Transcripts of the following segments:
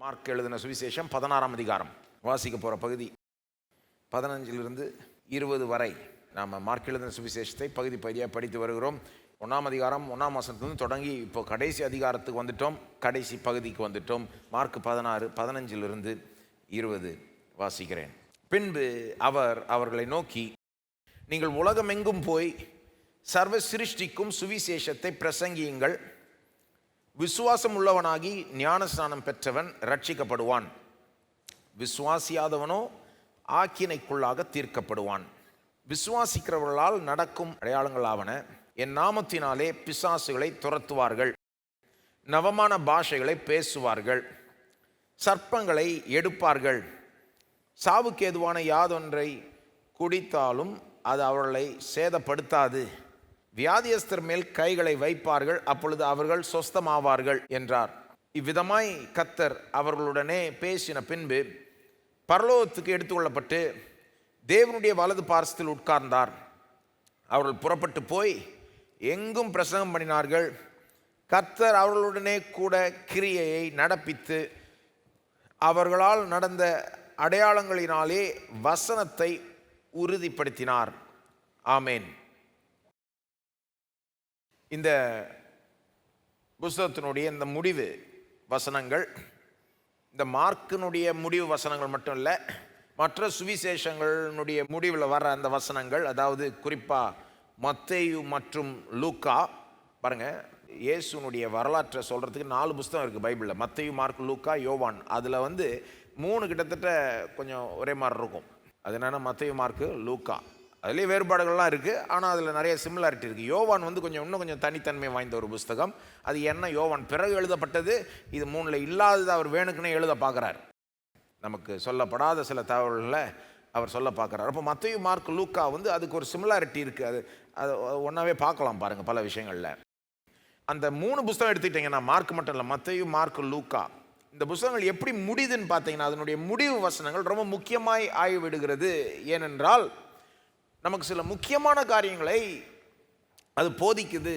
Mark எழுதின சுவிசேஷம் 16ஆம் அதிகாரம் வாசிக்க போகிற பகுதி 15 20 வரை நாம் மார்க் எழுதின சுவிசேஷத்தை பகுதி பகுதியாக படித்து வருகிறோம். 1ஆம் அதிகாரம் 1ஆம் வசனத்திலிருந்து தொடங்கி இப்போ கடைசி அதிகாரத்துக்கு வந்துட்டோம், கடைசி பகுதிக்கு வந்துட்டோம். மார்க் 16 15 20 வாசிக்கிறேன். பின்பு அவர் அவர்களை நோக்கி, நீங்கள் உலகமெங்கும் போய் சர்வ சிருஷ்டிக்கும் சுவிசேஷத்தை பிரசங்கியுங்கள். விசுவாசம் உள்ளவனாகி ஞானஸ்நானம் பெற்றவன் ரட்சிக்கப்படுவான், விசுவாசியாதவனோ ஆக்கினைக்குள்ளாக தீர்க்கப்படுவான். விசுவாசிக்கிறவர்களால் நடக்கும் அடையாளங்களாவன, என் நாமத்தினாலே பிசாசுகளை துரத்துவார்கள், நவமான பாஷைகளை பேசுவார்கள், சர்ப்பங்களை எடுப்பார்கள், சாவுக்கேதுவான யாதொன்றை குடித்தாலும் அது அவர்களை சேதப்படுத்தாது, வியாதியஸ்தர் மேல் கைகளை வைப்பார்கள், அப்பொழுது அவர்கள் சொஸ்தமாவார்கள் என்றார். இவ்விதமாய் கர்த்தர் அவர்களுடனே பேசின பின்பு பரலோகத்துக்கு எடுத்துக்கொள்ளப்பட்டு தேவனுடைய வலது பார்சத்தில் உட்கார்ந்தார். அவர்கள் புறப்பட்டு போய் எங்கும் பிரசங்கம் பண்ணினார்கள். கர்த்தர் அவர்களுடனே கூட கிரியையை நடப்பித்து அவர்களால் நடந்த அடையாளங்களினாலே வசனத்தை உறுதிப்படுத்தினார். ஆமேன். இந்த புஸ்தகத்தினுடைய இந்த முடிவு வசனங்கள், இந்த மார்க்கினுடைய முடிவு வசனங்கள் மட்டும் இல்லை, மற்ற சுவிசேஷங்களுடைய முடிவில் வர அந்த வசனங்கள், அதாவது குறிப்பாக மத்தேயு மற்றும் லூக்கா. பாருங்கள், இயேசுனுடைய வரலாற்றை சொல்கிறதுக்கு 4 புஸ்தகம் இருக்குது பைபிளில். மத்தேயு, மார்க், லூக்கா, யோவான். அதில் 3 கிட்டத்தட்ட கொஞ்சம் ஒரே மாதிரி இருக்கும். அது என்னென்னா மத்தேயு, மார்க்கு, லூக்கா. அதுலேயே வேறுபாடுகள்லாம் இருக்குது, ஆனால் அதில் நிறைய சிமிலாரிட்டி இருக்குது. யோவான் இன்னும் கொஞ்சம் தனித்தன்மை வாய்ந்த ஒரு புஸ்தகம். அது என்ன, யோவான் பிறகு எழுதப்பட்டது. இது 3ல் இல்லாதது அவர் வேணுக்குன்னே எழுத பார்க்குறார். நமக்கு சொல்லப்படாத சில தகவல்களை அவர் சொல்ல பார்க்குறார். அப்போ மத்தேயு, மார்க், லூக்கா அதுக்கு ஒரு சிமிலாரிட்டி இருக்குது. அது ஒன்றாவே பார்க்கலாம் பாருங்கள் பல விஷயங்களில். அந்த 3 புஸ்தகம் எடுத்துக்கிட்டிங்கன்னா, மார்க் மட்டும் இல்லை, மத்தேயு, மார்க், லூக்கா, இந்த புஸ்தகங்கள் எப்படி முடியுதுன்னு பார்த்தீங்கன்னா அதனுடைய முடிவு வசனங்கள் ரொம்ப முக்கியமாய் ஆகிவிடுகிறது. ஏனென்றால் நமக்கு சில முக்கியமான காரியங்களை அது போதிக்குது.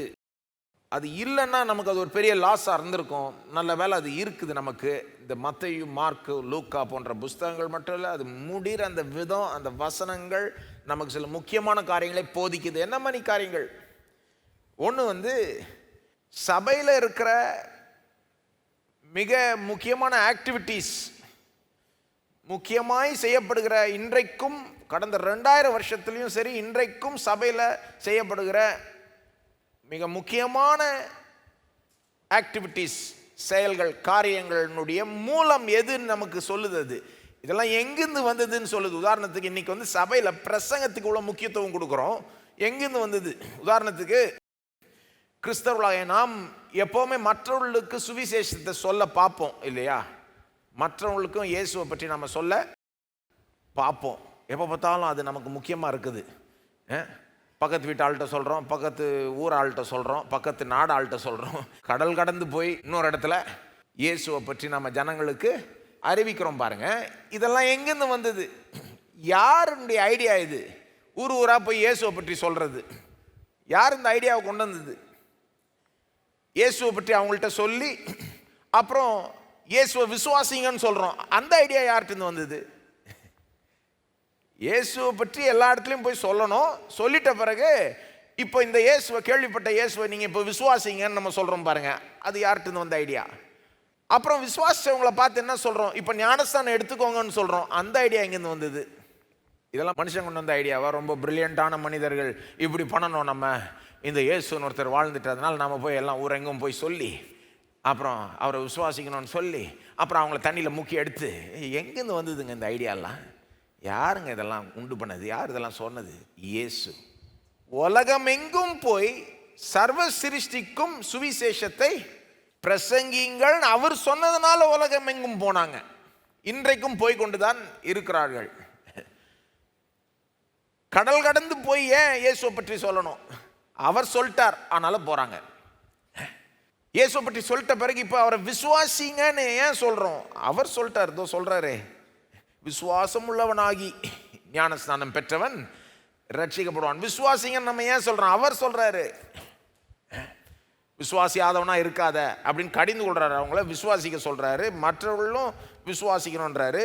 அது இல்லைன்னா நமக்கு அது ஒரு பெரிய லாஸாக இருந்திருக்கும். நல்ல வேலை அது இருக்குது நமக்கு. இந்த மத்தேயு, மார்க்கு, லூக்கா போன்ற புஸ்தகங்கள் மட்டும் இல்லை, அது முடிகிற அந்த விதம், அந்த வசனங்கள் நமக்கு சில முக்கியமான காரியங்களை போதிக்குது. என்ன மாதிரி காரியங்கள்? ஒன்று சபையில் இருக்கிற மிக முக்கியமான ஆக்டிவிட்டீஸ், முக்கியமாய் செய்யப்படுகிற, இன்றைக்கும் கடந்த 2000 வருஷத்துலேயும் சரி, இன்றைக்கும் சபையில் செய்யப்படுகிற மிக முக்கியமான ஆக்டிவிட்டீஸ், செயல்கள், காரியங்களுடைய மூலம் எதுன்னு நமக்கு சொல்லுது. அது இதெல்லாம் எங்கேருந்து வந்ததுன்னு சொல்லுது. உதாரணத்துக்கு இன்றைக்கி சபையில் பிரசங்கத்துக்கு இவ்வளோ முக்கியத்துவம் கொடுக்குறோம். எங்கேருந்து வந்தது? உதாரணத்துக்கு கிறிஸ்தவர்களாக நாம் எப்போவுமே மற்றவர்களுக்கு சுவிசேஷத்தை சொல்ல பார்ப்போம் இல்லையா? மற்றவங்களுக்கும் இயேசுவை பற்றி நம்ம சொல்ல பார்ப்போம். எப்போ பார்த்தாலும் அது நமக்கு முக்கியமாக இருக்குது. பக்கத்து வீட்டு ஆள்கிட்ட சொல்கிறோம், பக்கத்து ஊர் ஆள்கிட்ட சொல்கிறோம், பக்கத்து நாடு ஆள்கிட்ட சொல்கிறோம். கடல் கடந்து போய் இன்னொரு இடத்துல இயேசுவை பற்றி நம்ம ஜனங்களுக்கு அறிவிக்கிறோம். பாருங்கள், இதெல்லாம் எங்கேருந்து வந்தது? யாருடைய ஐடியா இது? ஊராக போய் இயேசுவை பற்றி சொல்கிறது யார் இந்த ஐடியாவை கொண்டு வந்தது? இயேசுவை பற்றி அவங்கள்ட்ட சொல்லி அப்புறம் இயேசுவை விசுவாசிங்கன்னு சொல்கிறோம். அந்த ஐடியா யார்கிட்ட வந்தது? இயேசுவை பற்றி எல்லா இடத்துலையும் போய் சொல்லணும். சொல்லிட்ட பிறகு இப்போ இந்த இயேசுவை, கேள்விப்பட்ட இயேசுவை நீங்கள் இப்போ விசுவாசிங்கன்னு நம்ம சொல்கிறோம் பாருங்கள், அது யார்கிட்ட வந்த ஐடியா? அப்புறம் விசுவாசிச்சவங்களை பார்த்து என்ன சொல்கிறோம்? இப்போ ஞானஸ்தானம் எடுத்துக்கோங்கன்னு சொல்கிறோம். அந்த ஐடியா எங்கேருந்து வந்தது? இதெல்லாம் மனுஷன் கொண்டு வந்த ஐடியாவா? ரொம்ப பிரில்லியண்ட்டான மனிதர்கள் இப்படி பண்ணணும், நம்ம இந்த இயேசுன்னு ஒருத்தர் வாழ்ந்துட்டு, அதனால் நம்ம போய் எல்லாம் ஊரெங்கும் போய் சொல்லி அப்புறம் அவரை விசுவாசிக்கணும்னு சொல்லி அப்புறம் அவங்கள தண்ணியில் முக்கி எடுத்து, எங்கேருந்து வந்ததுங்க இந்த ஐடியாலாம்? யாருங்க இதெல்லாம் உண்டு பண்ணது? யார் இதெல்லாம் சொன்னது? இயேசு. உலகமெங்கும் போய் சர்வ சிருஷ்டிக்கும் சுவிசேஷத்தை பிரசங்கிங்கள் அவர் சொன்னதுனால உலகமெங்கும் போனாங்க. இன்றைக்கும் போய் கொண்டுதான் இருக்கிறார்கள். கடல் கடந்து போய் ஏன் இயேசுவை பற்றி சொல்லணும்? அவர் சொல்லிட்டார், ஆனாலும் போகிறாங்க. இயேசுவை பற்றி சொல்லிட்ட பிறகு இப்போ அவரை விசுவாசிங்கன்னு ஏன் சொல்கிறோம்? அவர் சொல்லிட்டார், இதோ சொல்கிறாரே, விசுவாசம் உள்ளவனாகி ஞானஸ்நானம் பெற்றவன் ரட்சிக்கப்படுவான். விசுவாசிங்கன்னு நம்ம ஏன் சொல்கிறோம்? அவர் சொல்கிறாரு. விசுவாசியாதவனா இருக்காத அப்படின்னு கடிந்து கொள்றாரு. அவங்கள விசுவாசிக்க சொல்றாரு, மற்றவர்களும் விசுவாசிக்கணுன்றாரு.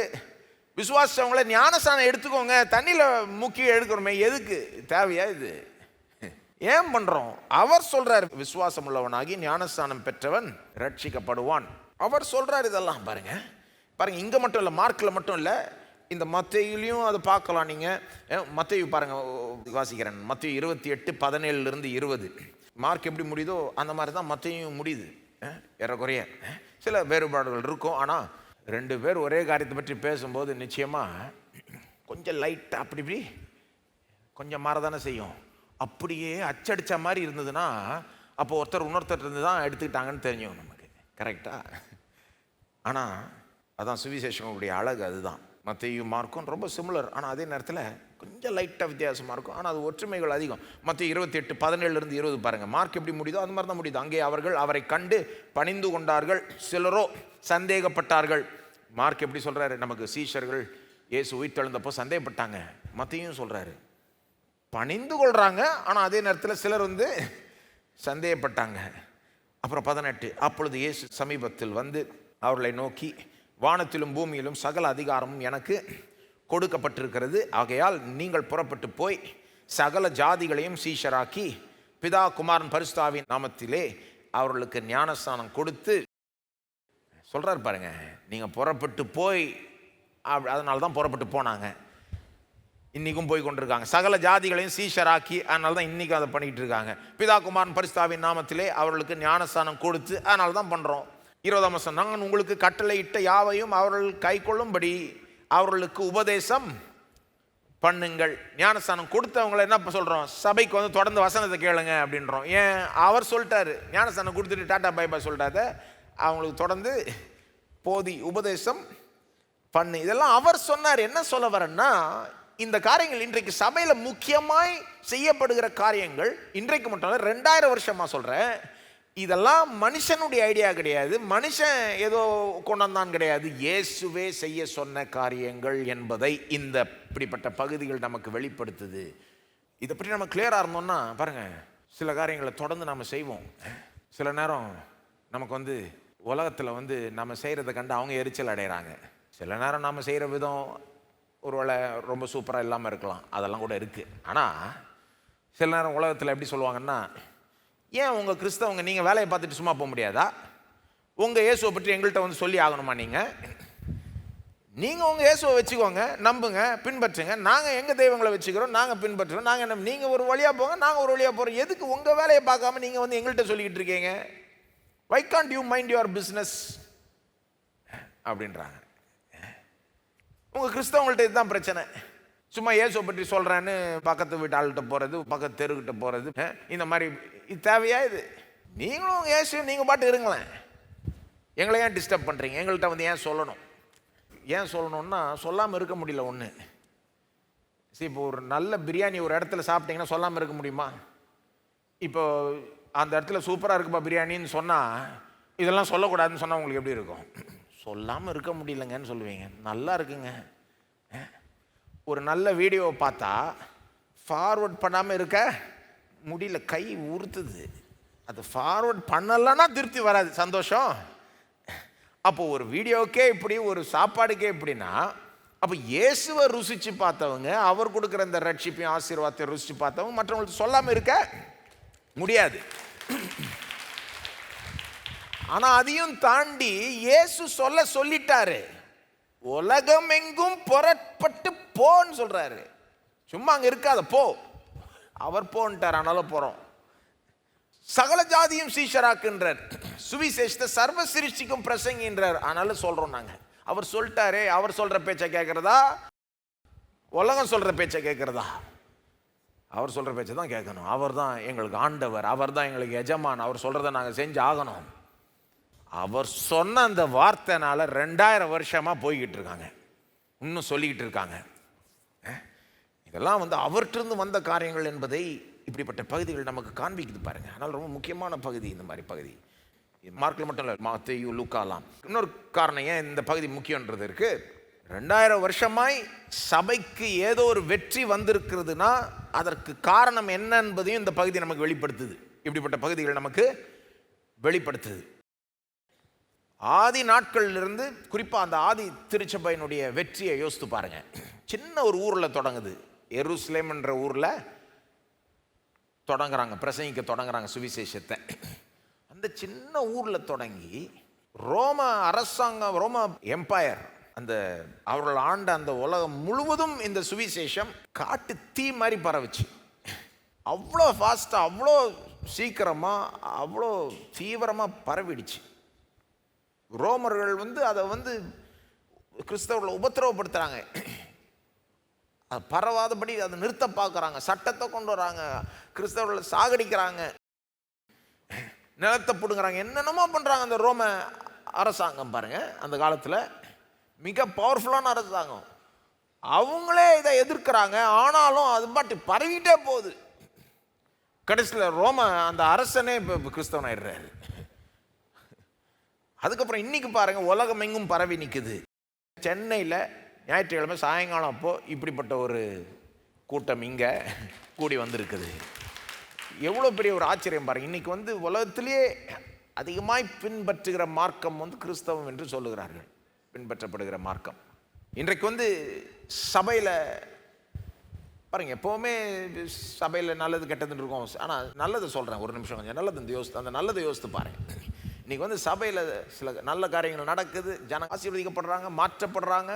விசுவாசிச்சவங்கள ஞானஸ்நானம் எடுத்துக்கோங்க, தண்ணியில் முக்கி எடுக்கணுமே, எதுக்கு தேவையா இது? ஏன் பண்றோம்? அவர் சொல்றாரு, விசுவாசம் உள்ளவனாகி ஞானஸ்நானம் பெற்றவன் ரட்சிக்கப்படுவான். அவர் சொல்றாரு இதெல்லாம். பாருங்க பாருங்க, இங்க மட்டும் இல்லை, மார்க்கில் மட்டும் இல்லை, இந்த மத்தேயுலையும் அதை பார்க்கலாம். நீங்க மத்தேயு பாருங்க, வாசிக்கிறேன். மத்தேயு 28:17-20. மார்க் எப்படி முடியுதோ அந்த மாதிரி தான் மத்தேயும் முடியுது. ஏறக்குறைய சில வேறுபாடுகள் இருக்கும், ஆனால் 2 பேர் ஒரே காரியத்தை பற்றி பேசும்போது நிச்சயமா கொஞ்சம் லைட்டாக அப்படி இப்படி கொஞ்சம் மாறதானே செய்யும். அப்படியே அச்சடித்த மாதிரி இருந்ததுன்னா அப்போ ஒருத்தர் இன்னொருத்தர் இருந்து தான் எடுத்துக்கிட்டாங்கன்னு தெரியும் நமக்கு. கரெக்டா? ஆனால் அதான் சுவிசேஷங்களுடைய அழகு. அதுதான் மத்தேயு மார்க்கும் ரொம்ப சிமிலர், ஆனால் அதே நேரத்தில் கொஞ்சம் லைட்டாக வித்தியாசமாக இருக்கும், ஆனால் அது ஒற்றுமைகள் அதிகம். மத்தேயு 28:17-20 பாருங்கள். மார்க் எப்படி முடியுதோ அது மாதிரி தான் முடியுது. அங்கே அவர்கள் அவரை கண்டு பணிந்து கொண்டார்கள், சிலரோ சந்தேகப்பட்டார்கள். மார்க் எப்படி சொல்கிறாரு? நமக்கு சீஷர்கள் இயேசு உயிர்த்தெழுந்தப்போ சந்தேகப்பட்டாங்க. மத்தேயும் சொல்கிறாரு பணிந்து கொள்கிறாங்க, ஆனால் அதே நேரத்தில் சிலர் சந்தேகப்பட்டாங்க. அப்புறம் 18, அப்பொழுது இயேசு சமீபத்தில் வந்து அவர்களை நோக்கி, வானத்திலும் பூமியிலும் சகல அதிகாரமும் எனக்கு கொடுக்கப்பட்டிருக்கிறது. ஆகையால் நீங்கள் புறப்பட்டு போய் சகல ஜாதிகளையும் சீஷராக்கி பிதா குமாரன் பரிசுத்தாவின் நாமத்திலே அவர்களுக்கு ஞானஸ்நானம் கொடுத்து சொல்றாரு. பாருங்க, நீங்க புறப்பட்டு போய், அதனால தான் புறப்பட்டு போனாங்க. இன்னைக்கும் போய் கொண்டிருக்காங்க. சகல ஜாதிகளையும் சீஷராக்கி, அதனால தான் இன்னைக்கும் அதை பண்ணிக்கிட்டு இருக்காங்க. பிதா குமாரன் பரிசுத்தாவின் நாமத்திலே அவர்களுக்கு ஞானஸ்நானம் கொடுத்து, அதனால தான் பண்றோம். 20ஆம் வசனம், நாங்கள் உங்களுக்கு கட்டளையிட்ட யாவையும் அவர்கள் கை கொள்ளும்படி அவர்களுக்கு உபதேசம் பண்ணுங்கள். ஞானஸ்தானம் கொடுத்தவங்களை என்ன சொல்கிறோம்? சபைக்கு தொடர்ந்து வசனத்தை கேளுங்க அப்படின்றோம். ஏன்? அவர் சொல்லிட்டாரு, ஞானஸ்தானம் கொடுத்துட்டு டாட்டா பை பை சொல்லிட்டாத, அவங்களுக்கு தொடர்ந்து போதி உபதேசம் பண்ணு. இதெல்லாம் அவர் சொன்னார். என்ன சொல்ல வரேன்னா, இந்த காரியங்கள் இன்றைக்கு சபையில் முக்கியமாய் செய்யப்படுகிற காரியங்கள், இன்றைக்கு மட்டும் இல்லை 2000 வருஷமா சொல்கிறேன். இதெல்லாம் மனுஷனுடைய ஐடியா கிடையாது, மனுஷன் ஏதோ கொண்டாந்தான் கிடையாது, இயேசுவே செய்ய சொன்ன காரியங்கள் என்பதை இந்த இப்படிப்பட்ட பகுதிகள் நமக்கு வெளிப்படுத்துது. இதை பற்றி நம்ம கிளியராக இருந்தோம்னா பாருங்க, சில காரியங்களை தொடர்ந்து நம்ம செய்வோம். சில நேரம் நமக்கு உலகத்தில் நம்ம செய்கிறத கண்டு அவங்க எரிச்சல் அடைகிறாங்க. சில நேரம் நம்ம செய்கிற விதம் ஒருவேளை ரொம்ப சூப்பராக இல்லாமல் இருக்கலாம், அதெல்லாம் கூட இருக்குது. ஆனால் சில நேரம் உலகத்தில் எப்படி சொல்லுவாங்கன்னா, ஏன் உங்கள் கிறிஸ்தவங்க நீங்கள் வேலையை பார்த்துட்டு சும்மா போக முடியாதா? உங்கள் இயேசுவை பற்றி எங்கள்கிட்ட சொல்லி ஆகணுமா? நீங்கள் உங்கள் இயேசுவை வச்சுக்கோங்க, நம்புங்க, பின்பற்றுங்க. நாங்கள் எங்கள் தெய்வங்களை வச்சுக்கிறோம், நாங்கள் பின்பற்றுறோம். நாங்கள் என்ன, நீங்கள் ஒரு வழியாக போங்க, நாங்கள் ஒரு வழியாக போகிறோம். எதுக்கு உங்கள் வேலையை பார்க்காம நீங்கள் எங்கள்கிட்ட சொல்லிக்கிட்டு இருக்கீங்க? Why can't you mind your business அப்படின்றாங்க. உங்கள் கிறிஸ்தவங்கள்ட்ட இதுதான் பிரச்சனை. சும்மா இயேசுவை பற்றி சொல்கிறேன்னு பக்கத்து வீட்டு ஆள்கிட்ட போகிறது, பக்கத்து தெருக்கிட்ட போகிறது, இந்த மாதிரி. இது தேவையா? இது நீங்களும் இயேசு நீங்கள் பாட்டு இருங்களேன், எங்களை ஏன் டிஸ்டர்ப் பண்ணுறீங்க? எங்கள்கிட்ட ஏன் சொல்லணும்? ஏன் சொல்லணும்னா, சொல்லாமல் இருக்க முடியல. ஒன்று, சரி, இப்போ ஒரு நல்ல பிரியாணி ஒரு இடத்துல சாப்பிட்டீங்கன்னா சொல்லாமல் இருக்க முடியுமா? இப்போ அந்த இடத்துல சூப்பராக இருக்குப்பா பிரியாணின்னு சொன்னால், இதெல்லாம் சொல்லக்கூடாதுன்னு சொன்னால் உங்களுக்கு எப்படி இருக்கும்? சொல்லாமல் இருக்க முடியலங்கன்னு சொல்லுவீங்க. நல்லா இருக்குங்க. ஒரு நல்ல வீடியோவை பார்த்தா ஃபார்வர்ட் பண்ணாமல் இருக்க முடியல, கை உறுத்துது. அது ஃபார்வர்ட் பண்ணலைன்னா திருப்தி வராது, சந்தோஷம். அப்போ ஒரு வீடியோக்கே இப்படி, ஒரு சாப்பாடுக்கே இப்படின்னா, அப்போ இயேசுவை ருசித்து பார்த்தவங்க, அவர் கொடுக்குற இந்த ரட்சிப்பையும் ஆசீர்வாதத்தை ருசித்து பார்த்தவங்க மற்றவங்களுக்கு சொல்லாமல் இருக்க முடியாது. ஆனால் அதையும் தாண்டி இயேசு சொல்லிட்டாரு, உலகம் எங்கும் புறப்பட்டு போன்னு சொல்றாரு. சும்மா அங்க இருக்காத, போ. அவர் போன்ட்டார், ஆனாலும் போறோம். சகல ஜாதியும் சீஷராக்குன்றார், சுவிசேஷத்தை சர்வ சிருஷ்டிக்கும் பிரசங்கின்றார், ஆனாலும் சொல்றோம் நாங்க. அவர் சொல்லிட்டாரே, அவர் சொல்ற பேச்சை கேட்கறதா, உலகம் சொல்ற பேச்சை கேட்கறதா? அவர் சொல்ற பேச்சை தான் கேட்கணும். அவர் தான் எங்களுக்கு ஆண்டவர், அவர் தான் எங்களுக்கு எஜமான், அவர் சொல்றதை நாங்கள் செஞ்சு ஆகணும். அவர் சொன்ன அந்த வார்த்தைனால 2000 வருஷமா போய்கிட்டு இருக்காங்க, இன்னும் சொல்லிக்கிட்டு இருக்காங்க. இதெல்லாம் அவர்கிட்ட வந்த காரியங்கள் என்பதை இப்படிப்பட்ட பகுதிகள் நமக்கு காண்பிக்குது பாருங்க. அதனால் ரொம்ப முக்கியமான பகுதி இந்த மாதிரி பகுதி. மார்க்கில் மட்டும் இல்லை, மத்தேயு, லூக்காலாம். இன்னொரு காரணம் ஏன் இந்த பகுதி முக்கியன்றது இருக்கு. 2000 வருஷமாய் சபைக்கு ஏதோ ஒரு வெற்றி வந்திருக்கிறதுனா அதற்கு காரணம் என்ன என்பதையும் இந்த பகுதி நமக்கு வெளிப்படுத்துது. இப்படிப்பட்ட பகுதிகள் நமக்கு வெளிப்படுத்துது. ஆதி நாட்களிலிருந்து குறிப்பாக அந்த ஆதி திருச்சபையினுடைய வெற்றியை யோசித்து பாருங்க. சின்ன ஒரு ஊரில் தொடங்குது, எருசலேம் என்ற ஊரில் தொடங்குறாங்க, பிரசங்கிக்க தொடங்குறாங்க சுவிசேஷத்தை. அந்த சின்ன ஊரில் தொடங்கி ரோம அரசாங்கம், ரோம எம்பையர், அந்த அவர்கள் ஆண்ட அந்த உலகம் முழுவதும் இந்த சுவிசேஷம் காட்டு தீ மாதிரி பரவுச்சு. அவ்வளோ ஃபாஸ்ட்டாக, அவ்வளோ சீக்கிரமாக, அவ்வளோ தீவிரமாக பரவிடுச்சு. ரோமர்கள் அதை கிறிஸ்தவர்களை உபத்திரவப்படுத்துகிறாங்க. அது பரவாதபடி அதை நிறுத்த பார்க்குறாங்க, சட்டத்தை கொண்டு வராங்க, கிறிஸ்தவர்களை சாகடிக்கிறாங்க, நிலத்தை பிடுங்குறாங்க, என்னென்னமோ பண்ணுறாங்க. அந்த ரோம அரசாங்கம் பாருங்க, அந்த காலத்தில் மிக பவர்ஃபுல்லான அரசாங்கம். அவங்களே இதை எதிர்க்கிறாங்க. ஆனாலும் அது பாட்டு பரவிட்டே போகுது. கடைசியில் ரோம அந்த அரசனே இப்போ கிறிஸ்தவன் ஆயிடுறாரு. அதுக்கப்புறம் இன்னைக்கு பாருங்க, உலகம் எங்கும் பரவி நிற்குது. சென்னையில் ஞாயிற்றுக்கிழமை சாயங்காலம் அப்போ இப்படிப்பட்ட ஒரு கூட்டம் இங்கே கூடி வந்திருக்குது. எவ்வளோ பெரிய ஒரு ஆச்சரியம் பாருங்க. இன்னைக்கு உலகத்திலேயே அதிகமாய் பின்பற்றுகிற மார்க்கம் கிறிஸ்தவம் என்று சொல்லுகிறார்கள், பின்பற்றப்படுகிற மார்க்கம். இன்றைக்கு சபையில் பாருங்க, எப்போவுமே சபையில் நல்லது கெட்டதுன்னு இருக்கும். ஆனால் நல்லது சொல்கிறேன், ஒரு நிமிஷம் கொஞ்சம் நல்லது அந்த நல்லதை யோசித்து பாருங்க. இன்றைக்கி சபையில் சில நல்ல காரியங்கள் நடக்குது, ஜனம் ஆசீர்வதிக்கப்படுறாங்க, மாற்றப்படுறாங்க,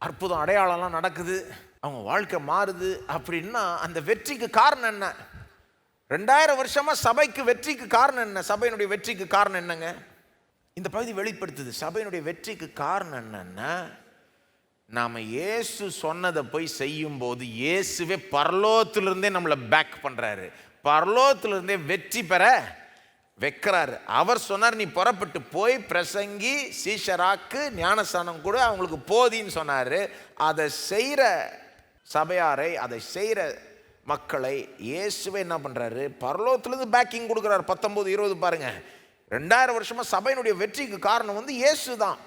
அற்புதம் அடையாளம்லாம் நடக்குது, அவங்க வாழ்க்கை மாறுது. அப்படின்னா அந்த வெற்றிக்கு காரணம் என்ன? 2000 வருஷமாக சபைக்கு வெற்றிக்கு காரணம் என்ன? சபையினுடைய வெற்றிக்கு காரணம் என்னங்க? இந்த பகுதி வெளிப்படுத்துது. சபையினுடைய வெற்றிக்கு காரணம் என்னன்னா, நாம் இயேசு சொன்னதை போய் செய்யும்போது இயேசுவே பரலோகத்திலிருந்தே நம்மளை பேக் பண்ணுறாரு, பரலோகத்திலிருந்தே வெற்றி பெற வைக்கிறாரு. அவர் சொன்னார், நீ புறப்பட்டு போய் பிரசங்கி, சீஷராக்கு, ஞானஸ்தானம் கூட, அவங்களுக்கு போதின்னு சொன்னார். அதை செய்கிற சபையாரை, அதை செய்கிற மக்களை இயேசுவே என்ன பண்ணுறாரு? பரலோகத்திலிருந்து பேக்கிங் கொடுக்குறாரு. 19-20 பாருங்க. 2000 வருஷமாக சபையினுடைய வெற்றிக்கு காரணம் இயேசு தான்.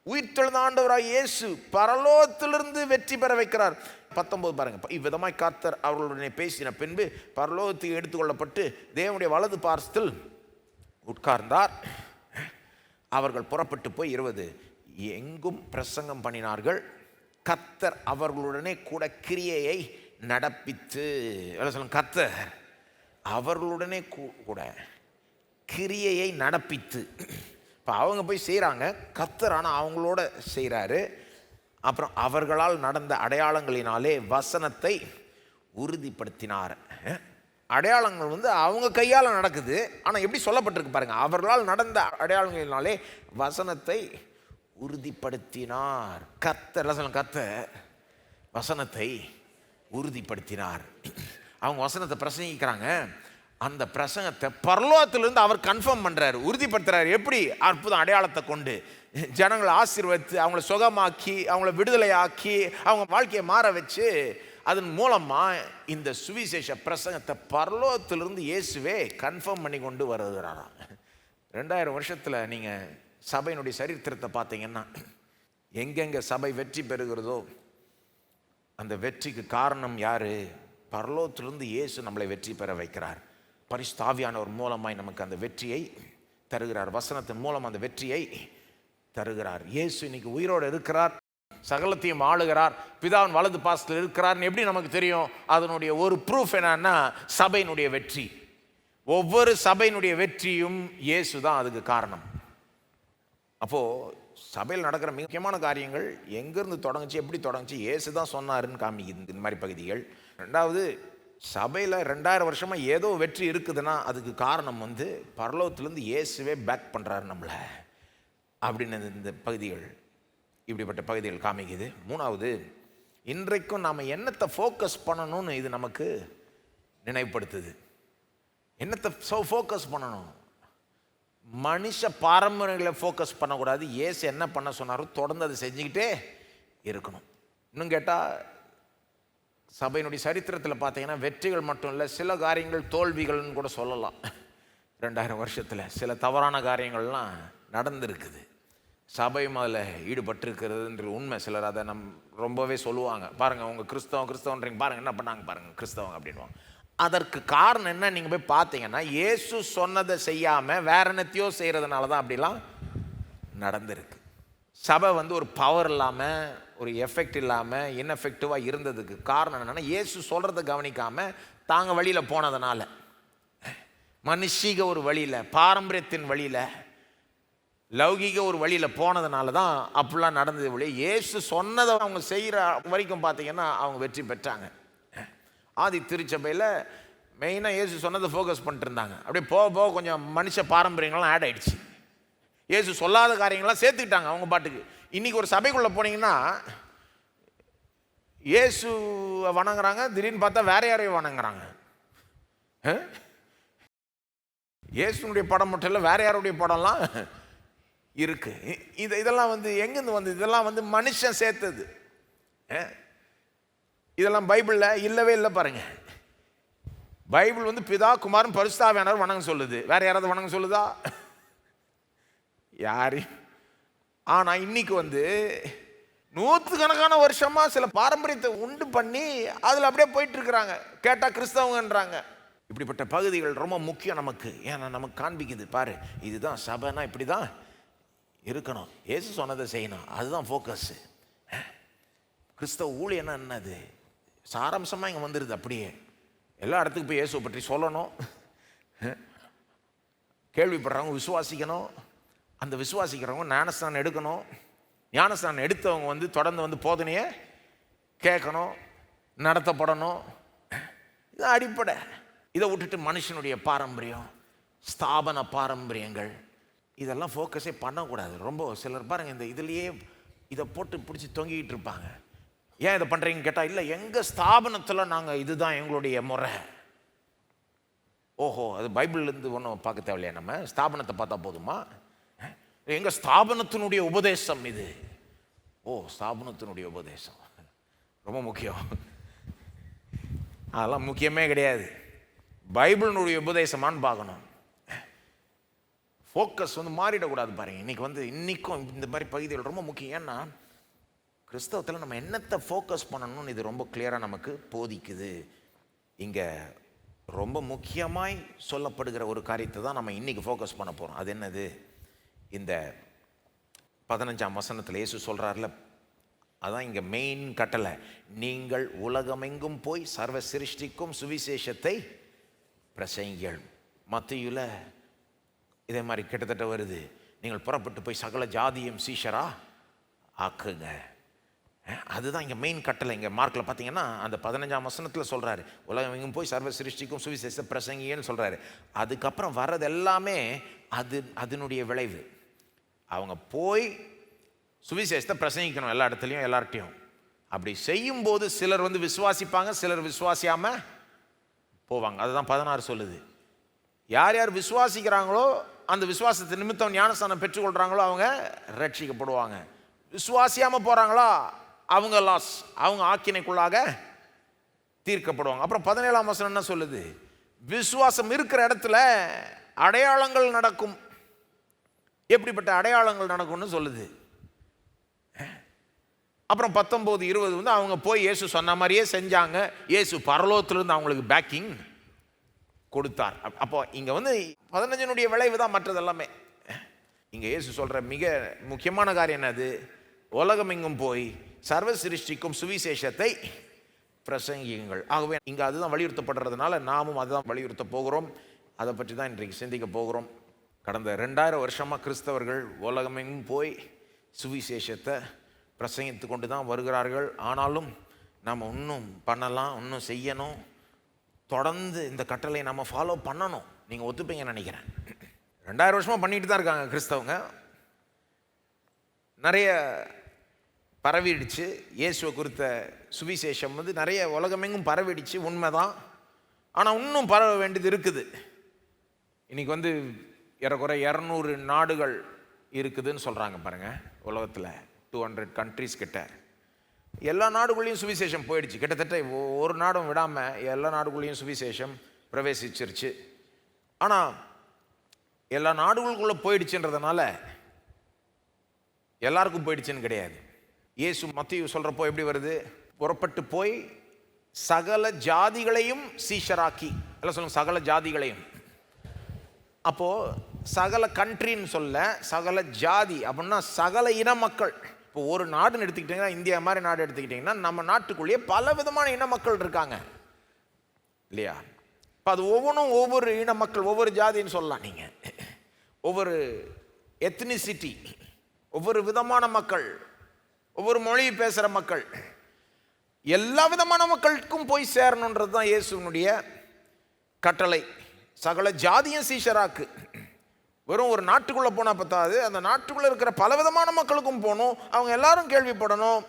உயிர்த்தெழுந்த ஆண்டவராக இயேசு பரலோகத்திலிருந்து வெற்றி பெற வைக்கிறார். 19 பாருங்க. இவ்விதமாய் கர்த்தர் அவர்களுடனே பேசின பின்பு பரலோகத்துக்கு எடுத்துக்கொள்ளப்பட்டு தேவனுடைய வலது பார்சத்தில் உட்கார்ந்தார். அவர்கள் புறப்பட்டு போய் 20 எங்கும் பிரசங்கம் பண்ணினார்கள். கர்த்தர் அவர்களுடனே கூட கிரியையை நடப்பித்து, கர்த்தர் அவர்களுடனே கூட கிரியையை நடப்பித்து. இப்போ அவங்க போய் செய்கிறாங்க, கர்த்தர் ஆனால் அவங்களோட செய்கிறாரு. அப்புறம் அவர்களால் நடந்த அடையாளங்களினாலே வசனத்தை உறுதிப்படுத்தினார். அடையாளங்கள் அவங்க கையால் நடக்குது. ஆனால் எப்படி சொல்லப்பட்டிருக்கு பாருங்க, அவர்களால் நடந்த அடையாளங்களினாலே வசனத்தை உறுதிப்படுத்தினார். கர்த்தர் வசனத்தை உறுதிப்படுத்தினார். அவங்க வசனத்தை பிரசங்கிக்கிறாங்க. அந்த பிரசங்கத்தை பரலோகத்திலிருந்து அவர் கன்ஃபார்ம் பண்ணுறாரு, உறுதிப்படுத்துறாரு. எப்படி? அற்புதம் அடையாளத்தை கொண்டு ஜனங்களை ஆசீர்வதித்து, அவங்கள சுகமாக்கி, அவங்கள விடுதலையாக்கி, அவங்க வாழ்க்கையை மாற வச்சு, அதன் மூலமாக இந்த சுவிசேஷ பிரசங்கத்தை பரலோகத்திலிருந்து இயேசுவே கன்ஃபார்ம் பண்ணி கொண்டு வருகிறாராம். 2000 வருஷத்தில் நீங்கள் சபையினுடைய சரித்திரத்தை பார்த்தீங்கன்னா, எங்கெங்கே சபை வெற்றி பெறுகிறதோ அந்த வெற்றிக்கு காரணம் யார்? பரலோகத்திலிருந்து இயேசு நம்மளை வெற்றி பெற வைக்கிறார். பரிசுத்த ஆவியானவர் மூலமாய் நமக்கு அந்த வெற்றியை தருகிறார். வசனத்தின் மூலம் அந்த வெற்றியை தருகிறார். இயேசு இன்னைக்கு உயிரோடு இருக்கிறார், சகலத்தையும் ஆளுகிறார், பிதாவின் வலது பாசத்தில் இருக்கிறார்னு எப்படி நமக்கு தெரியும்? அதனுடைய ஒரு ப்ரூஃப் என்னன்னா சபையினுடைய வெற்றி. ஒவ்வொரு சபையினுடைய வெற்றியும் இயேசு தான் அதுக்கு காரணம். அப்போது சபையில் நடக்கிற முக்கியமான காரியங்கள் எங்கேருந்து தொடங்குச்சு, எப்படி தொடங்குச்சு, இயேசு தான் சொன்னாருன்னு காமிக்குது இந்த மாதிரி பகுதிகள். ரெண்டாவது, சபையில் 2000 வருஷமாக ஏதோ வெற்றி இருக்குதுன்னா அதுக்கு காரணம் பரலோகத்திலேருந்து இயேசுவே பேக் பண்ணுறாரு நம்மளை அப்படின்னு இந்த பகுதிகள், இப்படிப்பட்ட பகுதிகள் காமிக்குது. மூணாவது, இன்றைக்கும் நாம் என்னத்தை ஃபோக்கஸ் பண்ணணும்னு இது நமக்கு நினைவுபடுத்துது. என்னத்தை ஃபோக்கஸ் பண்ணணும்? மனுஷ பாரம்பரியங்களை ஃபோக்கஸ் பண்ணக்கூடாது. இயேசு என்ன பண்ண சொன்னாரோ தொடர்ந்து அதை செஞ்சுக்கிட்டே இருக்கணும். இன்னும் கேட்டால் சபையினுடைய சரித்திரத்தில் பார்த்தீங்கன்னா வெற்றிகள் மட்டும் இல்லை, சில காரியங்கள் தோல்விகள்னு கூட சொல்லலாம். 2000 வருஷத்தில் சில தவறான காரியங்கள்லாம் நடந்திருக்குது. சபையும் அதில் ஈடுபட்டிருக்கிறதுன்ற உண்மை. சிலர் அதை ரொம்பவே சொல்லுவாங்க. பாருங்கள், அவங்க கிறிஸ்தவன்றீங்க, பாருங்கள் என்ன பண்ணாங்க பாருங்கள் கிறிஸ்தவங்க அப்படின்வாங்க. அதற்கு காரணம் என்ன? நீங்கள் போய் பார்த்தீங்கன்னா இயேசு சொன்னதை செய்யாமல் வேற என்னத்தையோ செய்கிறதுனால தான் அப்படிலாம் நடந்திருக்கு. சபை ஒரு பவர் இல்லாமல், ஒரு எஃபெக்ட் இல்லாமல், இன்எஃபெக்டிவாக இருந்ததுக்கு காரணம் என்னென்னா, இயேசு சொல்கிறத கவனிக்காமல் தாங்க வழியில் போனதுனால, மனுஷீக ஒரு வழியில், பாரம்பரியத்தின் வழியில், லௌகிக ஒரு வழியில் போனதுனால தான் அப்படிலாம் நடந்தது வழி. இயேசு சொன்னதை அவங்க செய்கிற வரைக்கும் பார்த்தீங்கன்னா அவங்க வெற்றி பெற்றாங்க. ஆதி திருச்சபையில் மெயினாக இயேசு சொன்னதை ஃபோக்கஸ் பண்ணிட்டு இருந்தாங்க. அப்படியே போக போக கொஞ்சம் மனுஷ பாரம்பரியங்கள்லாம் ஆட் ஆகிடுச்சு. இயேசு சொல்லாத காரியங்கள்லாம் சேர்த்துக்கிட்டாங்க அவங்க பாட்டுக்கு. இன்றைக்கி ஒரு சபைக்குள்ளே போனீங்கன்னா இயேசு வணங்குறாங்க, திடீர்னு பார்த்தா வேற யாரையும் வணங்குறாங்க. இயேசுனுடைய படம் மட்டும் இல்லை, வேற யாருடைய படம்லாம் இருக்கு. இதெல்லாம் எங்கேருந்து வந்து? இதெல்லாம் மனுஷன் சேர்த்தது. இதெல்லாம் பைபிளில் இல்லவே இல்லை பாருங்க. பைபிள் பிதா குமாரன் பரிசுத்த ஆவியானவர் வணங்க சொல்லுது. வேற யாராவது வணங்க சொல்லுதா? யாரு? ஆனால் இன்னைக்கு நூற்றுக்கணக்கான வருஷமா சில பாரம்பரியத்தை உண்டு பண்ணி அதில் அப்படியே போயிட்டு இருக்கிறாங்க. கேட்டால் கிறிஸ்தவங்கன்றாங்க. இப்படிப்பட்ட பகுதிகள் ரொம்ப முக்கியம் நமக்கு. ஏன்னா நமக்கு காண்பிக்குது, பாரு இதுதான் சபைனா இப்படி தான் இருக்கணும், இயேசு சொன்னதை செய்யணும், அதுதான் ஃபோக்கஸ். கிறிஸ்தவ ஊழியன்னா என்னது? சாராம்சமாக இங்கே வந்துடுது. அப்படியே எல்லா இடத்துக்கு போய் இயேசுவை பற்றி சொல்லணும், கேள்விப்படுறவங்க விசுவாசிக்கணும், அந்த விசுவாசிக்கிறவங்க ஞானஸ்தானம் எடுக்கணும், ஞானஸ்தானம் எடுத்தவங்க தொடர்ந்து போதனையை கேட்கணும், நடத்தப்படணும். இது அடிப்படை. இதை விட்டுட்டு மனுஷனுடைய பாரம்பரியம், ஸ்தாபன பாரம்பரியங்கள், இதெல்லாம் ஃபோக்கஸே பண்ணக்கூடாது. ரொம்ப சிலர் பாருங்கள் இதுலேயே இதை போட்டு பிடிச்சி தொங்கிக்கிட்டு இருப்பாங்க. ஏன் இதை பண்ணுறீங்கன்னு கேட்டால், இல்லை எங்கள் ஸ்தாபனத்தில் நாங்கள் இதுதான் எங்களுடைய முறை. ஓஹோ, அது பைபிள்லேருந்து ஒன்றும் பார்க்க தேவையில்லையா? நம்ம ஸ்தாபனத்தை பார்த்தா போதுமா? எங்கள் ஸ்தாபனத்தினுடைய உபதேசம் இது. ஓ, ஸ்தாபனத்தினுடைய உபதேசம் ரொம்ப முக்கியம். அதெல்லாம் முக்கியமே கிடையாது. பைபிளினுடைய உபதேசமானு பார்க்கணும். ஃபோக்கஸ் மாறிடக்கூடாது பாருங்க. இன்னைக்கும் இந்த மாதிரி பகுதிகள் ரொம்ப முக்கியம். ஏன்னா கிறிஸ்தவத்தில் நம்ம என்னத்தை ஃபோக்கஸ் பண்ணணும்னு இது ரொம்ப கிளியராக நமக்கு போதிக்குது. இங்கே ரொம்ப முக்கியமாய் சொல்லப்படுகிற ஒரு காரியத்தை தான் நம்ம இன்றைக்கி ஃபோக்கஸ் பண்ண போகிறோம். அது என்னது? இந்த 15ஆம் வசனத்தில் இயேசு சொல்கிறார்ல, அதான் இங்கே மெயின் கட்டளை. நீங்கள் உலகமெங்கும் போய் சர்வ சிருஷ்டிக்கும் சுவிசேஷத்தை பிரசங்கிகள். மத்தேயுல இதே மாதிரி கிட்டத்தட்ட வருது, நீங்கள் புறப்பட்டு போய் சகல ஜாதியும் சீஷரா ஆக்குங்க. அதுதான் இங்கே மெயின் கட்டளை. இங்கே மார்க்கில் பார்த்தீங்கன்னா அந்த 15ஆம் வசனத்தில் சொல்கிறாரு, உலகம் எங்கும் போய் சர்வ சிருஷ்டிக்கும் சுவிசேஷ பிரசங்கின்னு சொல்கிறாரு. அதுக்கப்புறம் வர்றது எல்லாமே அதனுடைய விளைவு. அவங்க போய் சுவிசேஷத்தை பிரசங்கிக்கணும் எல்லா இடத்துலையும், எல்லார்ட்டையும். அப்படி செய்யும்போது சிலர் விசுவாசிப்பாங்க, சிலர் விசுவாசியாமல் போவாங்க. அதுதான் 16 சொல்லுது. யார் யார் விசுவாசிக்கிறாங்களோ, அந்த விசுவாசத்தை நிமித்தம் ஞானஸ்தானம் பெற்றுக்கொள்கிறாங்களோ அவங்க ரட்சிக்கப்படுவாங்க. விசுவாசியாமல் போகிறாங்களா அவங்க லாஸ், அவங்க ஆக்கினைக்குள்ளாக தீர்க்கப்படுவாங்க. அப்புறம் 17ஆம் வசனம் என்ன சொல்லுது? விசுவாசம் இருக்கிற இடத்துல அடையாளங்கள் நடக்கும். எப்படிப்பட்ட அடையாளங்கள் நடக்கும்னு சொல்லுது. அப்புறம் 19, 20 அவங்க போய் இயேசு சொன்ன மாதிரியே செஞ்சாங்க. இயேசு பரலோகத்திலிருந்து அவங்களுக்கு பேக்கிங் கொடுத்தார். அப்போ இங்கே 15னுடைய விளைவு தான் மற்றது எல்லாமே. இங்கே இயேசு சொல்கிற மிக முக்கியமான காரியம் என்னது? உலகமெங்கும் போய் சர்வ சிருஷ்டிக்கும் சுவிசேஷத்தை பிரசங்கியுங்கள். ஆகவே இங்கே அதுதான் வலியுறுத்தப்படுறதுனால நாமும் அதுதான் வலியுறுத்த போகிறோம். அதை பற்றி தான் இன்றைக்கு சிந்திக்க போகிறோம். கடந்த 2000 வருஷமாக கிறிஸ்தவர்கள் உலகமெங்கும் போய் சுவிசேஷத்தை பிரசங்கித்து கொண்டு தான் வருகிறார்கள். ஆனாலும் நம்ம இன்னும் பண்ணலாம், இன்னும் செய்யணும். தொடர்ந்து இந்த கட்டளை நம்ம ஃபாலோ பண்ணணும். நீங்கள் ஒத்துப்பீங்கன்னு நினைக்கிறேன். 2000 வருஷமாக பண்ணிட்டு தான் இருக்காங்க கிறிஸ்தவங்க. நிறைய பரவிடுச்சு. இயேசுவை குறித்த சுவிசேஷம் நிறைய உலகமெங்கும் பரவிடுச்சு, உண்மைதான். ஆனால் இன்னும் பரவ வேண்டியது இருக்குது. இன்றைக்கி ஏறக்குறைய 200 நாடுகள் இருக்குதுன்னு சொல்கிறாங்க பாருங்கள். உலகத்தில் 200 கண்ட்ரிஸ் கிட்ட. எல்லா நாடுகளையும் சுவிசேஷம் போயிடுச்சு. கிட்டத்தட்ட ஒரு நாடும் விடாமல் எல்லா நாடுகளையும் சுவிசேஷம் பிரவேசிச்சிருச்சு. ஆனால் எல்லா நாடுகளுக்குள்ளே போயிடுச்சுன்றதுனால எல்லாருக்கும் போயிடுச்சுன்னு கிடையாது. இயேசு மத்தேயு சொல்கிறப்போ எப்படி வருது? புறப்பட்டு போய் சகல ஜாதிகளையும் சீஷராக்கி. எல்லாம் சொல்லுங்க, சகல ஜாதிகளையும். அப்போ சகல கண்ட்ரின்னு சொல்ல, சகல ஜாதி அப்படின்னா சகல இன மக்கள். இப்போ ஒரு நாடுன்னு எடுத்துக்கிட்டிங்கன்னா, இந்தியா மாதிரி நாடு எடுத்துக்கிட்டிங்கன்னா, நம்ம நாட்டுக்குள்ளேயே பல விதமான இன மக்கள் இருக்காங்க இல்லையா? இப்போ அது ஒவ்வொன்றும் ஒவ்வொரு இன மக்கள், ஒவ்வொரு ஜாதின்னு சொல்லலாம் நீங்கள். ஒவ்வொரு எத்னிசிட்டி, ஒவ்வொரு விதமான மக்கள், ஒவ்வொரு மொழி பேசுகிற மக்கள், எல்லா விதமான மக்களுக்கும் போய் சேரணுன்றது தான் இயேசுனுடைய கட்டளை. சகல ஜாதியும் சீஷராக்கு. வெறும் ஒரு நாட்டுக்குள்ளே போனால் பத்தாது, அந்த நாட்டுக்குள்ளே இருக்கிற பல விதமான மக்களுக்கும் போகணும். அவங்க எல்லாரும் கேள்விப்படணும்,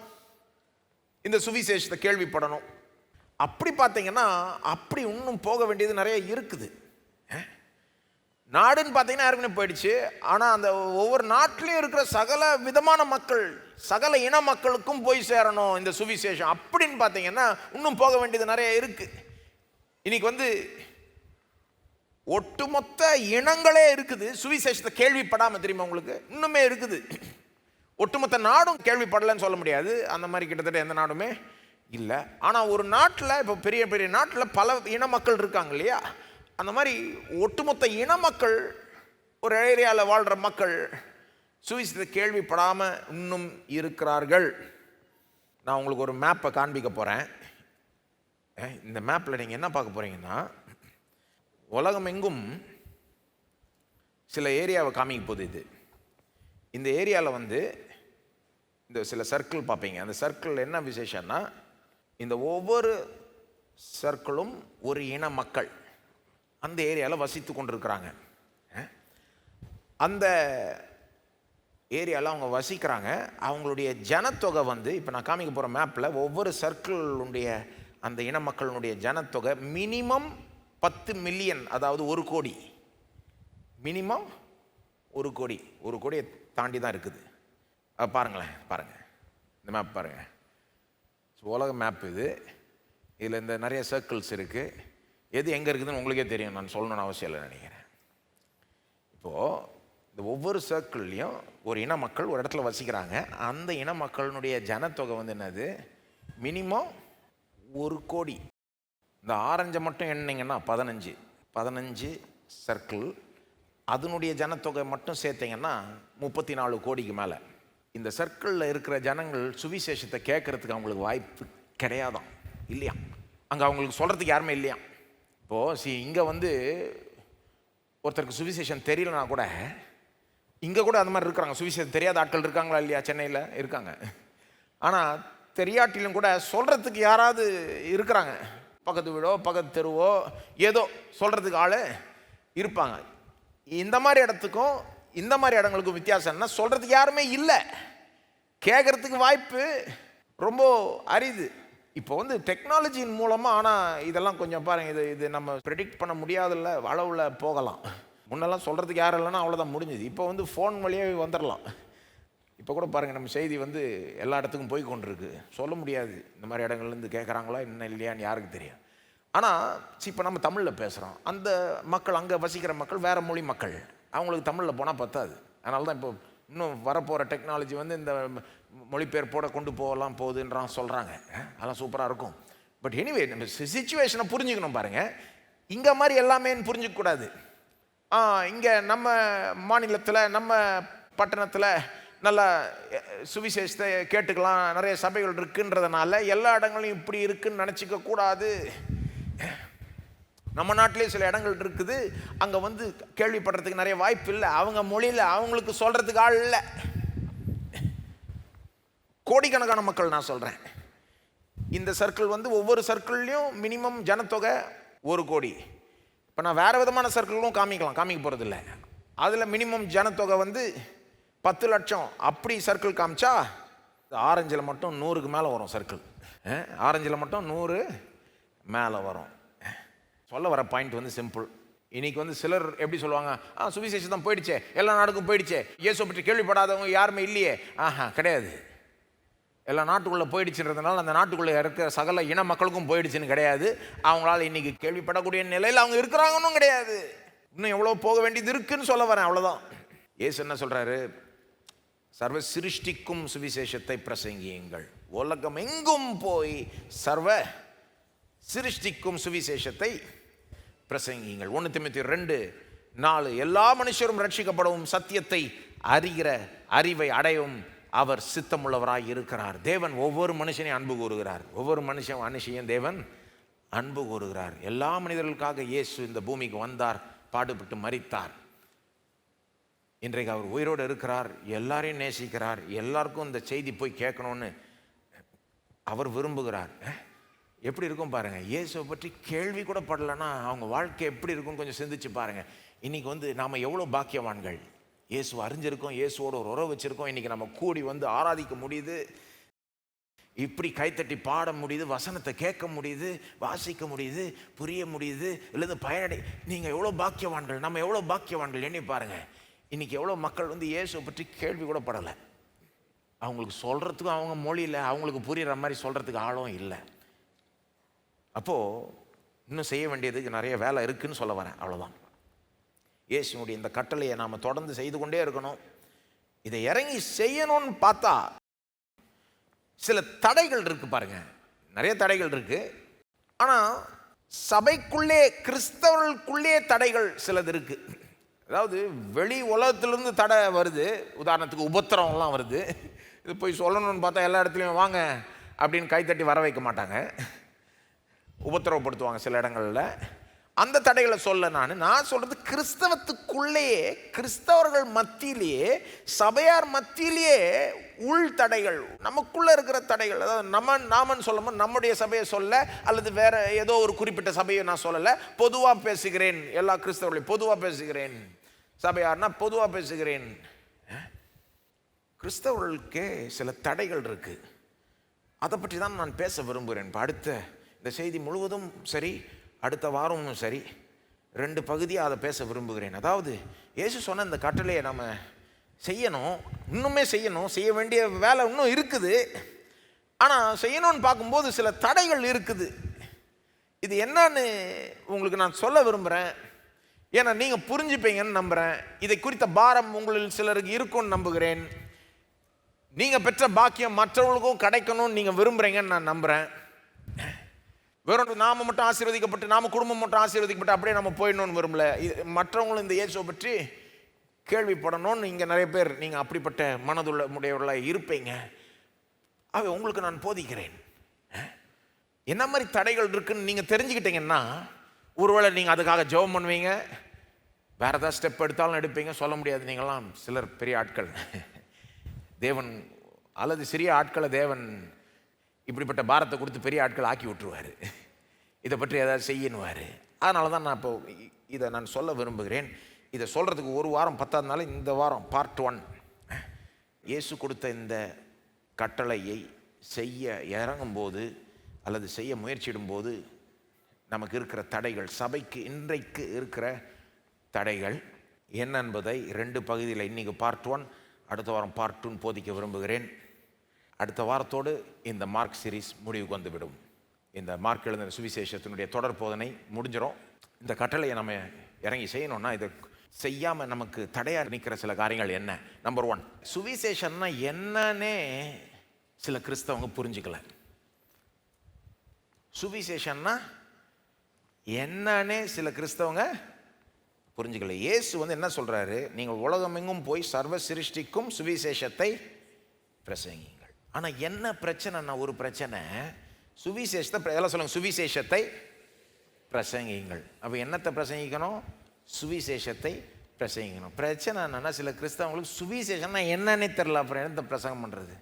இந்த சுவிசேஷத்தை கேள்விப்படணும். அப்படி பார்த்தீங்கன்னா அப்படி இன்னும் போக வேண்டியது நிறைய இருக்குது. நாடுன்னு பார்த்தீங்கன்னா யாருக்குன்னு போயிடுச்சு. ஆனால் அந்த ஒவ்வொரு நாட்டிலையும் இருக்கிற சகல விதமான மக்கள், சகல இன மக்களுக்கும் போய் சேரணும் இந்த சுவிசேஷம். அப்படின்னு பார்த்தீங்கன்னா இன்னும் போக வேண்டியது நிறைய இருக்குது. இன்னைக்கு ஒட்டுமொத்த இனங்களே இருக்குது சுவிசேஷத்தை கேள்விப்படாமல். தெரியுமா உங்களுக்கு? இன்னுமே இருக்குது. ஒட்டுமொத்த நாடும் கேள்விப்படலைன்னு சொல்ல முடியாது, அந்த மாதிரி கிட்டத்தட்ட எந்த நாடுமே இல்லை. ஆனால் ஒரு நாட்டில், இப்போ பெரிய பெரிய நாட்டில் பல இன மக்கள் இருக்காங்க இல்லையா? அந்த மாதிரி ஒட்டுமொத்த இன மக்கள், ஒரு ஏரியாவில் வாழ்கிற மக்கள் சுவிசேஷத்தை கேள்விப்படாமல் இன்னும் இருக்கிறார்கள். நான் உங்களுக்கு ஒரு மேப்பை காண்பிக்க போகிறேன். இந்த மேப்பில் நீங்கள் என்ன பார்க்க போகிறீங்கன்னா, உலகம் எங்கும் சில ஏரியாவை காமிக்க போகுது. இது இந்த ஏரியாவில் இந்த சில சர்க்கிள் பார்ப்பீங்க. அந்த சர்க்கிள் என்ன விசேஷம்னா, இந்த ஒவ்வொரு சர்க்கிளும் ஒரு இன மக்கள் அந்த ஏரியாவில் வசித்து கொண்டிருக்கிறாங்க. அந்த ஏரியாவில் அவங்க வசிக்கிறாங்க. அவங்களுடைய ஜனத்தொகை இப்போ நான் காமிக்க போகிற மேப்பில் ஒவ்வொரு சர்க்கிளுடைய அந்த இன மக்களுடைய ஜனத்தொகை மினிமம் 10 மில்லியன், அதாவது 1 கோடி. மினிமம் 1 கோடி, 1 கோடியை தாண்டி தான் இருக்குது. பாருங்களேன், பாருங்கள் இந்த மேப் பாருங்கள். உலக மேப் இது. இதில் இந்த நிறைய சர்க்கிள்ஸ் இருக்குது. எது எங்கே இருக்குதுன்னு உங்களுக்கே தெரியும், நான் சொல்லணும்னு அவசியம் இல்லை நினைக்கிறேன். இப்போது இந்த ஒவ்வொரு சர்க்கிள்லேயும் ஒரு இன மக்கள் ஒரு இடத்துல வசிக்கிறாங்க. அந்த இன மக்களினுடைய ஜனத்தொகை என்னது? மினிமம் 1 கோடி. இந்த ஆரஞ்சை மட்டும் எண்ணிங்கன்னா 15 சர்க்கிள், அதனுடைய ஜனத்தொகை மட்டும் சேர்த்திங்கன்னா 34 கோடிக்கு மேலே. இந்த சர்க்கிளில் இருக்கிற ஜனங்கள் சுவிசேஷத்தை கேட்குறதுக்கு அவங்களுக்கு வாய்ப்பு கிடையாதான், இல்லையா? அங்கே அவங்களுக்கு சொல்கிறதுக்கு யாருமே இல்லையா? இப்போது இங்கே ஒருத்தருக்கு சுவிசேஷம் தெரியலனா கூட, இங்கே கூட அது மாதிரி இருக்கிறாங்க. சுவிசேஷம் தெரியாத ஆட்கள் இருக்காங்களா இல்லையா? சென்னையில் இருக்காங்க. ஆனால் தெரியாட்டிலும் கூட சொல்கிறதுக்கு யாராவது இருக்கிறாங்க. பக்கத்து வீடோ பக்கத்து தெருவோ ஏதோ சொல்கிறதுக்கு ஆள் இருப்பாங்க. இந்த மாதிரி இடத்துக்கும் இந்த மாதிரி இடங்களுக்கும் வித்தியாசம் என்ன? சொல்கிறதுக்கு யாருமே இல்லை, கேட்குறதுக்கு வாய்ப்பு ரொம்ப அரிது. இப்போ டெக்னாலஜியின் மூலமாக. ஆனால் இதெல்லாம் கொஞ்சம் பாருங்கள், இது நம்ம ப்ரெடிக்ட் பண்ண முடியாதுல்ல அளவில் போகலாம். முன்னெல்லாம் சொல்கிறதுக்கு யாரும் இல்லைன்னா அவ்வளோதான், முடிஞ்சுது. இப்போ ஃபோன் வழியாக வந்துடலாம். இப்போ கூட பாருங்கள், நம்ம செய்தி எல்லா இடத்துக்கும் போய் கொண்டிருக்கு. சொல்ல முடியாது இந்த மாதிரி இடங்கள்லேருந்து கேட்குறாங்களா இன்னும் இல்லையான்னு யாருக்கு தெரியும். ஆனால் இப்போ நம்ம தமிழில் பேசுகிறோம். அந்த மக்கள், அங்கே வசிக்கிற மக்கள் வேறு மொழி மக்கள், அவங்களுக்கு தமிழில் போனால் பத்தாது. அதனால தான் இப்போ இன்னும் வரப்போகிற டெக்னாலஜி இந்த மொழிபெயர்ப்போட கொண்டு போகலாம் போகுதுன்றான் சொல்கிறாங்க. அதெல்லாம் சூப்பராக இருக்கும். பட் எனிவே நம்ம சிச்சுவேஷனை புரிஞ்சுக்கணும். பாருங்கள், இங்கே மாதிரி எல்லாமே புரிஞ்சிக்கக்கூடாது. இங்கே நம்ம மாநிலத்தில், நம்ம பட்டணத்தில் நல்லா சுவிசேஷத்தை கேட்டுக்கலாம், நிறைய சபைகள் இருக்குன்றதுனால எல்லா இடங்களையும் இப்படி இருக்குன்னு நினச்சிக்க கூடாது. நம்ம நாட்டிலே சில இடங்கள் இருக்குது, அங்கே கேள்விப்படுறதுக்கு நிறைய வாய்ப்பு இல்லை. அவங்க மொழியில் அவங்களுக்கு சொல்கிறதுக்கு ஆள் இல்லை. கோடிக்கணக்கான மக்கள் நான் சொல்கிறேன். இந்த சர்க்கிள் ஒவ்வொரு சர்க்கிள்லையும் மினிமம் ஜனத்தொகை 1 கோடி. இப்போ நான் வேறு விதமான சர்க்கிள்களும் காமிக்க போகிறது இல்லை. அதில் மினிமம் ஜனத்தொகை 10 லட்சம் அப்படி சர்க்கிள் காமிச்சா, ஆரஞ்சில் மட்டும் 100க்கு மேலே வரும் சர்க்கிள். ஆரஞ்சில் மட்டும் 100 மேலே வரும். சொல்ல வர பாயிண்ட் சிம்பிள். இன்றைக்கி சிலர் எப்படி சொல்லுவாங்க, சுவிசேஷம் தான் போயிடுச்சே, எல்லா நாடுக்கும் போயிடுச்சே, இயேசு பற்றி கேள்விப்படாதவங்க யாருமே இல்லையே. கிடையாது. எல்லா நாட்டுக்குள்ளே போயிடுச்சுன்றதுனால அந்த நாட்டுக்குள்ளே இருக்கிற சகல இன மக்களுக்கும் போயிடுச்சுன்னு கிடையாது. அவங்களால இன்றைக்கி கேள்விப்படக்கூடிய நிலையில் அவங்க இருக்கிறாங்கன்னு கிடையாது. இன்னும் எவ்வளோ போக வேண்டியது இருக்குன்னு சொல்ல வரேன், அவ்வளோதான். இயேசு என்ன சொல்கிறாரு? சர்வ சிருஷ்டிக்கும் சுவிசேஷத்தை பிரசங்கியுங்கள், உலகம் எங்கும் போய் சர்வ சிருஷ்டிக்கும் சுவிசேஷத்தை பிரசங்கியுங்கள். 1 தீமோத்தேயு 2:4 எல்லா மனுஷரும் ரட்சிக்கப்படவும் சத்தியத்தை அறிகிற அறிவை அடையவும் அவர் சித்தமுள்ளவராய் இருக்கிறார். தேவன் ஒவ்வொரு மனுஷனையும் அன்பு கூறுகிறார். ஒவ்வொரு மனுஷையும் தேவன் அன்பு கூறுகிறார். எல்லா மனிதர்களுக்காக இயேசு இந்த பூமிக்கு வந்தார், பாடுபட்டு மரித்தார். இன்றைக்கு அவர் உயிரோடு இருக்கிறார், எல்லாரையும் நேசிக்கிறார். எல்லாருக்கும் இந்த செய்தி போய் கேட்கணும்னு அவர் விரும்புகிறார். எப்படி இருக்கும் பாருங்க. இயேசுவை பற்றி கேள்வி கூட படலைன்னா அவங்க வாழ்க்கை எப்படி இருக்கும் கொஞ்சம் சிந்திச்சு பாருங்க. இன்னைக்கு நாம் எவ்வளோ பாக்கியவான்கள். இயேசு அறிஞ்சிருக்கோம், இயேசுவோட ஒரு உறவு வச்சிருக்கோம். இன்னைக்கு நம்ம கூடி ஆராதிக்க முடியுது, இப்படி கைத்தட்டி பாட முடியுது, வசனத்தை கேட்க முடியுது, வாசிக்க முடியுது, புரிய முடியுது, இல்லது பயனடை. நீங்கள் எவ்வளோ பாக்கியவான்கள், நம்ம எவ்வளோ பாக்கியவான்கள் எண்ணி பாருங்க. இன்னைக்கு எவ்வளோ மக்கள் இயேசுவை பற்றி கேள்வி கூட படலை. அவங்களுக்கு சொல்கிறதுக்கும் அவங்க மொழியில் அவங்களுக்கு புரிகிற மாதிரி சொல்கிறதுக்கு ஆளும் இல்லை. அப்போது இன்னும் செய்ய வேண்டியதுக்கு நிறைய வேலை இருக்குதுன்னு சொல்ல வரேன், அவ்வளோதான். இயேசுனுடைய இந்த கட்டளையை நாம் தொடர்ந்து செய்து கொண்டே இருக்கணும். இதை இறங்கி செய்யணும்னு பார்த்தா சில தடைகள் இருக்கு பாருங்க, நிறைய தடைகள் இருக்கு. ஆனால் சபைக்குள்ளே கிறிஸ்தவர்களுக்குள்ளே தடைகள் சிலது இருக்கு. அதாவது வெளி உலகத்திலிருந்து தடை வருது. உதாரணத்துக்கு உபத்திரவம்லாம் வருது. இது போய் சொல்லணும்னு பார்த்தா எல்லா இடத்துலையும் வாங்க அப்படின்னு கைத்தட்டி வர வைக்க மாட்டாங்க, உபத்திரவப்படுத்துவாங்க சில இடங்களில். அந்த தடைகளை சொல்ல நான் சொல்றது கிறிஸ்தவத்துக்குள்ளேயே, கிறிஸ்தவர்கள் மத்தியிலேயே, சபையார் மத்தியிலேயே உள் தடைகள், நமக்குள்ள இருக்கிற தடைகள். அதாவது நாமன்னு சொல்லும்போது நம்முடைய சபையை சொல்ல, அல்லது வேற ஏதோ ஒரு குறிப்பிட்ட சபையை நான் சொல்லலை, பொதுவாக பேசுகிறேன். எல்லா கிறிஸ்தவர்களையும் பொதுவாக பேசுகிறேன், சபையார்னா பொதுவாக பேசுகிறேன். கிறிஸ்தவர்களுக்கே சில தடைகள் இருக்கு. அதை பற்றி தான் நான் பேச விரும்புகிறேன். இப்போ அடுத்த இந்த செய்தி முழுவதும் சரி, அடுத்த வாரமும் சரி, 2 பகுதியாக அதை பேச விரும்புகிறேன். அதாவது இயேசு சொன்ன இந்த கட்டளையை நம்ம செய்யணும், இன்னுமே செய்யணும், செய்ய வேண்டிய வேலை இன்னும் இருக்குது. ஆனால் செய்யணும்னு பார்க்கும்போது சில தடைகள் இருக்குது. இது என்னன்னு உங்களுக்கு நான் சொல்ல விரும்புகிறேன். ஏன்னா நீங்கள் புரிஞ்சுப்பீங்கன்னு நம்புகிறேன். இதை குறித்த பாரம் உங்களில் சிலருக்கு இருக்கும்னு நம்புகிறேன். நீங்கள் பெற்ற பாக்கியம் மற்றவங்களுக்கும் கிடைக்கணும்னு நீங்கள் விரும்புகிறீங்கன்னு நான் நம்புகிறேன். வெறும் நாம மட்டும் ஆசீர்வதிக்கப்பட்டு, நாம குடும்பம் மட்டும் ஆசீர்வதிக்கப்பட்டு அப்படியே நம்ம போயிடணும்னு விரும்பல. மற்றவங்களும் இந்த இயேசுவை பற்றி கேள்விப்படணும்னு இங்கே நிறைய பேர் நீங்கள் அப்படிப்பட்ட மனதுள்ள உடையவர்களாக இருப்பீங்க. அவை உங்களுக்கு நான் போதிக்கிறேன். என்ன மாதிரி தடைகள் இருக்குன்னு நீங்கள் தெரிஞ்சுக்கிட்டீங்கன்னா, ஒருவேளை நீங்கள் அதுக்காக ஜெபம் பண்ணுவீங்க, வேறு ஏதாவது ஸ்டெப் எடுத்தாலும் எடுப்பீங்க. சொல்ல முடியாது, நீங்களாம் சிலர் பெரிய ஆட்கள். தேவன் அல்லது சிறிய ஆட்களை தேவன் இப்படிப்பட்ட பாரத்தை கொடுத்து பெரிய ஆட்கள் ஆக்கி விட்டுருவார். இதை பற்றி ஏதாவது செய்யணுவார். அதனால தான் நான் இப்போ இதை நான் சொல்ல விரும்புகிறேன். இதை சொல்கிறதுக்கு ஒரு வாரம் 10ஆவது நாள், இந்த வாரம் பார்ட் 1. இயேசு கொடுத்த இந்த கட்டளையை செய்ய இறங்கும்போது அல்லது செய்ய முயற்சிடும்போது நமக்கு இருக்கிற தடைகள், சபைக்கு இன்றைக்கு இருக்கிற தடைகள் என்ன என்பதை 2 பகுதியில், இன்றைக்கி பார்ட் 1, அடுத்த வாரம் பார்ட் 2 போதிக்க விரும்புகிறேன். அடுத்த வாரத்தோடு இந்த மார்க் சீரீஸ் முடிவுக்கு வந்துவிடும். இந்த மார்க் எழுதின சுவிசேஷத்தினுடைய தொடர் போதனை முடிஞ்சிடும். இந்த கட்டளையை நம்ம இறங்கி செய்யணும்னா, இதை செய்யாமல் நமக்கு தடையாக நிற்கிற சில காரியங்கள் என்ன? நம்பர் 1, சுவிசேஷன்னா என்னன்னே சில கிறிஸ்தவங்க புரிஞ்சுக்கல. சுவிசேஷன்னா என்னன்னே சில கிறிஸ்தவங்க புரிஞ்சுக்கல. இயேசு என்ன சொல்றாரு? நீங்கள் உலகமெங்கும் போய் சர்வ சிருஷ்டிக்கும் சுவிசேஷத்தை பிரசங்கியுங்கள். ஆனால் என்ன பிரச்சனைன்னா, ஒரு பிரச்சனை, சுவிசேஷத்தை எல்லாம் சொல்லுங்க, சுவிசேஷத்தை பிரசங்கியுங்கள். அப்போ என்னத்தை பிரசங்கிக்கணும்? சுவிசேஷத்தை பிரசங்கிக்கணும். பிரச்சனை என்னன்னா, சில கிறிஸ்தவங்களுக்கு சுவிசேஷம்னா என்னன்னே தெரில. அப்புறம் என்னத்தை பிரசங்கம் பண்ணுறது?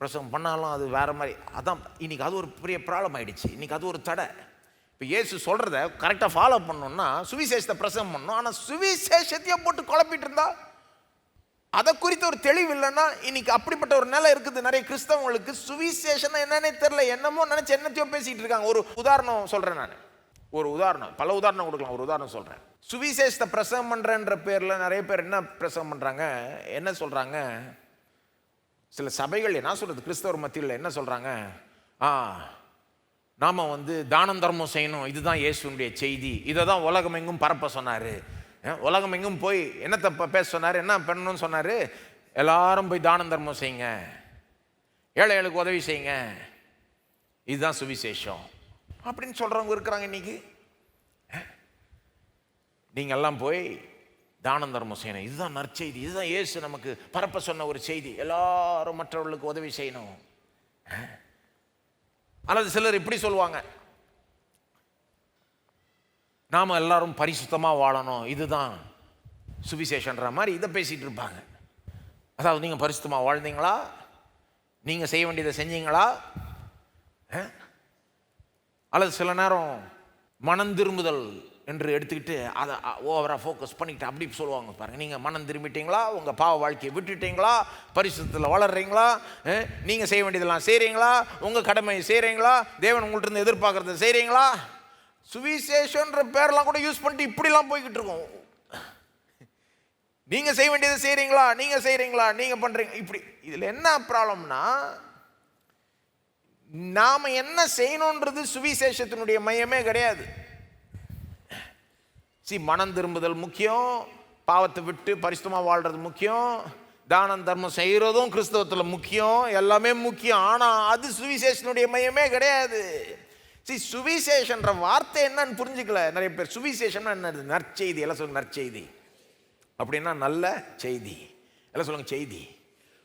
பிரசங்கம் பண்ணாலும் அது வேறு மாதிரி. அதான் இன்றைக்கி அது ஒரு பெரிய ப்ராப்ளம் ஆகிடுச்சு. இன்றைக்கி அது ஒரு தடை. இப்போ இயேசு சொல்கிறத கரெக்டாக ஃபாலோ பண்ணணும்னா சுவிசேஷத்தை பிரசங்கம் பண்ணணும். ஆனால் சுவிசேஷத்தையே போட்டு குழப்பிட்டு இருந்தா, அதை குறித்த ஒரு தெளிவு இல்லைன்னா, இன்னைக்கு அப்படிப்பட்ட ஒரு நிலை இருக்குது. நிறைய கிறிஸ்தவங்களுக்கு சுவிசேஷம் என்னன்னே தெரியல, என்னமோ நினைச்சு என்னத்தையோ பேசிட்டு இருக்காங்க. ஒரு உதாரணம் சொல்றேன் நான். ஒரு உதாரணம், பல உதாரணம் கொடுக்கலாம். ஒரு உதாரணம் சொல்றேன். சுவிசேஷத்தை பிரசங்கம் பண்றேன்ற பேர்ல நிறைய பேர் என்ன பிரசங்கம் பண்றாங்க, என்ன சொல்றாங்க? சில சபைகள் என்ன சொல்றது, கிறிஸ்தவர் மத்தியில் என்ன சொல்றாங்க? நாம தானம் தர்மம் செய்யணும், இதுதான் இயேசுனுடைய செய்தி, இதை தான் உலகம் எங்கும் பரப்ப சொன்னாரு. உலகம் எங்கும் போய் என்னத்தை பேச சொன்னார், என்ன பண்ணணும்னு சொன்னார்? எல்லாரும் போய் தானம் தர்மம் செய்யுங்க, ஏழைகளுக்கு உதவி செய்யுங்க, இதுதான் சுவிசேஷம். அப்படின்னு சொல்றவங்க இருக்கிறாங்க இன்னைக்கு. நீங்கெல்லாம் போய் தானம் தர்மம் செய்யணும், இதுதான் நற்செய்தி, இதுதான் இயேசு நமக்கு பரப்ப சொன்ன ஒரு செய்தி, எல்லாரும் மற்றவர்களுக்கு உதவி செய்யணும். அல்லது சிலர் இப்படி சொல்லுவாங்க, நாம எல்லாரும் பரிசுத்தமா வாழணும், இதுதான் சுவிசேஷன்ற மாதிரி இதை பேசிட்டு இருப்பாங்க. அதாவது நீங்க பரிசுத்தமா வாழ்ந்தீங்களா, நீங்க செய்ய வேண்டியதை செஞ்சீங்களா? அல்லது சில நேரம் மனம் திரும்புதல் என்று எடுத்துக்கிட்டு அதை ஓவராக ஃபோக்கஸ் பண்ணிக்கிட்டு அப்படி சொல்லுவாங்க பாருங்கள். நீங்கள் மனம் திரும்பிட்டீங்களா, உங்கள் பாவ வாழ்க்கையை விட்டுட்டீங்களா, பரிசுத்தத்தில் வளர்றீங்களா, நீங்கள் செய்ய வேண்டியதெல்லாம் செய்கிறீங்களா, உங்கள் கடமையை செய்கிறீங்களா, தேவன் உங்கள்கிட்ட இருந்து எதிர்பார்க்குறத செய்கிறீங்களா? சுவிசேஷன்ற பேரெல்லாம் கூட யூஸ் பண்ணிட்டு இப்படிலாம் போய்கிட்டு இருக்கோம். நீங்கள் செய்ய வேண்டியதை செய்கிறீங்களா, நீங்கள் செய்கிறீங்களா, நீங்கள் பண்ணுறீங்க இப்படி. இதில் என்ன ப்ராப்ளம்னா, நாம் என்ன செய்யணுன்றது சுவிசேஷத்தினுடைய மையமே கிடையாது. மனம் திரும்புதல் முக்கியம், பாவத்தை விட்டு பரிசுத்தமாக வாழ்றது முக்கியம், தானம் தர்மம் செய்கிறதும் கிறிஸ்தவத்தில் முக்கியம், எல்லாமே முக்கியம். ஆனால் அது சுவிசேஷனுடைய மையமே கிடையாது. சுவிசேஷன்ற வார்த்தை என்னன்னு புரிஞ்சுக்கல நிறைய பேர். சுவிசேஷம்னா என்ன? நற்செய்தி. எல்லாம் சொல்லுங்க நற்செய்தி அப்படின்னா நல்ல செய்தி. எல்லாம் சொல்லுங்க செய்தி.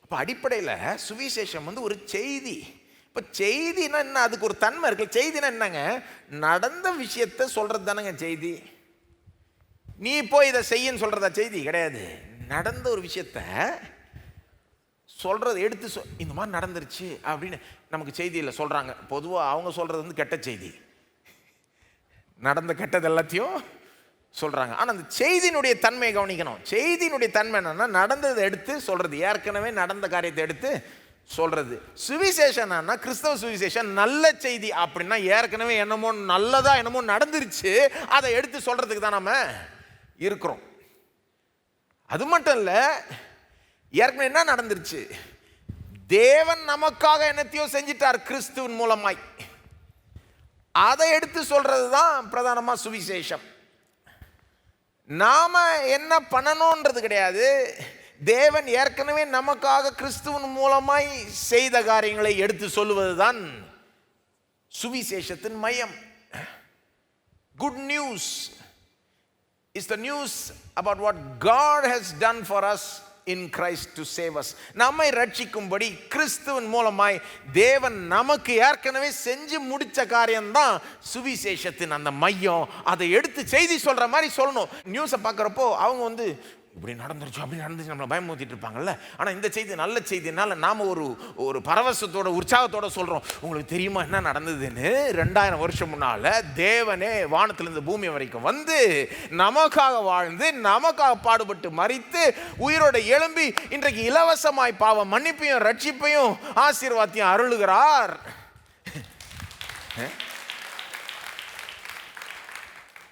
அப்போ அடிப்படையில் சுவிசேஷம் வந்து ஒரு செய்தி. இப்போ செய்தினா என்ன? அதுக்கு ஒரு தன்மை இருக்கு. செய்தினா என்னங்க? நடந்த விஷயத்தை சொல்றது தானேங்க செய்தி. நீ போய் இதை செய்யன்னு சொல்றதா செய்தி? கிடையாது. நடந்த ஒரு விஷயத்த சொல்றது, எடுத்து இந்த மாதிரி நடந்துருச்சு அப்படின்னு நமக்கு செய்தியில் சொல்றாங்க. பொதுவாக அவங்க சொல்றது வந்து கெட்ட செய்தி, நடந்த கெட்டது எல்லாத்தையும் சொல்றாங்க. ஆனால் அந்த செய்தியினுடைய தன்மையை கவனிக்கணும். செய்தியினுடைய தன்மை என்னன்னா, நடந்ததை எடுத்து சொல்றது, ஏற்கனவே நடந்த காரியத்தை எடுத்து சொல்றது. சுவிசேஷன் கிறிஸ்தவ சுவிசேஷன் நல்ல செய்தி அப்படின்னா ஏற்கனவே என்னமோ நல்லதா என்னமோ நடந்துருச்சு, அதை எடுத்து சொல்றதுக்கு தான் நம்ம இருக்கிறோம். அது மட்டும் இல்ல, ஏற்கனவே என்ன நடந்துருச்சு? தேவன் நமக்காக என்னத்தையோ செஞ்சிட்டார் கிறிஸ்துவின் மூலமாய், அதை எடுத்து சொல்றது தான் பிரதானமா சுவிசேஷம். நாம என்ன பண்ணணும்ன்றது கிடையாது. தேவன் ஏற்கனவே நமக்காக கிறிஸ்துவின் மூலமாய் செய்த காரியங்களை எடுத்து சொல்லுவது தான் சுவிசேஷத்தின் மையம். Good news is the news about what God has done for us in Christ to save us. நம்மை ரட்சிக்கும்படி கிறிஸ்துவின் மூலமாய் தேவன் நமக்கு ஏற்கனவே செஞ்சு முடிச்ச காரியம்தான் சுவிசேஷத்தின் அந்த மையம். அதை எடுத்து செய்தி சொல்ற மாதிரி சொல்லணும். நியூஸை பார்க்குறப்போ அவங்க வந்து இப்படி நடந்துருச்சு அப்படி நடந்துச்சு நம்மளை பயமுறுத்திட்டு இருப்பாங்கல்ல. ஆனால் இந்த செய்தி நல்ல செய்தினால நாம் ஒரு பரவசத்தோட உற்சாகத்தோட சொல்கிறோம். உங்களுக்கு தெரியுமா என்ன நடந்ததுன்னு? 2000 வருஷம் முன்னால் தேவனே வானத்திலிருந்து பூமி வரைக்கும் வந்து நமக்காக வாழ்ந்து நமக்காக பாடுபட்டு மரித்து உயிரோட எழும்பி இன்றைக்கு இலவசமாய் பாவ மன்னிப்பையும் ரட்சிப்பையும் ஆசீர்வாதத்தையும் அருளுகிறார்.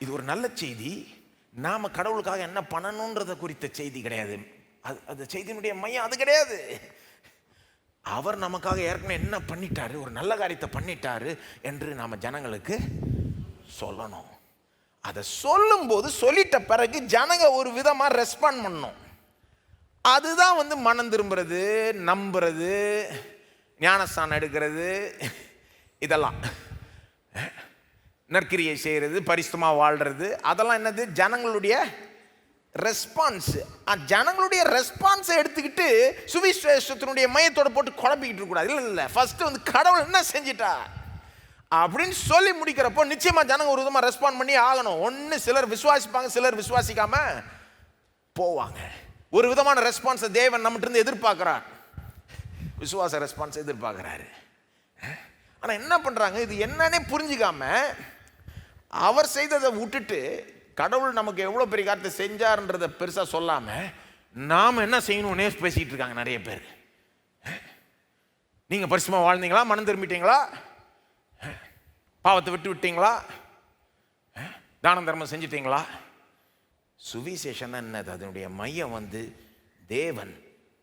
இது ஒரு நல்ல செய்தி. நாம கடவுளுக்காக என்ன பண்ணணுன்றத குறித்த செய்தி கிடையாது. அது செய்தியினுடைய மையம் அது கிடையாது. அவர் நமக்காக ஏற்கனவே என்ன பண்ணிட்டாரு, ஒரு நல்ல காரியத்தை பண்ணிட்டாரு என்று நாம ஜனங்களுக்கு சொல்லணும். அதை சொல்லும்போது சொல்லிட்ட பிறகு ஜனங்க ஒரு விதமா ரெஸ்பாண்ட் பண்ணணும். அதுதான் வந்து மனம் திரும்புறது, நம்புறது, ஞானஸ்தானம் எடுக்கிறது, இதெல்லாம் நற்கிரியை செய்கிறது, பரிசுத்தமாக வாழ்கிறது, அதெல்லாம் என்னது? ஜனங்களுடைய ரெஸ்பான்ஸ். ஜனங்களுடைய ரெஸ்பான்ஸை எடுத்துக்கிட்டு சுவிசேஷத்தினுடைய மையத்தோட போட்டு குழப்பிக்கிட்டு இருக்கக்கூடாது. இல்லை, ஃபர்ஸ்ட் வந்து கடவுள் என்ன செஞ்சிட்டா அப்படின்னு சொல்லி முடிக்கிறப்போ நிச்சயமாக ஜனங்க ஒரு விதமாக ரெஸ்பாண்ட் பண்ணி ஆகணும். ஒன்று சிலர் விசுவாசிப்பாங்க, சிலர் விசுவாசிக்காம போவாங்க. ஒரு விதமான ரெஸ்பான்ஸை தேவன் நம்மகிட்ட இருந்து எதிர்பார்க்கிறார், விசுவாச ரெஸ்பான்ஸ் எதிர்பார்க்கிறாரு. ஆனால் என்ன பண்ணுறாங்க? இது என்னன்னே புரிஞ்சிக்காம அவர் செய்ததை விட்டுட்டு கடவுள் நமக்கு எவ்வளோ பெரிய காரியத்தை செஞ்சார்ன்றதை பெருசாக சொல்லாமல் நாம் என்ன செய்யணும்னே பேசிக்கிட்டு இருக்காங்க நிறைய பேர். நீங்கள் பரிசுத்தமாக வாழ்ந்தீங்களா? மனம் திரும்பிட்டீங்களா? பாவத்தை விட்டு விட்டீங்களா? தானம் தர்மம் செஞ்சிட்டீங்களா? சுவிசேஷன் என்னது? அதனுடைய மையம் வந்து தேவன்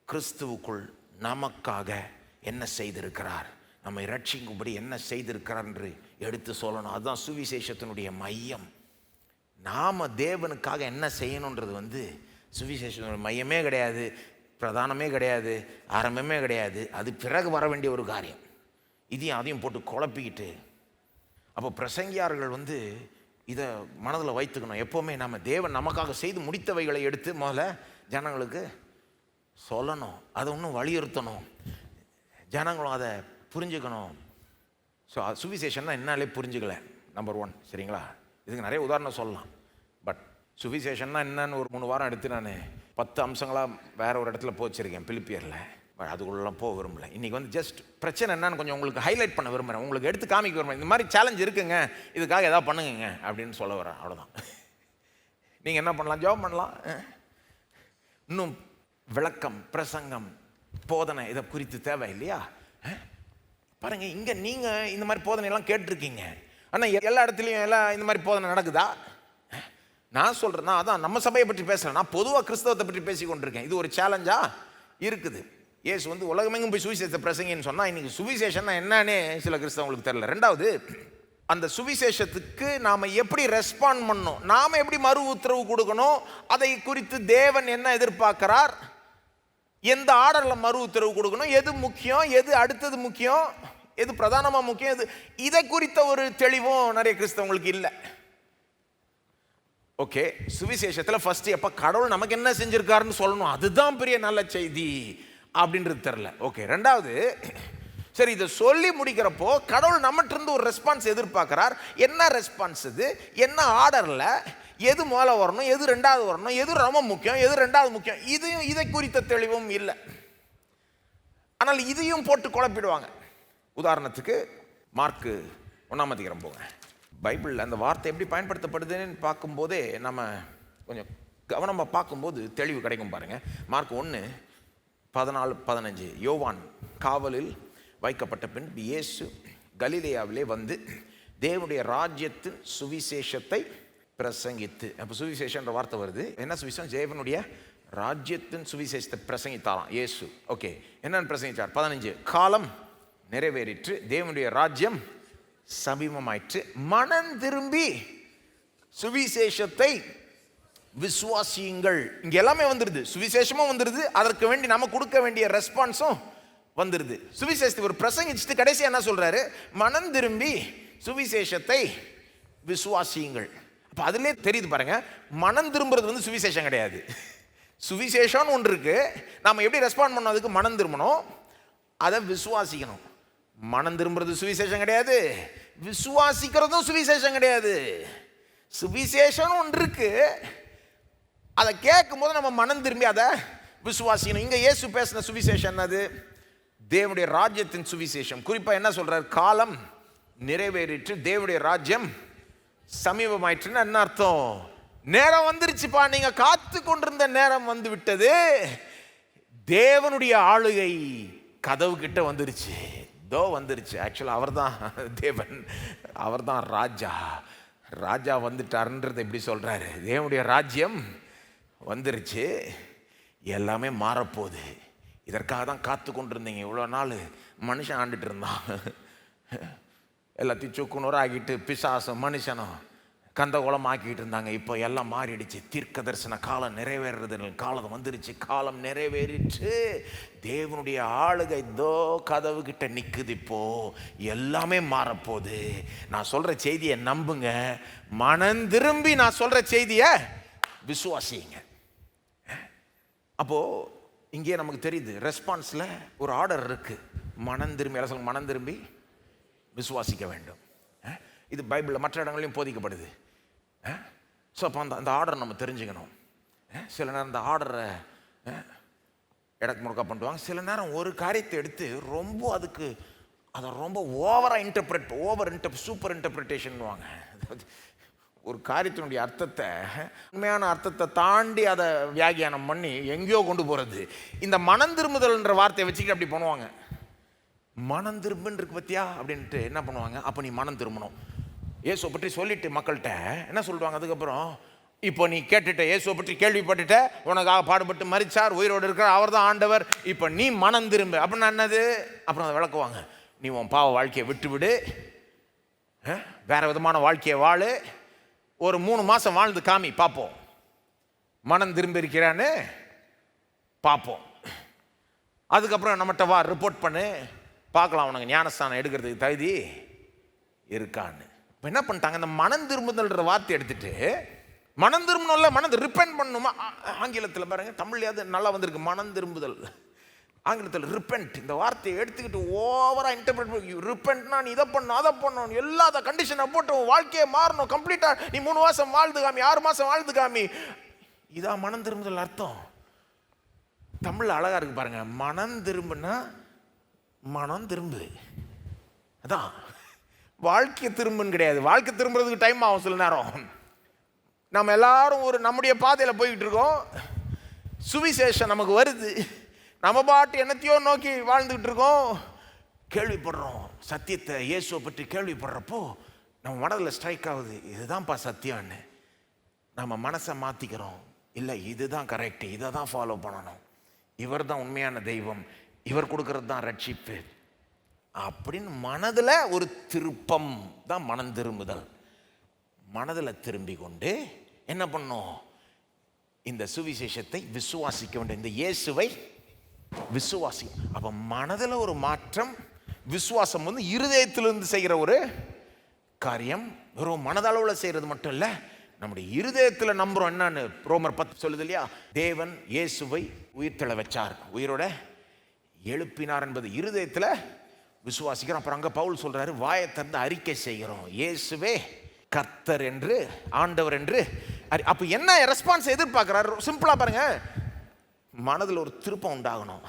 கிறிஸ்துவுக்குள் நமக்காக என்ன செய்திருக்கிறார், நம்மை ரட்சிக்கும்படி என்ன செய்திருக்கிறார் என்று எடுத்து சொல்லணும். அதுதான் சுவிசேஷத்தினுடைய மையம். நாம் தேவனுக்காக என்ன செய்யணுன்றது வந்து சுவிசேஷத்தினுடைய மையமே கிடையாது, பிரதானமே கிடையாது, ஆரம்பமே கிடையாது. அது பிறகு வர வேண்டிய ஒரு காரியம். இதையும் அதையும் போட்டு குழப்பிக்கிட்டு அப்போ பிரசங்கியார்கள் இதை மனதில் வைத்துக்கணும். எப்போவுமே நம்ம தேவன் நமக்காக செய்து முடித்தவைகளை எடுத்து முதல்ல ஜனங்களுக்கு சொல்லணும், அதை இன்னும் வலியுறுத்தணும், ஜனங்களும் அதை புரிஞ்சுக்கணும். ஸோ சுவிசேஷன்னா என்னாலே புரிஞ்சுக்கல, நம்பர் 1. சரிங்களா? இதுக்கு நிறைய உதாரணம் சொல்லலாம். பட் சுவிசேஷன்னா என்னன்னு ஒரு 3 வாரம் எடுத்து நான் 10 அம்சங்களாக வேற ஒரு இடத்துல போச்சிருக்கேன் பிலிப்பியரில். அதுக்குள்ளெல்லாம் போக விரும்பல. இன்றைக்கி ஜஸ்ட் பிரச்சனை என்னன்னு கொஞ்சம் உங்களுக்கு ஹைலைட் பண்ண விரும்புகிறேன், உங்களுக்கு எடுத்து காமிக்க விரும்புகிறேன். இந்த மாதிரி சேலஞ்ச் இருக்குங்க, இதுக்காக எதாவது பண்ணுங்க அப்படின்னு சொல்ல வரேன். அவ்வளோதான். நீங்கள் என்ன பண்ணலாம்? ஜாப் பண்ணலாம். இன்னும் விளக்கம், பிரசங்கம், போதனை இதை குறித்து தேவை இல்லையா? பாருங்கள், இங்கே நீங்கள் இந்த மாதிரி போதனையெல்லாம் கேட்டிருக்கீங்க. ஆனால் எல்லா இடத்துலையும் எல்லாம் இந்த மாதிரி போதனை நடக்குதா? நான் சொல்கிறேன்னா அதான் நம்ம சபையை பற்றி பேசுகிறேன், நான் பொதுவாக கிறிஸ்தவத்தை பற்றி பேசி கொண்டிருக்கேன். இது ஒரு சேலஞ்சாக இருக்குது. இயேசு உலகமெங்கும் போய் சுவிசேஷத்தை பிரசங்கின்னு சொன்னால் இன்றைக்கி சுவிசேஷன்னா என்னன்னே சில கிறிஸ்தவங்களுக்கு தெரியல. 2வது, அந்த சுவிசேஷத்துக்கு நாம் எப்படி ரெஸ்பாண்ட் பண்ணணும், நாம் எப்படி மறு உத்தரவு கொடுக்கணும், அதை குறித்து தேவன் என்ன எதிர்பார்க்கிறார், எந்த ஆர்டரில் மறு உத்தரவு கொடுக்கணும், எது முக்கியம், எது அடுத்தது முக்கியம், எது பிரதானமாக முக்கியம், இதை குறித்த ஒரு தெளிவும் நிறைய கிறிஸ்தவங்களுக்கு இல்லை. ஓகே, சுவிசேஷத்தில் ஃபர்ஸ்ட் எப்போ கடவுள் நமக்கு என்ன செஞ்சிருக்காருன்னு சொல்லணும், அதுதான் பெரிய நல்ல செய்தி அப்படின்றது தெரில. ஓகே, 2வது, சரி இதை சொல்லி முடிக்கிறப்போ கடவுள் நம்மகிட்ட ஒரு ரெஸ்பான்ஸ் எதிர்பார்க்கிறார். என்ன ரெஸ்பான்ஸ் இது, என்ன ஆர்டரில், எது முதல்ல வரணும், எது 2வது வரணும், எது ரொம்ப முக்கியம், எது 2வது முக்கியம், இதை குறித்த தெளிவும் இல்லை. ஆனால் இதையும் போட்டு குழப்பிடுவாங்க. உதாரணத்துக்கு மார்க்கு 1ஆம் அதிகாரம் போங்க. பைபிளில் அந்த வார்த்தை எப்படி பயன்படுத்தப்படுதுன்னு பார்க்கும்போதே நம்ம கொஞ்சம் கவனமாக பார்க்கும்போது தெளிவு கிடைக்கும். பாருங்கள், மார்க் 1:14-15. யோவான் காவலில் வைக்கப்பட்ட பின் இயேசு கலிலேயாவிலே தேவனுடைய ராஜ்யத்தின் சுவிசேஷத்தை பிரசங்கித்து. அப்போ சுவிசேஷன்ற வார்த்தை வருது. என்ன சுவிசேஷம்? தேவனுடைய ராஜ்யத்தின் சுவிசேஷத்தை பிரசங்கித்தாராம் இயேசு. ஓகே, என்னன்னு பிரசங்கித்தார்? 15. காலம் நிறைவேறிற்று, தேவனுடைய ராஜ்யம் சமீபமாயிற்று, மனம் திரும்பி சுவிசேஷத்தை விசுவாசியுங்கள். இங்க எல்லாமே வந்துருது, சுவிசேஷமும் வந்துருது, அதற்கு வேண்டி நம்ம கொடுக்க வேண்டிய ரெஸ்பான்ஸும் வந்துருது. சுவிசேஷத்தை ஒரு பிரசங்கிச்சுட்டு கடைசி என்ன சொல்றாரு? மனம் திரும்பி சுவிசேஷத்தை விசுவாசியுங்கள். அப்ப அதுலயே தெரியுது பாருங்க, மனம் திரும்புறது சுவிசேஷம் கிடையாது. சுவிசேஷம் ஒன்று இருக்கு, நாம எப்படி ரெஸ்பாண்ட் பண்ணோம், அதுக்கு மனம் திரும்பணும், அதை விசுவாசிக்கணும். மனம் திரும்புறது சுவிசேஷம் கிடையாது, விசுவாசிக்கிறதும் சுவிசேஷம் கிடையாது. சுவிசேஷம் ஒன்று இருக்கு, அதை கேட்கும் போது நம்ம மனம் திரும்பி அதை விசுவாசிக்கணும். இங்க இயேசு பேசின சுவிசேஷம் என்னது? தேவனுடைய ராஜ்யத்தின் சுவிசேஷம். குறிப்பா என்ன சொல்றாரு? காலம் நிறைவேறிற்று, தேவனுடைய ராஜ்யம் சமீபமாயிற்றுன்னு என்ன அர்த்தம்? நேரம் வந்துருச்சுப்பா, நீங்க காத்து கொண்டிருந்த நேரம் வந்து விட்டது, தேவனுடைய ஆளுகை கதவு கிட்ட வந்துருச்சு, தோ வந்துருச்சு. ஆக்சுவலாக அவர் தான் தேவன், அவர் தான் ராஜா. ராஜா வந்துட்டாருன்றது எப்படி சொல்றாரு? தேவனுடைய ராஜ்யம் வந்துருச்சு, எல்லாமே மாறப்போகுது. இதற்காக தான் காத்து கொண்டிருந்தீங்க இவ்வளோ நாள். மனுஷன் ஆண்டுட்டு இருந்தான், எல்லாத்தையும் சுக்குநூறு ஆக்கிட்டு பிசாசும் மனுஷனும் கந்தகோலம் ஆக்கிட்டு இருந்தாங்க. இப்போ எல்லாம் மாறிடுச்சு. தீர்க்க தரிசன காலம் நிறைவேறது காலம் வந்துருச்சு, காலம் நிறைவேறிச்சு, தேவனுடைய ஆளுகை இதோ கதவு கிட்ட நிற்குது, இப்போ எல்லாமே மாறப்போகுது. நான் சொல்ற செய்தியை நம்புங்க, மனம் திரும்பி நான் சொல்ற செய்தியை விசுவாசிங்க. அப்போ இங்கே நமக்கு தெரியுது, ரெஸ்பான்ஸ்ல ஒரு ஆர்டர் இருக்கு. மனம் திரும்பி, எல்லாம் சொல்லுங்க, மனம் திரும்பி விசுவாசிக்க வேண்டும். இது பைபிளில் மற்ற இடங்களையும் போதிக்கப்படுது. ஸோ அப்போ அந்த ஆர்டர் நம்ம தெரிஞ்சுக்கணும். சில நேரம் அந்த ஆர்டரை இடக்கு முடக்கா பண்ணுவாங்க. சில நேரம் ஒரு காரியத்தை எடுத்து ரொம்ப அதை ரொம்ப சூப்பர் இன்டர்பிரிட்டேஷன்வாங்க. ஒரு காரியத்தினுடைய அர்த்தத்தை, உண்மையான அர்த்தத்தை தாண்டி அதை வியாக்கியானம் பண்ணி எங்கேயோ கொண்டு போகிறது. இந்த மனம் திரும்புதல்ன்ற வார்த்தையை வச்சுக்கிட்டு அப்படி பண்ணுவாங்க. மனம் திரும்புன்னு இருக்கு பத்தியா அப்படின்ட்டு என்ன பண்ணுவாங்க? அப்போ நீ மனம் திரும்பணும். இயேசுவை பற்றி சொல்லிட்டு மக்கள்கிட்ட என்ன சொல்லுவாங்க? அதுக்கப்புறம் இப்போ நீ கேட்டுட்ட, இயேசுவை பற்றி கேள்விப்பட்டுட்ட, உனக்காக பாடுபட்டு மரிச்சார், உயிரோடு இருக்கிற அவர் தான் ஆண்டவர், இப்போ நீ மனம் திரும்ப. அப்படின்னா என்னது? அப்புறம் அதை விளக்குவாங்க. நீ உன் பாவ வாழ்க்கையை விட்டு விடு, வேற விதமான வாழ்க்கையை வாழு, ஒரு 3 மாதம் வாழ்ந்து காமி பார்ப்போம், மனம் திரும்பி இருக்கிறான்னு பார்ப்போம். அதுக்கப்புறம் நம்மகிட்ட வா, ரிப்போர்ட் பண்ணு, பார்க்கலாம் உனக்கு ஞானஸ்தானம் எடுக்கிறதுக்கு தகுதி இருக்கான்னு. இப்போ என்ன பண்ணிட்டாங்க, இந்த மனம் திரும்புதல்ன்ற வார்த்தை எடுத்துட்டு மனம் திரும்பணும்ல, மனம் ரிப்பெண்ட் பண்ணணுமா. ஆங்கிலத்தில் பாருங்க, தமிழ்லையாவது நல்லா வந்திருக்கு மனம் திரும்புதல், ஆங்கிலத்தில் ரிப்பெண்ட். இந்த வார்த்தையை எடுத்துக்கிட்டு ஓவரா இன்டர்பிரட் பண்ணி, ரிப்பெண்ட்னா நீ இதை பண்ணணும் அதை பண்ணணும் எல்லா கண்டிஷனை போட்டு வாழ்க்கையை மாறணும் கம்ப்ளீட்டா, நீ 3 மாசம் வாழ்ந்து காமி 6 மாசம் வாழ்ந்து காமி. இதான் மனம் திரும்புதல் அர்த்தம். தமிழ்ல அழகா இருக்கு பாருங்க, மனம் திரும்புனா மனம் திரும்பு, அதான் வாழ்க்கை திரும்புன்னு கிடையாது. வாழ்க்கை திரும்புறதுக்கு டைம் ஆகும் சில நேரம். நம்ம எல்லாரும் ஒரு நம்முடைய பாதையில் போய்கிட்டு இருக்கோம், சுவிசேஷம் நமக்கு வருது, நம்ம பாட்டு என்னத்தையோ நோக்கி வாழ்ந்துக்கிட்டு இருக்கோம், கேள்விப்படுறோம் சத்தியத்தை இயேசுவை பற்றி கேள்விப்படுறப்போ நம்ம மனதில் ஸ்ட்ரைக் ஆகுது, இதுதான்ப்பா சத்தியம்னு. நம்ம மனசை மாற்றிக்கிறோம், இல்லை இதுதான் கரெக்டு, இதை தான் ஃபாலோ பண்ணணும், இவர் தான் உண்மையான தெய்வம், இவர் கொடுக்கறது தான் ரட்சிப்பு அப்படின்னு மனதில் ஒரு திருப்பம் தான் மனம் திரும்புதல். மனதில் திரும்பி கொண்டு என்ன பண்ணும், இந்த சுவிசேஷத்தை விசுவாசிக்க வேண்டும், இந்த இயேசுவை விசுவாசி. அப்போ மனதில் ஒரு மாற்றம், விசுவாசம் வந்து இருதயத்திலிருந்து செய்கிற ஒரு காரியம். வெறும் மனதளவில் செய்கிறது மட்டும் இல்லை, நம்முடைய இருதயத்தில் நம்புகிறோம். என்னன்னு ரோமர் 10 சொல்லுது இல்லையா, தேவன் இயேசுவை உயிர்த்தெழ வச்சார், உயிரோட எழுப்பினார் என்பது இருதயத்தில் விசுவாசிக்கிறோம். அப்புறம் அங்கே பவுல் சொல்றாரு, வாயை திறந்து அறிக்கை செய்கிறோம், இயேசுவே கர்த்தர் என்று ஆண்டவர் என்று. அப்போ என்ன ரெஸ்பான்ஸ் எதிர்பார்க்குறாரு, சிம்பிளா பாருங்க, மனதில் ஒரு திருப்பம் உண்டாகணும்,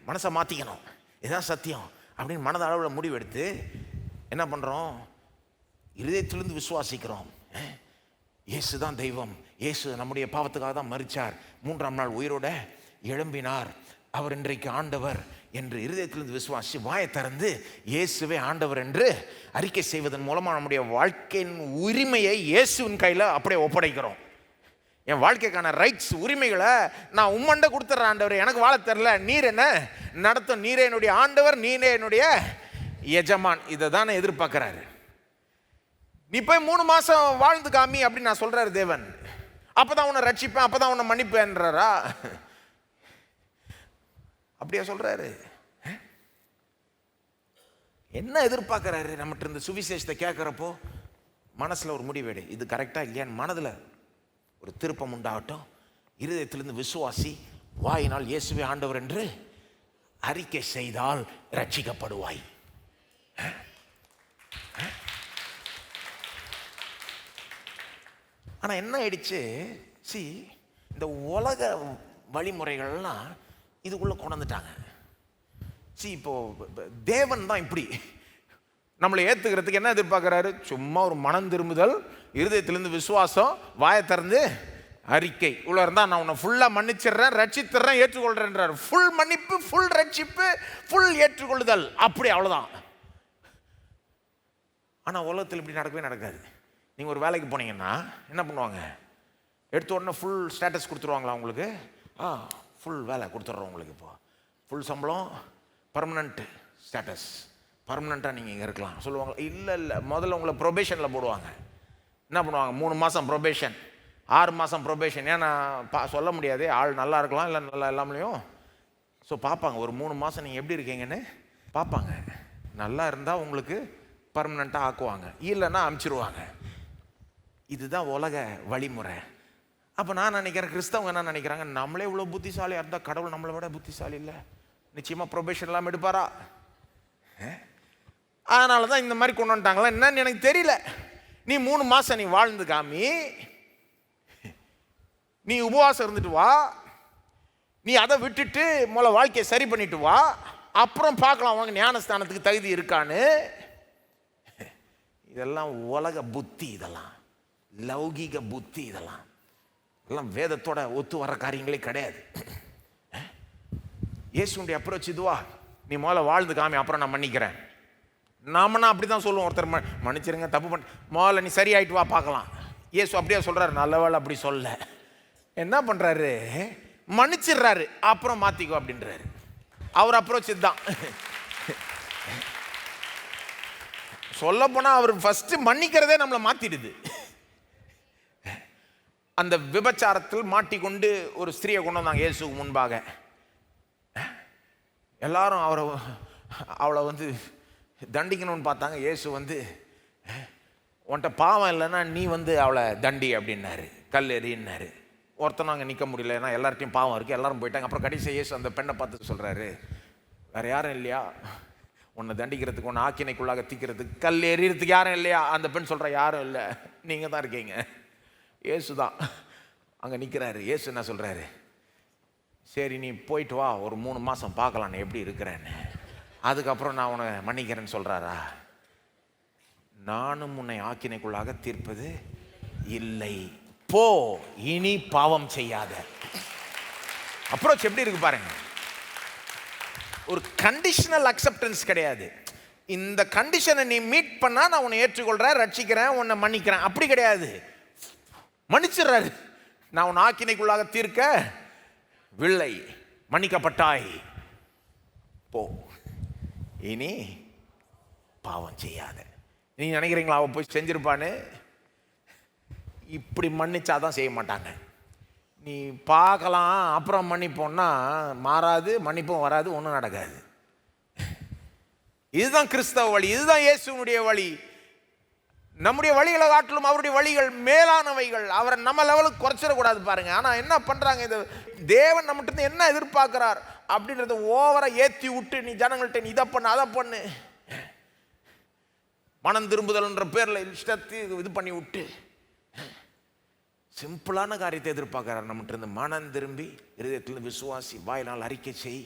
மனசை மாற்றிக்கணும், இதுதான் சத்தியம் அப்படின்னு மனத அளவில் முடிவெடுத்து என்ன பண்ணுறோம், இருதயத்திலிருந்து விசுவாசிக்கிறோம், இயேசு தான் தெய்வம், இயேசு நம்முடைய பாவத்துக்காக தான் மரிச்சார், 3ஆம் நாள் உயிரோட எழும்பினார், அவர் இன்றைக்கு ஆண்டவர் என்று இருதயத்திலிருந்து விசுவாசி வாயை திறந்து இயேசுவே ஆண்டவர் என்று அறிக்கை செய்வதன் மூலமாக நம்முடைய வாழ்க்கையின் உரிமையை இயேசுவின் கையில் அப்படியே ஒப்படைக்கிறோம். என் வாழ்க்கைக்கான ரைட்ஸ் உரிமைகளை நான் உம்மண்ட கொடுத்துட்றேன் ஆண்டவர், எனக்கு வாழ தெரில, நீர் என்ன நடத்தும், நீரே என்னுடைய ஆண்டவர், நீரே என்னுடைய எஜமான். இதை தானே எதிர்பார்க்கிறாரு. நீ போய் 3 மாசம் வாழ்ந்து காமி அப்படின்னு நான் சொல்றாரு தேவன், அப்பதான் உன்னை ரட்சிப்பேன், அப்பதான் உன்னை மன்னிப்பேன்றாரா? அப்படியா சொல்றாரு? என்ன எதிர்பார்க்கிறாரு நம்மகிட்ட இருந்து சுவிசேஷத்தை கேட்கிறப்போ? மனசுல ஒரு முடிவெடு, இது கரெக்டா இல்லையான்னு மனதில் ஒரு திருப்பம் உண்டாகட்டும், இருதயத்திலிருந்து விசுவாசி, வாயினால் இயேசுவே ஆண்டவர் என்று அறிக்கை செய்தால் ரட்சிக்கப்படுவாய். ஆனா என்ன ஆயிடுச்சு, இந்த உலக வழிமுறைகள்லாம் இதுக்குள்ள கொண்டுட்டாங்க. இப்போ தேவன் தான் இப்படி நம்மளை ஏத்துக்கிறதுக்கு என்ன எதிர்பார்க்கிறாரு, சும்மா ஒரு மனம் திரும்புதல், இருதயத்திலிருந்து விசுவாசம், வாயை திறந்து அறிக்கை, உள்ள இருந்தா நான் உன்னை ஃபுல்லா மன்னிச்சிடுறேன், ரட்சித்துறேன், ஏற்றுக்கொள்றேன்றார். ஃபுல் மன்னிப்பு, ஃபுல் ரட்சிப்பு, ஃபுல் ஏற்றுக்கொள்ளுதல், அப்படி அவ்வளவுதான். ஆனா உலகத்தில் இப்படி நடக்கவே நடக்காது. நீங்க ஒரு வேலைக்கு போனீங்கன்னா என்ன பண்ணுவாங்க, எடுத்த உடனே ஃபுல் ஸ்டேட்டஸ் கொடுத்துருவாங்களா உங்களுக்கு? ஃபுல் வேலை கொடுத்துட்றோம் உங்களுக்கு, இப்போ ஃபுல் சம்பளம், பர்மனண்ட் ஸ்டேட்டஸ், பர்மனெண்ட்டாக நீங்கள் இங்கே இருக்கலாம் சொல்லுவாங்க. இல்லை இல்லை, முதல்ல உங்களை ப்ரொபேஷனில் போடுவாங்க. என்ன பண்ணுவாங்க, 3 மாதம் ப்ரொபேஷன், 6 மாதம் ப்ரொபேஷன். ஏன்னா சொல்ல முடியாது, ஆள் நல்லா இருக்கலாம் இல்லை நல்லா எல்லாமலையும். ஸோ பார்ப்பாங்க, ஒரு 3 மாதம் நீங்கள் எப்படி இருக்கீங்கன்னு பார்ப்பாங்க. நல்லா இருந்தால் உங்களுக்கு பர்மனெண்ட்டாக ஆக்குவாங்க, இல்லைன்னா அனுப்பிச்சிடுவாங்க. இதுதான் உலக வழிமுறை. அப்போ நான் நினைக்கிறேன், கிறிஸ்தவங்க என்ன நினைக்கிறாங்க, நம்மளே இவ்வளோ புத்திசாலியாக இருந்தால் கடவுள் நம்மளை விட புத்திசாலி இல்லை, நிச்சயமாக ப்ரொபேஷன் இல்லாமல் எடுப்பாரா? அதனால தான் இந்த மாதிரி கொண்டு வந்துட்டாங்களா என்னன்னு எனக்கு தெரியல. நீ 3 மாதம் நீ வாழ்ந்து காமி, நீ உபவாசம் இருந்துட்டு வா, நீ அதை விட்டுட்டு முதல்ல வாழ்க்கையை சரி பண்ணிட்டு வா, அப்புறம் பார்க்கலாம் அவங்க ஞானஸ்தானத்துக்கு தகுதி இருக்கான்னு. இதெல்லாம் உலக புத்தி, இதெல்லாம் லௌகீக புத்தி, இதெல்லாம் வேதத்தோட ஒத்து வர காரியங்களே கிடையாது. இயேசுடைய அப்ரோச் இதுவா, நீ முதல்ல வாழ்ந்து காமி, அப்புறம் நான் மன்னிக்கிறேன். நாமனா அப்படி தான் சொல்லுவோம், ஒருத்தர் மன்னிச்சிருங்க தப்பு பண்ண, முதல்ல நீ சரியாயிட்டு வா பார்க்கலாம். இயேசு அப்படியே சொல்றாரு, நல்ல வேளை அப்படி சொல்ல. என்ன பண்றாரு, மன்னிச்சிடுறாரு, அப்புறம் மாத்திக்கோ அப்படின்றாரு. அவர் அப்ரோச் இதுதான். சொல்ல போனா அவர் ஃபர்ஸ்ட் மன்னிக்கிறதே நம்மளை மாத்திடுது. அந்த விபச்சாரத்தில் மாட்டிக்கொண்டு ஒரு ஸ்திரியை கொண்டு வந்தாங்க இயேசுக்கு முன்பாக. எல்லாரும் அவளை தண்டிக்கணும்னு பார்த்தாங்க. இயேசு உன்கிட்ட பாவம் இல்லைன்னா நீ வந்து அவளை தண்டி அப்படின்னாரு, கல் எறின்னாரு. ஒருத்தனும் அங்கே நிற்க முடியல, ஏன்னா எல்லார்ட்டையும் பாவம் இருக்குது, எல்லாரும் போயிட்டாங்க. அப்புறம் கடைசி இயேசு அந்த பெண்ணை பார்த்து சொல்கிறாரு, வேறு யாரும் இல்லையா உன்னை தண்டிக்கிறதுக்கு, உன்னை ஆக்கினைக்குள்ளாக தீக்கிறதுக்கு, கல் எறிகிறதுக்கு யாரும் இல்லையா? அந்த பெண் சொல்கிற, யாரும் இல்லை, நீங்கள் தான் இருக்கீங்க. இயேசு தான் அங்கே நிற்கிறாரு. இயேசு என்ன சொல்கிறாரு, சரி நீ போயிட்டு வா, ஒரு 3 மாதம் பார்க்கலாம் நீ எப்படி இருக்கிறேன்னு, அதுக்கப்புறம் நான் உன்னை மன்னிக்கிறேன்னு சொல்கிறாரா? நானும் உன்னை ஆக்கினைக்குள்ளாக தீர்ப்பது இல்லை, போ, இனி பாவம் செய்யாத. அப்ரோச் எப்படி இருக்கு பாருங்க. ஒரு கண்டிஷனல் அக்செப்டன்ஸ் கிடையாது. இந்த கண்டிஷனை நீ மீட் பண்ணா நான் உன்னை ஏற்றுக்கொள்றேன், ரட்சிக்கிறேன், உன்னை மன்னிக்கிறேன், அப்படி கிடையாது. மன்னிச்சிடுறாரு. நான் உன் ஆக்கினைக்குள்ளாக தீர்க்க வில்லை, மன்னிக்கப்பட்டாய், போ, இனி பாவம் செய்யாத. நீங்க நினைக்கிறீங்களா அவ போய் செஞ்சிருப்பான்னு? இப்படி மன்னிச்சாதான் செய்ய மாட்டாங்க. நீ பார்க்கலாம் அப்புறம் மன்னிப்போம்னா மாறாது, மன்னிப்பும் வராது, ஒன்றும் நடக்காது. இதுதான் கிறிஸ்தவ வழி, இதுதான் இயேசுனுடைய வழி. நம்முடைய வழிகளை காட்டிலும் அவருடைய வழிகள் மேலானவைகள். அவரை நம்ம லெவலுக்கு குறைச்சிடக்கூடாது பாருங்க. ஆனால் என்ன பண்ணுறாங்க, இந்த தேவன் நம்மகிட்ட என்ன எதிர்பார்க்கிறார் அப்படின்றத ஓவரா ஏற்றி விட்டு, நீ ஜனங்கள்கிட்ட நீ இதை பண்ணு அதை பண்ணு, மனம் திரும்புதல்ன்ற பேரில் இஷ்டத்தை இது பண்ணி விட்டு சிம்பிளான காரியத்தை எதிர்பார்க்கிறார் நம்மகிட்ட இருந்து. மனம் திரும்பி இருதயத்தில் விசுவாசி, வாயினால் அறிக்கை செய்.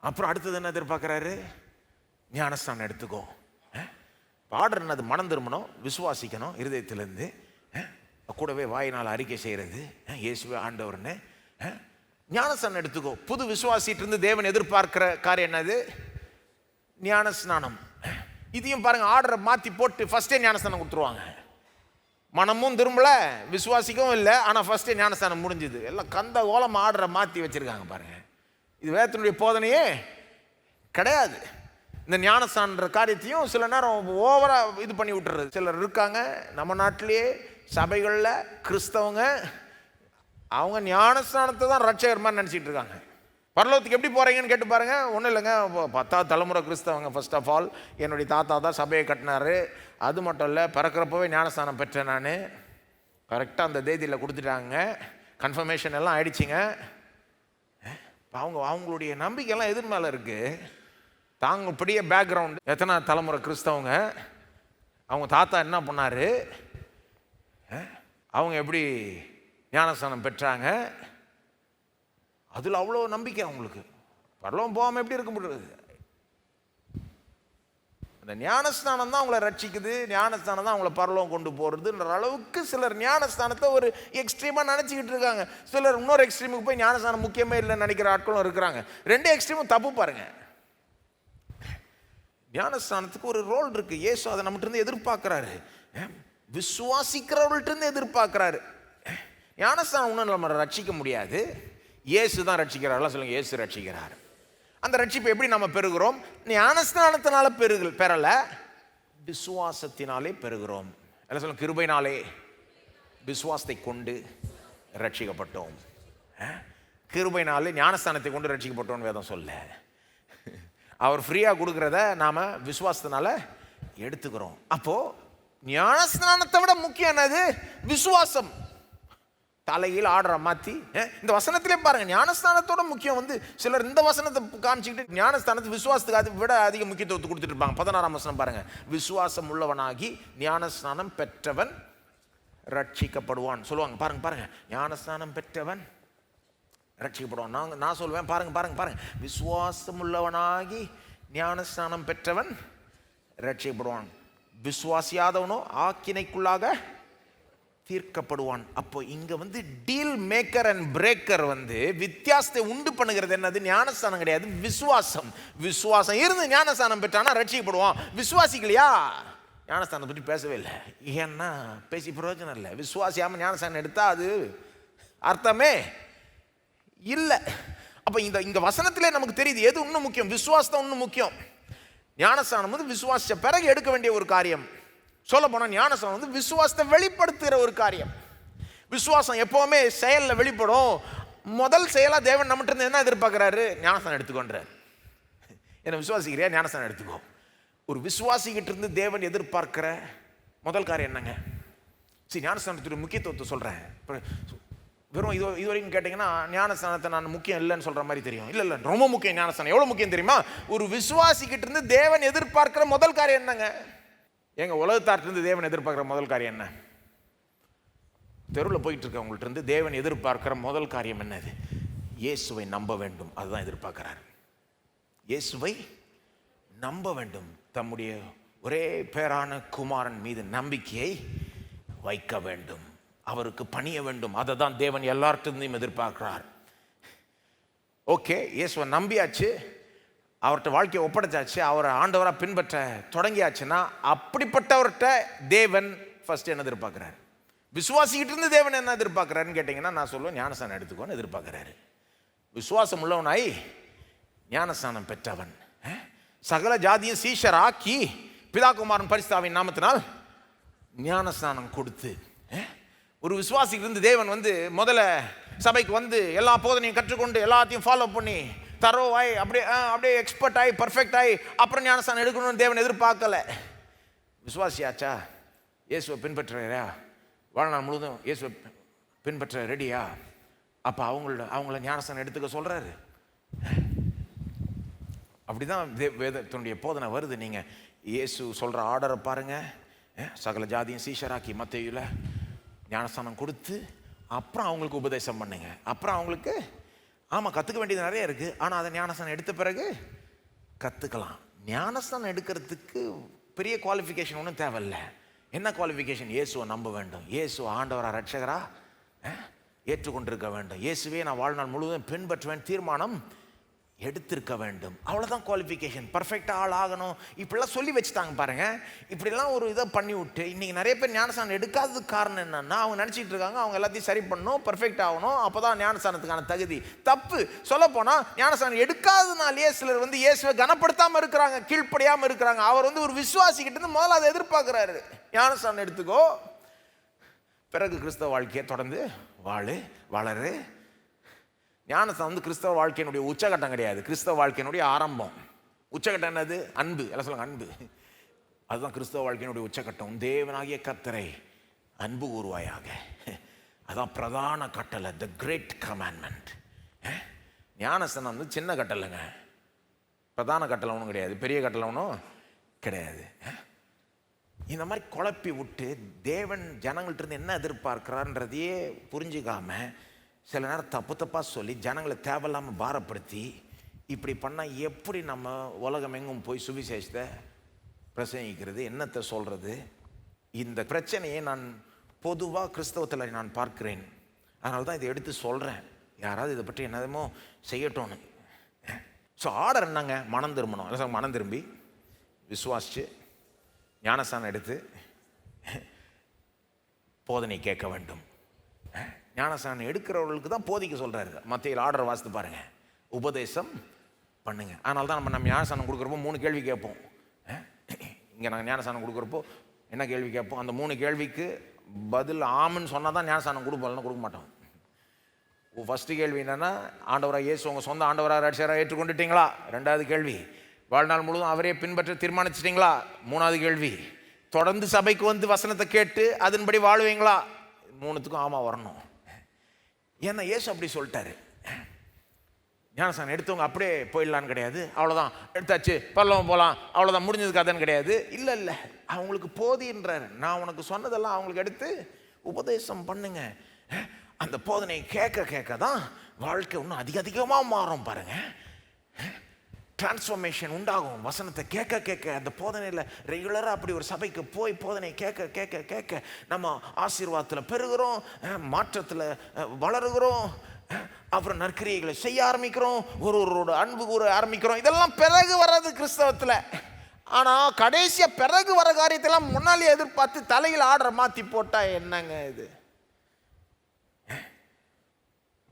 அப்புறம் அடுத்தது என்ன எதிர்பார்க்கிறாரு? ஞானஸ்தானம் எடுத்துக்கோ. ஆர்டர் என்னது? மனம் திரும்பணும், விசுவாசிக்கணும் இருதயத்திலேருந்து, கூடவே வாயினால் அறிக்கை செய்கிறது இயேசுவே ஆண்டவர்னு. ஞானஸ்தானம் எடுத்துக்கோ. புது விசுவாசிட்டு இருந்து தேவன் எதிர்பார்க்கிற காரியம் என்னது? ஞானஸ்நானம். இதையும் பாருங்க, ஆர்டரை மாற்றி போட்டு ஃபர்ஸ்டே ஞானஸ்தானம் கொடுத்துருவாங்க. மனமும் திரும்பல, விசுவாசிக்கவும் இல்லை, ஆனால் ஃபர்ஸ்டே ஞானஸ்தானம் முடிஞ்சுது. எல்லாம் கந்த ஓலம் ஆர்டரை மாற்றி வச்சிருக்காங்க பாருங்க. இது வேதத்தினுடைய போதனையே கிடையாது. இந்த ஞானஸ்தானன்ற காரியத்தையும் சில நேரம் ஓவரா இது பண்ணி விட்டுறது சிலர் இருக்காங்க நம்ம நாட்டிலேயே. சபைகளில் கிறிஸ்தவங்க அவங்க ஞானஸ்தானத்தை தான் ரட்சகர் மாதிரி நினச்சிட்டு இருக்காங்க. பரலோகத்துக்கு எப்படி போகிறீங்கன்னு கேட்டு பாருங்கள். ஒன்றும் இல்லைங்க, 10வது தலைமுறை கிறிஸ்தவங்க. ஃபர்ஸ்ட் ஆஃப் ஆல் என்னுடைய தாத்தா தான் சபையை கட்டினார். அது மட்டும் இல்லை, பிறக்கிறப்பவே ஞானஸ்தானம் பெற்றேன் நான். கரெக்டாக அந்த தேதியில் கொடுத்துட்டாங்க, கன்ஃபர்மேஷன் எல்லாம் ஆயிடுச்சிங்க. அவங்களுடைய நம்பிக்கையெல்லாம் எதிர் மேலே இருக்குது. தாங்க பெரிய பேக்ரவுண்டு, எத்தனை தலைமுறை கிறிஸ்தவங்க, அவங்க தாத்தா என்ன பண்ணார், அவங்க எப்படி ஞானஸ்தானம் பெற்றாங்க, அதில் அவ்வளோ நம்பிக்கை அவங்களுக்கு. பரலோகம் போகாமல் எப்படி இருக்க முடியாது? அந்த ஞானஸ்தானம் தான் அவங்கள ரட்சிக்குது, ஞானஸ்தானம் தான் அவங்கள பரலோகம் கொண்டு போகிறதுன்ற அளவுக்கு சிலர் ஞானஸ்தானத்தை ஒரு எக்ஸ்ட்ரீமாக நினச்சிக்கிட்டு இருக்காங்க. சிலர் இன்னொரு எக்ஸ்ட்ரீமுக்கு போய் ஞானஸ்தானம் முக்கியமே இல்லைன்னு நினைக்கிற ஆட்களும் இருக்கிறாங்க. 2 எக்ஸ்ட்ரீமும் தப்பு பாருங்க. ஞானஸ்தானத்துக்கு ஒரு ரோல் இருக்கு. இயேசு அதை நம்மகிட்ட இருந்து எதிர்பார்க்கிறாரு, விசுவாசிக்கிறவர்கள்ட்ட இருந்து எதிர்பார்க்கிறாரு. ஞானஸ்தானம் ஒன்றும் நம்ம ரட்சிக்க முடியாது, இயேசு தான் ரட்சிக்கிறார். சொல்லுங்க, இயேசு ரட்சிக்கிறார். அந்த ரட்சிப்பை எப்படி நம்ம பெறுகிறோம்? ஞானஸ்தானத்தினால பெறல, விசுவாசத்தினாலே பெறுகிறோம். எல்லாம் சொல்லுங்க, கிருபையினாலே விசுவாசத்தை கொண்டு ரட்சிக்கப்பட்டோம். கிருபையினாலே ஞானஸ்தானத்தை கொண்டு ரட்சிக்கப்பட்டோம்னு வேதம் சொல்ல. அவர் ஃப்ரீயாக கொடுக்குறத நாம் விசுவாசத்தினால எடுத்துக்கிறோம். அப்போது ஞானஸ்நானத்தை விட முக்கியம் என்னது? விசுவாசம். தலையில் ஆர்டரை மாற்றி இந்த வசனத்திலே பாருங்கள், ஞானஸ்தானத்தோட முக்கியம் வந்து சிலர் இந்த வசனத்தை காமிச்சிக்கிட்டு ஞானஸ்தானத்தை விசுவாசத்துக்கு அதை விட அதிக முக்கியத்துவத்தை கொடுத்துட்டு இருப்பாங்க. 16ஆம் வசனம் பாருங்கள், விசுவாசம் உள்ளவனாகி ஞானஸ்நானம் பெற்றவன் ரட்சிக்கப்படுவான் சொல்லுவாங்க. பாருங்க, ஞானஸ்நானம் பெற்றவன் ரட்சிக்கப்படுவான். நான் சொல்லுவேன், பாருங்க, விசுவாசம் உள்ளவனாகி ஞானஸ்நானம் பெற்றவன் ரட்சிக்கப்படுவான், விசுவாசியாதவனோ ஆக்கினைக்குள்ளாக தீர்க்கப்படுவான். அப்போ இங்க வந்து டீல் மேக்கர் அண்ட் பிரேக்கர் வந்து வித்தியாசத்தை உண்டு பண்ணுகிறது என்னது? ஞானஸ்தானம் கிடையாது, விசுவாசம். விசுவாசம் இருந்து ஞானஸ்தானம் பெற்றானா ரட்சிக்கப்படுவான். விசுவாசிக்கலையா, ஞானஸ்தானம் பற்றி பேசவே இல்லை. ஏன்னா பேசி பிரயோஜனம் இல்லை. விசுவாசியாம ஞானஸ்தானம் எடுத்தா அது அர்த்தமே இல்லை. அப்போ இந்த வசனத்திலே நமக்கு தெரியுது எது இன்னும் முக்கியம். விசுவாசம் இன்னும் முக்கியம். ஞானஸ்தானம் வந்து விசுவாசிச்ச பிறகு எடுக்க வேண்டிய ஒரு காரியம். சொல்ல போனால் ஞானஸ்தானம் வந்து விசுவாசத்தை வெளிப்படுத்துகிற ஒரு காரியம். விசுவாசம் எப்போவுமே செயலில் வெளிப்படும். முதல் செயலாக தேவன் நம்மகிட்ட இருந்து என்ன எதிர்பார்க்குறாரு? ஞானஸ்தானம் எடுத்துக்கொண்டார். என்ன விசுவாசிக்கிறியா? ஞானஸ்தானம் எடுத்துக்கோ. ஒரு விசுவாசிக்கிட்ட இருந்து தேவன் எதிர்பார்க்கிற முதல் காரியம் என்னங்க? சரி, ஞானஸ்நானத்துடைய முக்கியத்துவத்தை சொல்கிறேன். இப்போ வெறும் இது வரைக்கும் கேட்டிங்கன்னா ஞானஸ்நானத்தை நான் முக்கியம் இல்லைன்னு சொல்கிற மாதிரி தெரியும். இல்லை, ரொம்ப முக்கியம் ஞானஸ்நானம். எவ்வளோ முக்கியம் தெரியுமா? ஒரு விசுவாசிக்கிட்ட இருந்து தேவன் எதிர்பார்க்கிற முதல் காரியம் என்னங்க? உலகத்தார்ட்டிருந்து தேவன் எதிர்பார்க்குற முதல் காரியம் என்ன? தெருவில் போயிட்டு இருக்கவங்கள்ட்ட இருந்து தேவன் எதிர்பார்க்கிற முதல் காரியம் என்னது? இயேசுவை நம்ப வேண்டும். அதுதான் எதிர்பார்க்கிறார். இயேசுவை நம்ப வேண்டும். தம்முடைய ஒரே பேரான குமாரன் மீது நம்பிக்கையை வைக்க வேண்டும். அவருக்கு பணிய வேண்டும். அதை தான் தேவன் எல்லார்ட்டிருந்தையும் எதிர்பார்க்கிறார். ஓகே, இயேசுவை நம்பியாச்சு, அவர்கிட்ட வாழ்க்கையை ஒப்படைச்சாச்சு, அவரை ஆண்டவராக பின்பற்ற தொடங்கியாச்சுன்னா அப்படிப்பட்டவர்கிட்ட தேவன் ஃபர்ஸ்ட் என்ன எதிர்பார்க்கிறார்? விசுவாசிக்கிட்டு இருந்து தேவன் என்ன எதிர்பார்க்கிறாருன்னு கேட்டிங்கன்னா நான் சொல்லுவேன், ஞானஸ்நானம் எடுத்துக்கோன்னு எதிர்பார்க்கிறாரு. விசுவாசம் உள்ளவனாய் ஞானஸ்நானம் பெற்றவன் சகல ஜாதியும் சீஷராக்கி பிதாகுமாரன் பரிசுத்தாவின் நாமத்தினால் ஞானஸ்நானம் கொடுத்து, ஒரு விசுவாசிக்கு இருந்து தேவன் முதல்ல சபைக்கு எல்லா போதனையும் கற்றுக்கொண்டு எல்லாத்தையும் ஃபாலோ பண்ணி தரோவாய் அப்படியே எக்ஸ்பர்ட் ஆகி பர்ஃபெக்ட் ஆகி அப்புறம் ஞானஸ்நானம் எடுக்கணும்னு தேவன் எதிர்பார்க்கல. விசுவாசியாச்சா? இயேசுவை பின்பற்றுறா? வாழ்நாள் முழுதும் இயேசுவை பின்பற்ற ரெடியா? அப்போ அவங்கள ஞானஸ்நானம் எடுத்துக்க சொல்கிறாரு. அப்படிதான் வேதத்தினுடைய போதனை வருது. நீங்கள் இயேசு சொல்கிற ஆர்டரை பாருங்கள். சகல ஜாதியும் சீஷராக்கி மத்தேயுல ஞானஸ்நானம் கொடுத்து அப்புறம் அவங்களுக்கு உபதேசம் பண்ணுங்க. அப்புறம் அவங்களுக்கு கற்றுக்க வேண்டியது நிறைய இருக்குது. ஆனால் அதை ஞானஸ்நானம் எடுத்த பிறகு கற்றுக்கலாம். ஞானஸ்நானம் எடுக்கிறதுக்கு பெரிய குவாலிஃபிகேஷன் ஒன்றும் தேவையில்லை. என்ன குவாலிஃபிகேஷன்? இயேசுவை நம்ப வேண்டும். இயேசு ஆண்டவரா ரட்சகரா ஏற்றுக்கொண்டிருக்க வேண்டும். இயேசுவே நான் வாழ்நாள் முழுவதும் பின்பற்றுவேன் தீர்மானம் எடுத்திருக்க வேண்டும். அவ்வளோதான் குவாலிஃபிகேஷன். பர்ஃபெக்டாக ஆள் ஆகணும் இப்படிலாம் சொல்லி வச்சுட்டாங்க பாருங்க. இப்படிலாம் ஒரு இதை பண்ணி விட்டு இன்றைக்கி நிறைய பேர் ஞானஸ்நானம் எடுக்காததுக்கு காரணம் என்னன்னா, அவங்க நினச்சிட்டு இருக்காங்க அவங்க எல்லாத்தையும் சரி பண்ணணும், பர்ஃபெக்ட் ஆகணும், அப்போ தான் ஞானஸ்நானத்துக்கான தகுதி. தப்பு. சொல்லப்போனால் ஞானஸ்நானம் எடுக்காதனாலேயே சிலர் இயேசுவை கனப்படுத்தாமல் இருக்கிறாங்க, கீழ்ப்படியாமல் இருக்கிறாங்க. அவர் ஒரு விசுவாசிக்கிட்டு இருந்து முதல்ல அதை எதிர்பார்க்குறாரு. ஞானஸ்நானம் எடுத்துக்கோ, பிறகு கிறிஸ்தவ வாழ்க்கையை தொடர்ந்து வளரு. ஞானஸ்நானம் கிறிஸ்தவ வாழ்க்கையினுடைய உச்சகட்டம் கிடையாது, கிறிஸ்தவ வாழ்க்கையினுடைய ஆரம்பம். உச்சகட்டம் என்னது? அன்பு. எல்லாம் சொல்லுங்க, அன்பு. அதுதான் கிறிஸ்தவ வாழ்க்கையினுடைய உச்சகட்டம். தேவனாகிய கர்த்தரை அன்பு கூறுவாயாக. அதான் பிரதான கட்டளை, த கிரேட் கமாண்ட்மெண்ட். ஞானஸ்நானம் சின்ன கட்டளைங்க, பிரதான கட்டளை ஒன்றும் கிடையாது, பெரிய கட்டளை ஒன்றும் கிடையாது. இந்த மாதிரி குழப்பி விட்டு தேவன் ஜனங்கள்ட்ட இருந்து என்ன எதிர்பார்க்கிறார்ன்றதையே புரிஞ்சுக்காம சில நேரம் தப்பாக சொல்லி ஜனங்களை தேவையில்லாமல் பாரப்படுத்தி இப்படி பண்ணால் எப்படி நம்ம உலகம் எங்கும் போய் சுவிசேஷத்தை பிரசங்கிக்கிறது, என்னத்தை சொல்கிறது? இந்த பிரச்சனையை நான் பொதுவாக கிறிஸ்தவத்தில் நான் பார்க்கிறேன். அதனால தான் இதை எடுத்து சொல்கிறேன். யாராவது இதை பற்றி என்னதுமோ செய்யட்டோன்னு. ஸோ ஆர்டர் என்னங்க? மனம் திரும்பணும். மனம் திரும்பி விசுவாசித்து ஞானஸ்நானம் எடுத்து போதனை கேட்க வேண்டும். ஞானஸ்நானம் எடுக்கிறவர்களுக்கு தான் போதிக்க சொல்கிறாரு. மத்தேயுல ஆர்டர் வாசித்து பாருங்கள், உபதேசம் பண்ணுங்க. அதனால தான் நம்ம ஞானஸ்நானம் கொடுக்குறப்போ 3 கேள்வி கேட்போம். இங்கே நாங்கள் ஞானஸ்நானம் கொடுக்குறப்போ என்ன கேள்வி கேட்போம்? அந்த 3 கேள்விக்கு பதில் ஆமுன்னு சொன்னால் தான் ஞானஸ்நானம் கொடுப்போம்னா கொடுக்க மாட்டோம். ஃபஸ்ட்டு கேள்வி என்னென்னா, ஆண்டவராக இயேசு உங்கள் சொந்த ஆண்டவராக ரட்சகராக ஏற்றுக்கொண்டுட்டீங்களா? 2வது கேள்வி, வாழ்நாள் முழுவதும் அவரே பின்பற்ற தீர்மானிச்சிட்டிங்களா? 3வது கேள்வி, தொடர்ந்து சபைக்கு வசனத்தை கேட்டு அதன்படி வாழுவீங்களா? 3த்துக்கும் ஆமாம் வரணும். ஏன்னா இயேசு அப்படி சொல்லிட்டாரு. ஞானஸ்நானம் எடுத்தவங்க அப்படியே போயிடலான்னு கிடையாது. அவ்வளோதான், எடுத்தாச்சு பரலோகம் போகலாம், அவ்வளோதான் முடிஞ்சது கதைன்னு கிடையாது. இல்லை, அவங்களுக்கு போதின்றார். நான் உனக்கு சொன்னதெல்லாம் அவங்களுக்கு எடுத்து உபதேசம் பண்ணுங்க. அந்த போதனையை கேட்க தான் வாழ்க்கை இன்னும் அதிகமாக மாறும் பாருங்க. டிரான்ஸ்ஃபர்மேஷன் உண்டாகும். வசனத்தை கேட்க அந்த போதனையில் ரெகுலராக அப்படி ஒரு சபைக்கு போய் போதனை கேட்க நம்ம ஆசீர்வாதத்தில் பெருகிறோம், மாற்றத்தில் வளருகிறோம், அப்புறம் நற்கிரியைகளை செய்ய ஆரம்பிக்கிறோம், ஒருவரோட அன்பு கூற ஆரம்பிக்கிறோம். இதெல்லாம் பிறகு வர்றது கிறிஸ்தவத்தில். ஆனால் கடைசியாக பிறகு வர காரியத்தெல்லாம் முன்னாலே எதிர்பார்த்து தலையில் ஆர்டரை மாற்றி போட்டால் என்னங்க இது?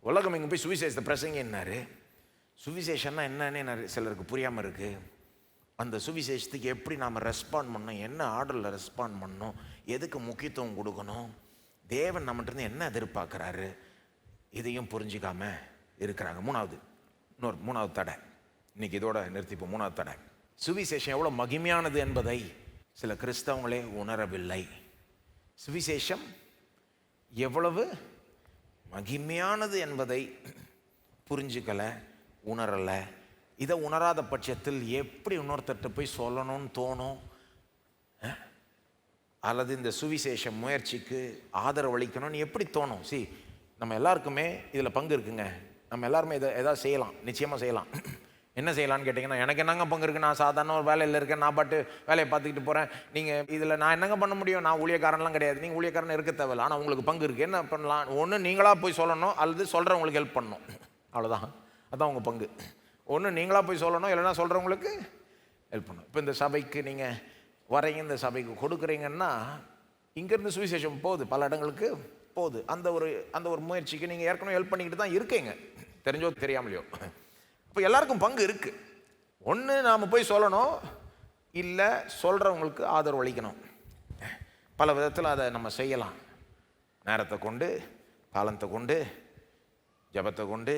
உலகம் இங்கே போய் சுவிசேஷத்தை பிரசங்க என்னாரு? சுவிசேஷன்னா என்னன்னே சிலருக்கு புரியாமல் இருக்குது. அந்த சுவிசேஷத்துக்கு எப்படி நாம் ரெஸ்பாண்ட் பண்ணணும், என்ன ஆர்டரில் ரெஸ்பாண்ட் பண்ணணும், எதுக்கு முக்கியத்துவம் கொடுக்கணும், தேவன் நம்மகிட்ட என்ன எதிர்பார்க்குறாரு, இதையும் புரிஞ்சிக்காம இருக்கிறாங்க. மூணாவது தடை. இன்னைக்கு இதோட நிறுத்திப்போம். 3வது தடை, சுவிசேஷம் எவ்வளோ மகிமையானது என்பதை சில கிறிஸ்தவங்களே உணரவில்லை. சுவிசேஷம் எவ்வளவு மகிமையானது என்பதை புரிஞ்சுக்கலை, உணரலை. இதை உணராத பட்சத்தில் எப்படி இன்னொருத்தர்கிட்ட போய் சொல்லணும்னு தோணும்? அல்லது இந்த சுவிசேஷ முயற்சிக்கு ஆதரவு அளிக்கணும்னு எப்படி தோணும்? நம்ம எல்லாருக்குமே இதில் பங்கு இருக்குங்க. நம்ம எல்லாருமே இதை எதாவது செய்யலாம், நிச்சயமாக செய்யலாம். என்ன செய்யலான்னு கேட்டிங்கன்னா, எனக்கு என்னங்க பங்கு இருக்குது? நான் சாதாரண ஒரு வேலையில் இருக்கேன், நான் பாட்டு வேலையை பார்த்துக்கிட்டு போகிறேன். நீங்கள் இதில் நான் என்னங்க பண்ண முடியும்? நான் ஊழியக்காரன்லாம் கிடையாது. நீங்கள் ஊழியக்காரன் இருக்க தேவையில்லை. ஆனால் உங்களுக்கு பங்கு இருக்குது. என்ன பண்ணலாம்? ஒன்று நீங்களாக போய் சொல்லணும், அல்லது சொல்கிறவங்களுக்கு ஹெல்ப் பண்ணணும். அவ்வளோதான், அதுதான் உங்கள் பங்கு. ஒன்று நீங்களாக போய் சொல்லணும், இல்லைன்னா சொல்கிறவங்களுக்கு ஹெல்ப் பண்ணணும். இப்போ இந்த சபைக்கு நீங்கள் வரீங்க, இந்த சபைக்கு கொடுக்குறீங்கன்னா இங்கேருந்து சுவிசேஷம் போகுது, பல இடங்களுக்கு போகுது. அந்த ஒரு முயற்சிக்கு நீங்கள் ஏற்கனவே ஹெல்ப் பண்ணிக்கிட்டு தான் இருக்கீங்க, தெரிஞ்சோ தெரியாமலையோ. இப்போ எல்லாருக்கும் பங்கு இருக்குது. ஒன்று நாம் போய் சொல்லணும், இல்லை சொல்கிறவங்களுக்கு ஆதரவு அளிக்கணும். பல விதத்தில் அதை நம்ம செய்யலாம். நேரத்தை கொண்டு, காலத்தை கொண்டு, ஜபத்தை கொண்டு,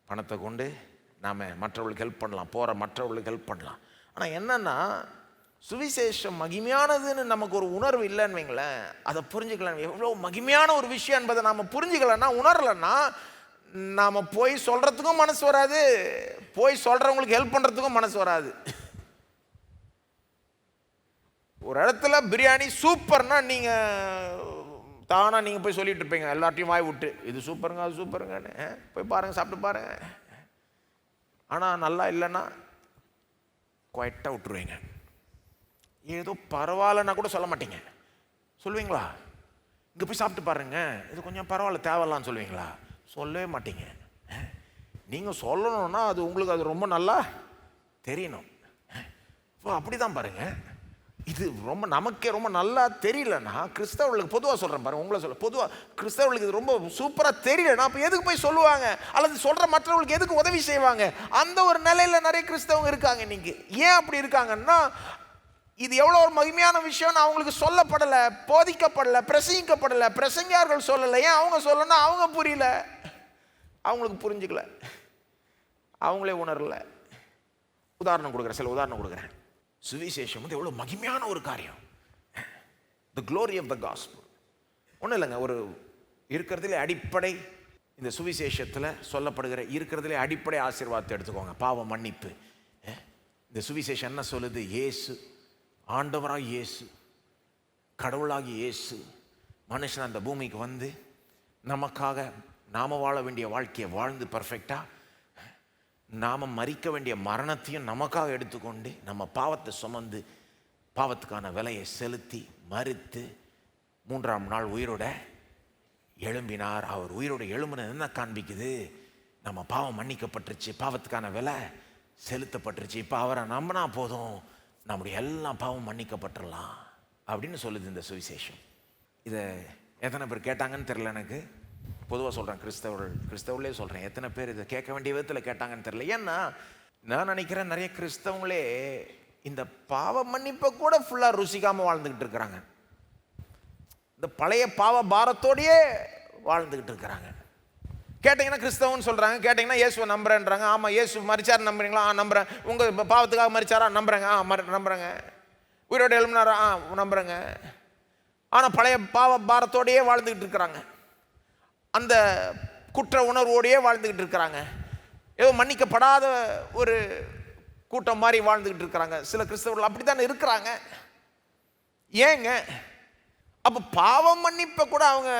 பணத்தை கொண்டு நாம் மற்றவர்களுக்கு ஹெல்ப் பண்ணலாம், போகிற மற்றவர்களுக்கு ஹெல்ப் பண்ணலாம். ஆனால் என்னென்னா, சுவிசேஷம் மகிமையானதுன்னு நமக்கு ஒரு உணர்வு இல்லைன்னு வைங்களேன், அதை புரிஞ்சுக்கலாம். எவ்வளோ மகிமையான ஒரு விஷயம் என்பதை நாம் புரிஞ்சுக்கலன்னா, உணரலைன்னா, நாம் போய் சொல்கிறதுக்கும் மனசு வராது, போய் சொல்கிறவங்களுக்கு ஹெல்ப் பண்ணுறதுக்கும் மனசு வராது. ஒரு இடத்துல பிரியாணி சூப்பர்னா நீங்கள் தானாக நீங்கள் போய் சொல்லிட்டு இருப்பீங்க, எல்லாத்தையும் வாய் விட்டு, இது சூப்பருங்க அது சூப்பருங்கன்னு. போய் பாருங்கள், சாப்பிட்டு பாருங்கள். ஆனால் நல்லா இல்லைன்னா குவைட்டாக விட்டுருவீங்க. ஏதோ பரவாயில்லன்னா கூட சொல்ல மாட்டீங்க. சொல்லுவீங்களா? இங்கே போய் சாப்பிட்டு பாருங்க, இது கொஞ்சம் பரவாயில்ல, தேவையில்லான்னு சொல்லுவீங்களா? சொல்லவே மாட்டீங்க. நீங்கள் சொல்லணும்னா அது உங்களுக்கு அது ரொம்ப நல்லா தெரியணும். இப்போ அப்படி தான் பாருங்கள். இது ரொம்ப நமக்கே ரொம்ப நல்லா தெரியலன்னா, கிறிஸ்தவர்களுக்கு பொதுவாக சொல்கிறேன் பாருங்கள், உங்களை சொல்ல பொதுவாக கிறிஸ்தவர்களுக்கு இது ரொம்ப சூப்பராக தெரியலன்னா அப்போ எதுக்கு போய் சொல்லுவாங்க? அல்லது சொல்கிற மற்றவர்களுக்கு எதுக்கு உதவி செய்வாங்க? அந்த ஒரு நிலையில் நிறைய கிறிஸ்தவங்க இருக்காங்க இன்னைக்கு. ஏன் அப்படி இருக்காங்கன்னா, இது எவ்வளோ ஒரு மகிமையான விஷயம்னு அவங்களுக்கு சொல்லப்படலை, போதிக்கப்படலை, பிரசங்கிக்கப்படலை, பிரசங்கியார்கள் சொல்லலை. ஏன் அவங்க சொல்லணும்னா அவங்க புரியல, அவங்களுக்கு புரிஞ்சுக்கல, அவங்களே உணரல. உதாரணம் கொடுக்குறேன், சில உதாரணம் கொடுக்குறேன். சுவிசேஷம் வந்து எவ்வளோ மகிமையான ஒரு காரியம். The glory of the gospel. ஒன்றும் இல்லைங்க, ஒரு இருக்கிறதுலே அடிப்படை இந்த சுவிசேஷத்தில் சொல்லப்படுகிற இருக்கிறதுலே அடிப்படை ஆசீர்வாதத்தை எடுத்துக்கோங்க, பாவ மன்னிப்பு. இந்த சுவிசேஷம் என்ன சொல்லுது? இயேசு ஆண்டவராக, இயேசு கடவுளாகி, இயேசு மனுஷன் அந்த பூமிக்கு வந்து நமக்காக நாம் வாழ வேண்டிய வாழ்க்கையை வாழ்ந்து பர்ஃபெக்டாக, நாம் மரிக்க வேண்டிய மரணத்தையும் நமக்காக எடுத்துக்கொண்டு நம்ம பாவத்தை சுமந்து பாவத்துக்கான விலையை செலுத்தி மரித்து 3ஆம் நாள் உயிரோட எழும்பினார். அவர் உயிரோட எழும்பினது என்ன காண்பிக்குது? நம்ம பாவம் மன்னிக்கப்பட்டுருச்சு, பாவத்துக்கான விலை செலுத்தப்பட்டுருச்சு. இப்போ அவரை நம்பினா போதும், நம்முடைய எல்லாம் பாவம் மன்னிக்கப்பட்டுடலாம் அப்படின்னு சொல்லுது இந்த சுவிசேஷம். இதை எத்தனை பேர் கேட்டாங்கன்னு தெரியல எனக்கு. பொதுவாக சொல்கிறேன், கிறிஸ்தவர்களே சொல்கிறேன், எத்தனை பேர் இதை கேட்க வேண்டிய விதத்தில் கேட்டாங்கன்னு தெரியல. ஏன்னா நான் நினைக்கிறேன் நிறைய கிறிஸ்தவங்களே இந்த பாவ மன்னிப்பை கூட ஃபுல்லாக ருசிக்காமல் வாழ்ந்துக்கிட்டு இருக்கிறாங்க. இந்த பழைய பாவ பாரத்தோடையே வாழ்ந்துக்கிட்டு இருக்கிறாங்க. கேட்டிங்கன்னா கிறிஸ்தவன்னு சொல்கிறாங்க, கேட்டிங்கன்னா இயேசுவை நம்புறேன்றாங்க. ஆமாம், இயேசு மரிச்சார் நம்புறீங்களா? நம்புகிறேன். உங்கள் பாவத்துக்காக மரிச்சாரா? நம்புகிறேங்க. நம்புகிறேங்க. உயிரோடு எழுப்பினாரா? நம்புகிறேங்க. ஆனால் பழைய பாவ பாரத்தோடையே வாழ்ந்துக்கிட்டு இருக்கிறாங்க, அந்த குற்ற உணர்வோடையே வாழ்ந்துக்கிட்டு இருக்கிறாங்க. ஏதோ மன்னிக்கப்படாத ஒரு கூட்டம் மாதிரி வாழ்ந்துக்கிட்டு இருக்கிறாங்க. சில கிறிஸ்தவர்கள் அப்படி தானே இருக்கிறாங்க. ஏங்க அப்போ பாவம் மன்னிப்பை கூட அவங்க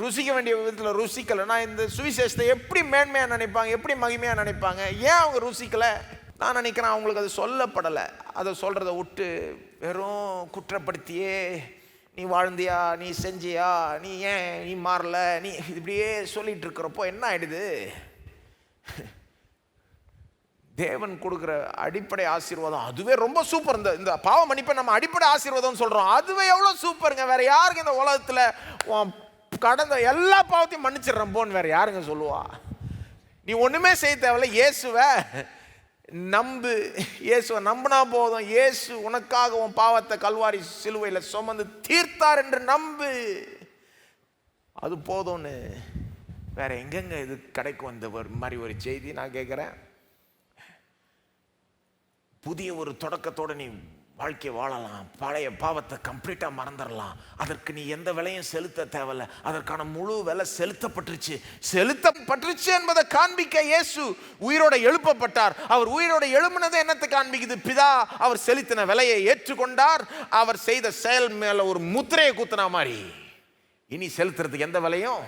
ருசிக்க வேண்டிய விதத்தில் ருசிக்கலைன்னா இந்த சுவிசேஷத்தை எப்படி மேன்மையாக நினைப்பாங்க, எப்படி மகிமையாக நினைப்பாங்க? ஏன் அவங்க ருசிக்கலை? நான் நினைக்கிறேன் அவங்களுக்கு அது சொல்லப்படலை. அதை சொல்கிறத விட்டு வெறும் குற்றப்படுத்தியே, நீ வாழ்ந்தியா, நீ செஞ்சியா, நீ ஏன் நீ மாறல, நீ இப்படியே சொல்லிட்டு இருக்கிறப்போ என்ன ஆயிடுது? தேவன் கொடுக்குற அடிப்படை ஆசீர்வாதம் அதுவே ரொம்ப சூப்பர். இந்த பாவ மன்னிப்பை நம்ம அடிப்படை ஆசீர்வாதம் சொல்கிறோம், அதுவே எவ்வளோ சூப்பருங்க. வேற யாருக்கு இந்த உலகத்தில் கடந்த எல்லா பாவத்தையும் மன்னிச்சிடுறேன் போன்னு வேற யாருங்க சொல்லுவா? நீ ஒன்றுமே செய்ய தேவையில்ல, இயேசுவை நம்பு. இயேசுவை நம்பினா போதும். இயேசு உனக்காக உன் பாவத்தை கல்வாரி சிலுவையில் சுமந்து தீர்த்தார் என்று நம்பு, அது போதும்னு. வேற எங்கெங்க இது கிடைக்கும் வந்த மாதிரி ஒரு செய்தி? நான் கேட்குறேன், புதிய ஒரு தொடக்கத்தோடு நீ வாழ்க்கையை வாழலாம், பழைய பாவத்தை கம்ப்ளீட்டாக மறந்துடலாம். அதற்கு நீ எந்த விலையும் செலுத்த தேவையில்ல. அதற்கான முழு விலை செலுத்தப்பட்டுருச்சு என்பதை காண்பிக்க இயேசு உயிரோட எழுப்பப்பட்டார். அவர் உயிரோட எழுப்பினதை என்னத்தை காண்பிக்குது? பிதா அவர் செலுத்தின விலையை ஏற்றுக்கொண்டார். அவர் செய்த செயல் மேல ஒரு முத்திரையை குத்துன மாதிரி இனி செலுத்துறதுக்கு எந்த விலையும்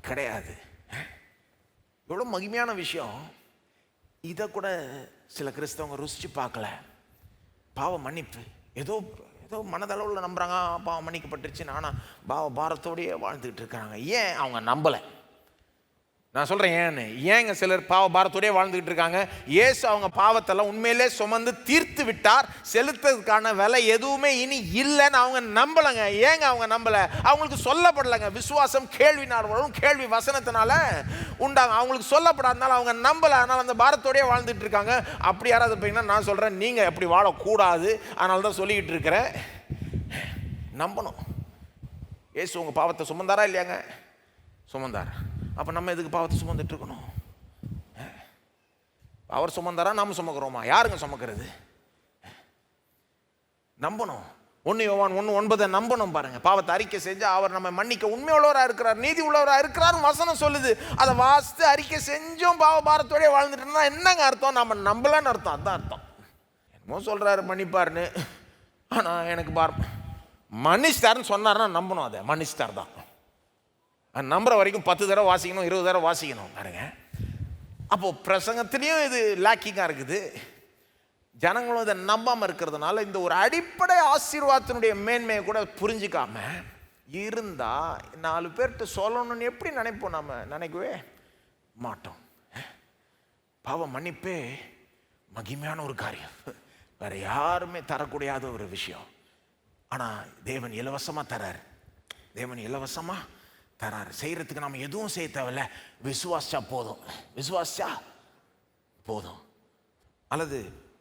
கிடையாது. எவ்வளோ மகிமையான விஷயம். இதை கூட சில கிறிஸ்தவங்க ருசிச்சு பார்க்கல. பாவ மன்னிப்பு ஏதோ மனதளவில் நம்புறாங்க, பாவம் மன்னிக்கப்பட்டுருச்சு, ஆனால் பாவ பாரத்தோடையே வாழ்ந்துக்கிட்டு இருக்கிறாங்க. ஏன் அவங்க நம்பலை? நான் சொல்கிறேன் ஏங்க சிலர் பாவ பாரத்தோடையே வாழ்ந்துக்கிட்டு இருக்காங்க. இயேசு அவங்க பாவத்தெல்லாம் உண்மையிலே சுமந்து தீர்த்து விட்டார். செலுத்துறதுக்கான விலை எதுவுமே இனி இல்லைன்னு அவங்க நம்பலைங்க. ஏங்க அவங்க நம்பலை? அவங்களுக்கு சொல்லப்படலைங்க. விசுவாசம் கேள்வினார் வரும், கேள்வி வசனத்தினால உண்டாங்க. அவங்களுக்கு சொல்லப்படாதனால அவங்க நம்பலை. அதனால் அந்த பாரத்தோடையே வாழ்ந்துட்டு இருக்காங்க. அப்படி யாராவது இருப்பீங்கன்னா நான் சொல்கிறேன், நீங்கள் அப்படி வாழக்கூடாது. அதனால தான் சொல்லிக்கிட்டு இருக்கிறேன், நம்பணும். இயேசு உங்கள் பாவத்தை சுமந்தாரா இல்லையாங்க? சுமந்தார். அப்போ நம்ம எதுக்கு பாவத்தை சுமந்துட்டு இருக்கணும்? அவர் சுமந்தாரா நாம் சுமக்கிறோமா? யாருங்க சுமக்கிறது? நம்பணும். 1 யோவான் 1:9 நம்பணும். பாருங்க, பாவத்தை அறிக்கை செஞ்சு அவர் நம்ம மன்னிக்க உண்மை உள்ளவராக இருக்கிறார், நீதி உள்ளவராக இருக்கிறார் வசனம் சொல்லுது. அதை வாசித்து அறிக்கை செஞ்சும் பாவ பாரத்தோடய வாழ்ந்துட்டு இருந்தா என்னங்க அர்த்தம்? நம்ம நம்பலன்னு அர்த்தம். அதுதான் அர்த்தம். என்னமோ சொல்றாரு மன்னிப்பாருன்னு, ஆனால் எனக்கு மன்னிச்சிட்டாருன்னு சொன்னார்னா நம்பணும். அதை மன்னிச்சிட்டார் தான் நம்புற வரைக்கும் 10 தடவை வாசிக்கணும், 20 தடவை வாசிக்கணும். பாருங்க, அப்போ பிரசங்கத்திலையும் இது லேக்கிங்காக இருக்குது. ஜனங்களும் இதை நம்பாமல் இருக்கிறதுனால இந்த ஒரு அடிப்படை ஆசீர்வாதத்தினுடைய மேன்மையை கூட புரிஞ்சிக்காம இருந்தா 4 பேர்கிட்ட சொல்லணும்னு எப்படி நினைப்போம்? நம்ம நினைக்கவே மாட்டோம். பாவ மன்னிப்பே மகிமையான ஒரு காரியம், வேற யாருமே தரக்கூடியாத ஒரு விஷயம். ஆனால் தேவன் இலவசமாக தரார். தேவன் இலவசமாக தரார். செய்யறதுக்கு நம்ம எதுவும் செய்ய தேவையில்ல. விசுவாசா போதும். அல்லது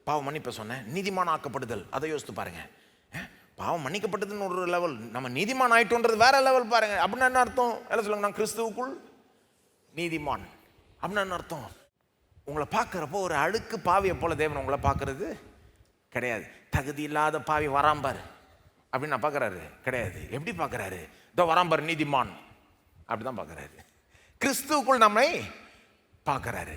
பாவம் மன்னிப்ப சொன்னேன், நீதிமான் ஆக்கப்படுதல், அதை யோசித்து பாருங்க. பாவம் மன்னிக்கப்பட்டதுன்னு ஒரு லெவல், நம்ம நீதிமான் ஆயிட்டோன்றது வேற லெவல். பாருங்க, அப்படின்னு என்ன அர்த்தம்? எல்லாம் சொல்லுங்க, நான் கிறிஸ்துவுக்குள் நீதிமான் அப்படின்னு என்ன அர்த்தம்? உங்களை பார்க்குறப்போ ஒரு அழுக்கு பாவியை போல தேவன் உங்களை பார்க்கறது கிடையாது. தகுதி இல்லாத பாவி வராம்பார் அப்படின்னு நான் பார்க்குறாரு கிடையாது. எப்படி பார்க்குறாரு? இதோ வராம்பார் நீதிமான், அப்படிதான் பார்க்குறாரு. கிறிஸ்துவுக்குள் நம்மை பார்க்குறாரு.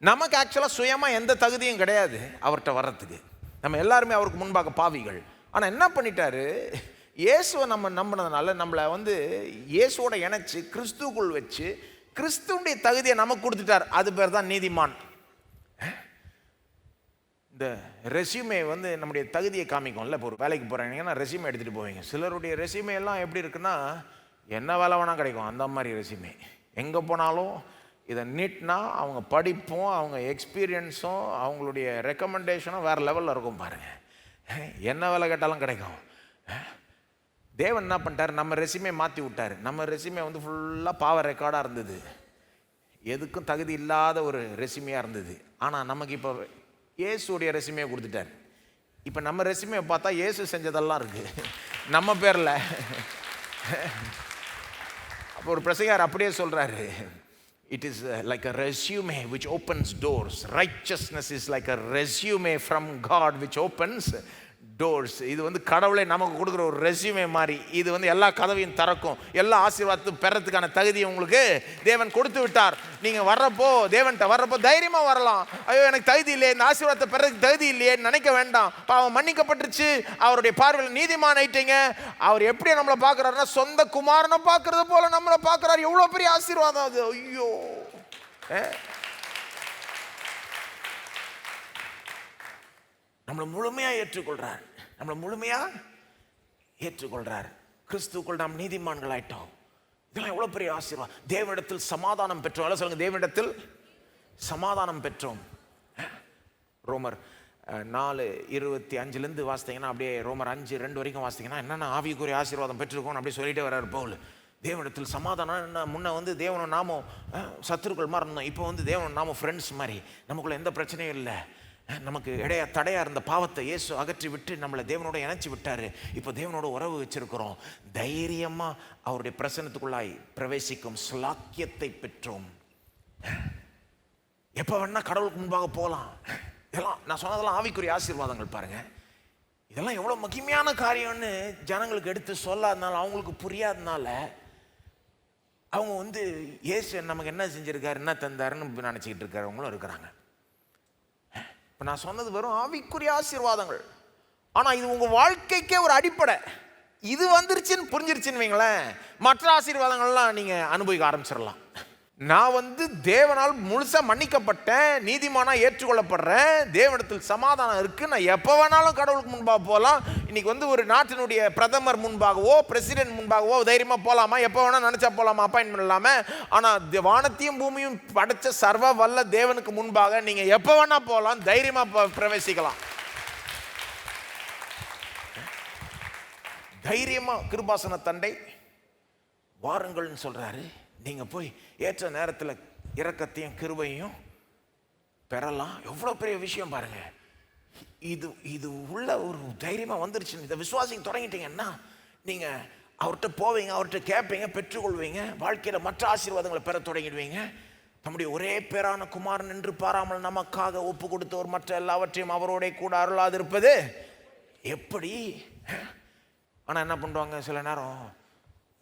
நமக்கு ஆக்சுவலாக சுயமாக எந்த தகுதியும் கிடையாது அவர்கிட்ட வர்றதுக்கு. நம்ம எல்லாருமே அவருக்கு முன்பாக பாவிகள். ஆனால் என்ன பண்ணிட்டாரு? இயேசுவை நம்ம நம்பினதுனால நம்மளை இயேசுவோட இணைச்சு கிறிஸ்துவுக்குள் வச்சு கிறிஸ்துவுடைய தகுதியை நமக்கு கொடுத்துட்டார். அது பேர் தான் நீதிமான். இந்த ரெஸ்யூமே நம்முடைய தகுதியை காமிக்கும்ல. இப்போ ஒரு வேலைக்கு போகிறீங்கன்னா ரெஸ்யூமே எடுத்துகிட்டு போவீங்க. சிலருடைய ரெஸ்யூமே எல்லாம் எப்படி இருக்குன்னா, என்ன வேலை வேணால் கிடைக்கும் அந்த மாதிரி ரெஸ்யூமே. எங்கே போனாலும் இதை நீட்னா அவங்க படிப்பும் அவங்க எக்ஸ்பீரியன்ஸும் அவங்களுடைய ரெக்கமெண்டேஷனும் வேறு லெவலில் இருக்கும். பாருங்கள், என்ன வேலை கேட்டாலும் கிடைக்கும். தேவன் என்ன பண்ணிட்டார்? நம்ம ரெஸ்யூமே மாற்றி விட்டார். நம்ம ரெஸ்யூமே ஃபுல்லாக பாவ ரெக்கார்டாக இருந்தது, எதுக்கும் தகுதி இல்லாத ஒரு ரெஸ்யூமையாக இருந்தது. ஆனால் நமக்கு இப்போ இயேசுடைய ரெஸ்யூமே கொடுத்துட்டார். இப்போ நம்ம ரெஸ்யூமே பார்த்தா இயேசு செஞ்சதெல்லாம் இருக்குது நம்ம பேரில். அப்போ ஒரு பிரசங்கர் அப்படியே சொல்கிறாரு, it is like a resume which opens doors. Righteousness is like a resume from God which opens doors. இது கடவுளை நமக்கு கொடுக்குற ஒரு ரெஸ்யூமே மாதிரி. இது எல்லா கதவையும் திறக்கும். எல்லா ஆசீர்வாதத்தையும் பெறத்துக்கான தகுதியை உங்களுக்கு தேவன் கொடுத்து விட்டார். நீங்கள் வர்றப்போ, தேவன்கிட்ட வர்றப்போ தைரியமாக வரலாம். ஐயோ எனக்கு தகுதி இல்லையே, இந்த ஆசீர்வாதத்தை பெறதுக்கு தகுதி இல்லையே நினைக்க வேண்டாம். பாவம் மன்னிக்கப்பட்டுருச்சு, அவருடைய பார்வையில் நீதிமான் ஆயிட்டீங்க. அவர் எப்படி நம்மளை பார்க்குறாருன்னா சொந்த குமாரனை பார்க்கறது போல நம்மளை பார்க்குறாரு. எவ்வளோ பெரிய ஆசீர்வாதம் அது! ஐயோ, நம்மளை முழுமையாக ஏற்றுக்கொள்றார். நம்மளை முழுமையாக ஏற்றுக்கொள்றார். கிறிஸ்துவுக்குள் நாம் நீதிமான்கள் ஆயிட்டோம். இதெல்லாம் எவ்வளோ பெரிய ஆசீர்வாதம். தேவனிடத்தில் சமாதானம் பெற்றோம். எல்லாம் சொல்லுங்க, தேவனிடத்தில் சமாதானம் பெற்றோம். ரோமர் 4:25 வாசித்தீங்கன்னா, அப்படியே ரோமர் 5:2 வரைக்கும் வாசித்தீங்கன்னா, என்னென்ன ஆவிக்குரிய ஆசீர்வாதம் பெற்றிருக்கோம் அப்படியே சொல்லிட்டே வர்றாரு பவுல். தேவனிடத்தில் சமாதானம் என்ன? முன்ன தேவனும் நாமும் சத்துருக்கள் மாதிரி இருந்தோம். இப்போ தேவனும் நாமும் ஃப்ரெண்ட்ஸ் மாதிரி. நமக்குள்ள எந்த பிரச்சனையும் இல்லை. நமக்கு தடையாக இருந்த பாவத்தை இயேசு அகற்றி விட்டு நம்மளை தேவனோட இணைச்சி விட்டார். இப்போ தேவனோட உறவு வச்சிருக்கிறோம். தைரியமாக அவருடைய பிரசன்னத்துக்குள்ளாய் பிரவேசிக்கும் ஸ்லாக்கியத்தை பெற்றோம். எப்போ வேணா கடவுளுக்கு முன்பாக போகலாம். இதெல்லாம் நான் சொன்னதெல்லாம் ஆவிக்குரிய ஆசீர்வாதங்கள் பாருங்க. இதெல்லாம் எவ்வளோ மகிமையான காரியம்னு ஜனங்களுக்கு எடுத்து சொல்லாதனால, அவங்களுக்கு புரியாதனால அவங்க இயேசு நமக்கு என்ன செஞ்சிருக்காரு, என்ன தந்தாருன்னு நினச்சிக்கிட்டு இருக்கிறவங்களும் இருக்கிறாங்க. இப்போ நான் சொன்னது வெறும் ஆவிக்குரிய ஆசீர்வாதங்கள். ஆனால் இது உங்கள் வாழ்க்கைக்கே ஒரு அடிப்படை. இது வந்துருச்சுன்னு புரிஞ்சிருச்சுன்னு வைங்களேன், மற்ற ஆசீர்வாதங்கள்லாம் நீங்கள் அனுபவிக்க ஆரம்பிச்சிடலாம். நான் தேவனால் முழுசா மன்னிக்கப்பட்டேன், நீதிமானா ஏற்றுக்கொள்ளப்படுறேன், தேவனிடத்தில் சமாதானம் இருக்கு, நான் எப்போ வேணாலும் கடவுளுக்கு முன்பாக போகலாம். இன்னைக்கு ஒரு நாட்டினுடைய பிரதமர் முன்பாகவோ பிரசிடென்ட் முன்பாகவோ தைரியமாக போகலாமா, எப்போ வேணால் நினச்சா போகலாமா, அப்பாயின்மெண்ட் இல்லாமல். ஆனால் வானத்தையும் பூமியும் படைச்ச சர்வ வல்ல தேவனுக்கு முன்பாக நீங்கள் எப்போ வேணால் போகலாம், தைரியமாக பிரவேசிக்கலாம். தைரியமாக கிருபாசன தண்டை வாருங்கள்னு சொல்கிறாரு. நீங்கள் போய் ஏற்ற நேரத்தில் இரக்கத்தையும் கிருபையும் பெறலாம். எவ்வளோ பெரிய விஷயம் பாருங்க. இது உள்ள ஒரு தைரியமாக வந்துருச்சு. இதை விசுவாசிங்க தொடங்கிட்டீங்கன்னா நீங்கள் அவர்கிட்ட போவீங்க, அவர்கிட்ட கேட்பீங்க, பெற்றுக்கொள்வீங்க. வாழ்க்கையில் மற்ற ஆசீர்வாதங்களை பெற தொடங்கிடுவீங்க. நம்முடைய ஒரே பேரான குமாரன் என்று பாராமல் நமக்காக ஒப்பு கொடுத்தவர் மற்ற எல்லாவற்றையும் அவரோட கூட அருளாது இருப்பது எப்படி? ஆனால் என்ன பண்ணுவாங்க, சில நேரம்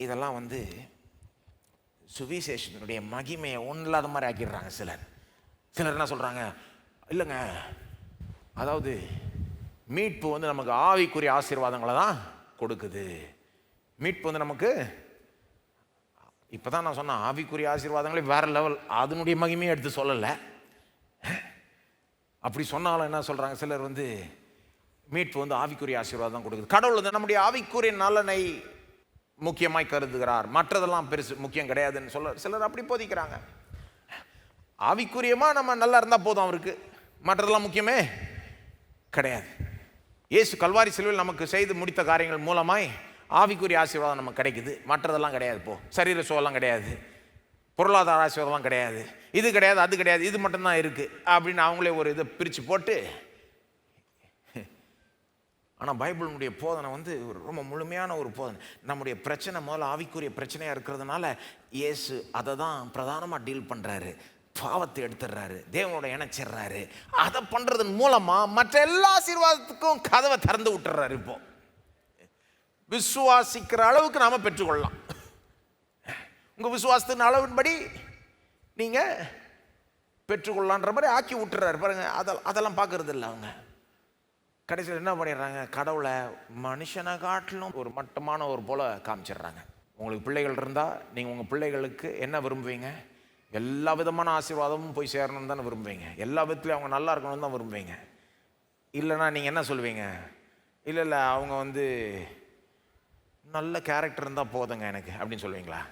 இதெல்லாம் சுவிசேஷனுடைய மகிமையை ஒன்றில்லாத மாதிரி ஆக்கிடுறாங்க. சிலர் என்ன சொல்கிறாங்க, இல்லைங்க, அதாவது மீட்பு நமக்கு ஆவிக்குரிய ஆசீர்வாதங்களை தான் கொடுக்குது. மீட்பு நமக்கு, இப்போ தான் நான் சொன்னேன், ஆவிக்குரிய ஆசீர்வாதங்களே வேற லெவல், அதனுடைய மகிமையை எடுத்து சொல்லலை. அப்படி சொன்னாலும் என்ன சொல்கிறாங்க சிலர், மீட்பு ஆவிக்குரிய ஆசீர்வாதம் தான் கொடுக்குது. கடவுள் நம்முடைய ஆவிக்குரிய நலனை முக்கியமாய் கருதுகிறார், மற்றதெல்லாம் பெருசு முக்கியம் கிடையாதுன்னு சிலர் அப்படி போதிக்கிறாங்க. ஆவிக்குரியமா நம்ம நல்லா இருந்தால் போதும், அவருக்கு மற்றதெல்லாம் முக்கியமே கிடையாது. இயேசு கல்வாரி சிலுவையில் நமக்கு செய்து முடித்த காரியங்கள் மூலமாய் ஆவிக்குரிய ஆசீர்வாதம் நமக்கு கிடைக்குது, மற்றதெல்லாம் கிடையாது. சரீர சுகம்லாம் கிடையாது, பொருளாதார ஆசீர்வாதம்லாம் கிடையாது, இது கிடையாது, அது கிடையாது, இது மட்டும்தான் இருக்குது அப்படின்னு அவங்களே ஒரு இதை பிரித்து போட்டு. ஆனால் பைபிளுடைய போதனை ஒரு ரொம்ப முழுமையான ஒரு போதனை. நம்முடைய பிரச்சனை முதல்ல ஆவிக்குரிய பிரச்சனையாக இருக்கிறதுனால இயேசு அதை தான் பிரதானமாக டீல் பண்ணுறாரு. பாவத்தை எடுத்துடுறாரு, தேவனோட இணைச்சிடுறாரு. அதை பண்ணுறதன் மூலமாக மற்ற எல்லா ஆசீர்வாதத்துக்கும் கதவை திறந்து விட்டுறாரு. இப்போ விசுவாசிக்கிற அளவுக்கு நாம் பெற்றுக்கொள்ளலாம். உங்கள் விசுவாசத்தின் அளவின்படி நீங்கள் பெற்றுக்கொள்ளலான்ற மாதிரி ஆக்கி விட்டுறாரு பாருங்க. அதெல்லாம் பார்க்கறது இல்லை. அவங்க கடைசியில் என்ன பண்ணிடுறாங்க, கடவுளை மனுஷனை காட்டிலும் ஒரு மட்டமான ஒரு போல காமிச்சிடுறாங்க. உங்களுக்கு பிள்ளைகள் இருந்தால் நீங்கள் உங்கள் பிள்ளைகளுக்கு என்ன விரும்புவீங்க? எல்லா விதமான ஆசீர்வாதமும் போய் சேரணும்னு தானே விரும்புவீங்க. எல்லா விதத்துலையும் அவங்க நல்லா இருக்கணும்னு தான் விரும்புவீங்க. இல்லைன்னா நீங்கள் என்ன சொல்லுவீங்க, இல்லை அவங்க நல்ல கேரக்டர் இருந்தால் போதுங்க எனக்கு அப்படின்னு சொல்லுவீங்களா?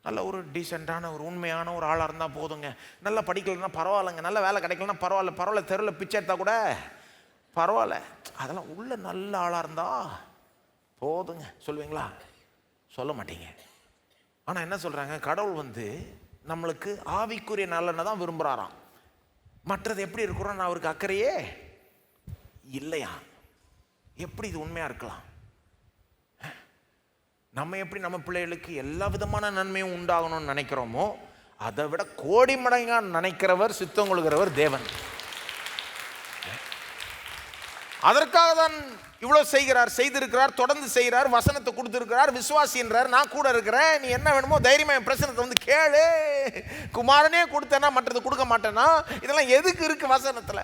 நல்ல ஒரு டீசெண்டான ஒரு உண்மையான ஒரு ஆளாக இருந்தால் போதுங்க, நல்லா படிக்கலைன்னா பரவாயில்லைங்க, நல்ல வேலை கிடைக்கலன்னா பரவாயில்ல, தெருவில் பிச்சை எடுத்தால் கூட பரவாயில்ல, அதெல்லாம் உள்ள நல்ல ஆளாக இருந்தால் போதுங்க சொல்லுவீங்களா? சொல்ல மாட்டீங்க. ஆனால் என்ன சொல்கிறாங்க, கடவுள் நம்மளுக்கு ஆவிக்குரிய நலனை தான் விரும்புகிறாராம். மற்றது எப்படி இருக்கிறோன்னு அவருக்கு அக்கறையே இல்லையா? எப்படி இது உண்மையாக இருக்கலாம்? நம்ம எப்படி நம்ம பிள்ளைகளுக்கு எல்லா விதமான நன்மையும் உண்டாகணும்னு நினைக்கிறோமோ அதை விட கோடி மடங்காக நினைக்கிறவர், சித்தம் கொள்கிறவர் தேவன். அதற்காக தான் இவ்வளோ செய்திருக்கிறார், தொடர்ந்து செய்கிறார், வசனத்தை கொடுத்துருக்கிறார், விசுவாசின்றார், நான் கூட இருக்கிறேன், நீ என்ன வேணுமோ தைரியமாக என் பிரச்சனத்தை கேளு, குமாரனே கொடுத்தேன்னா மற்றது கொடுக்க மாட்டேன்னா, இதெல்லாம் எதுக்கு இருக்கு வசனத்தில்?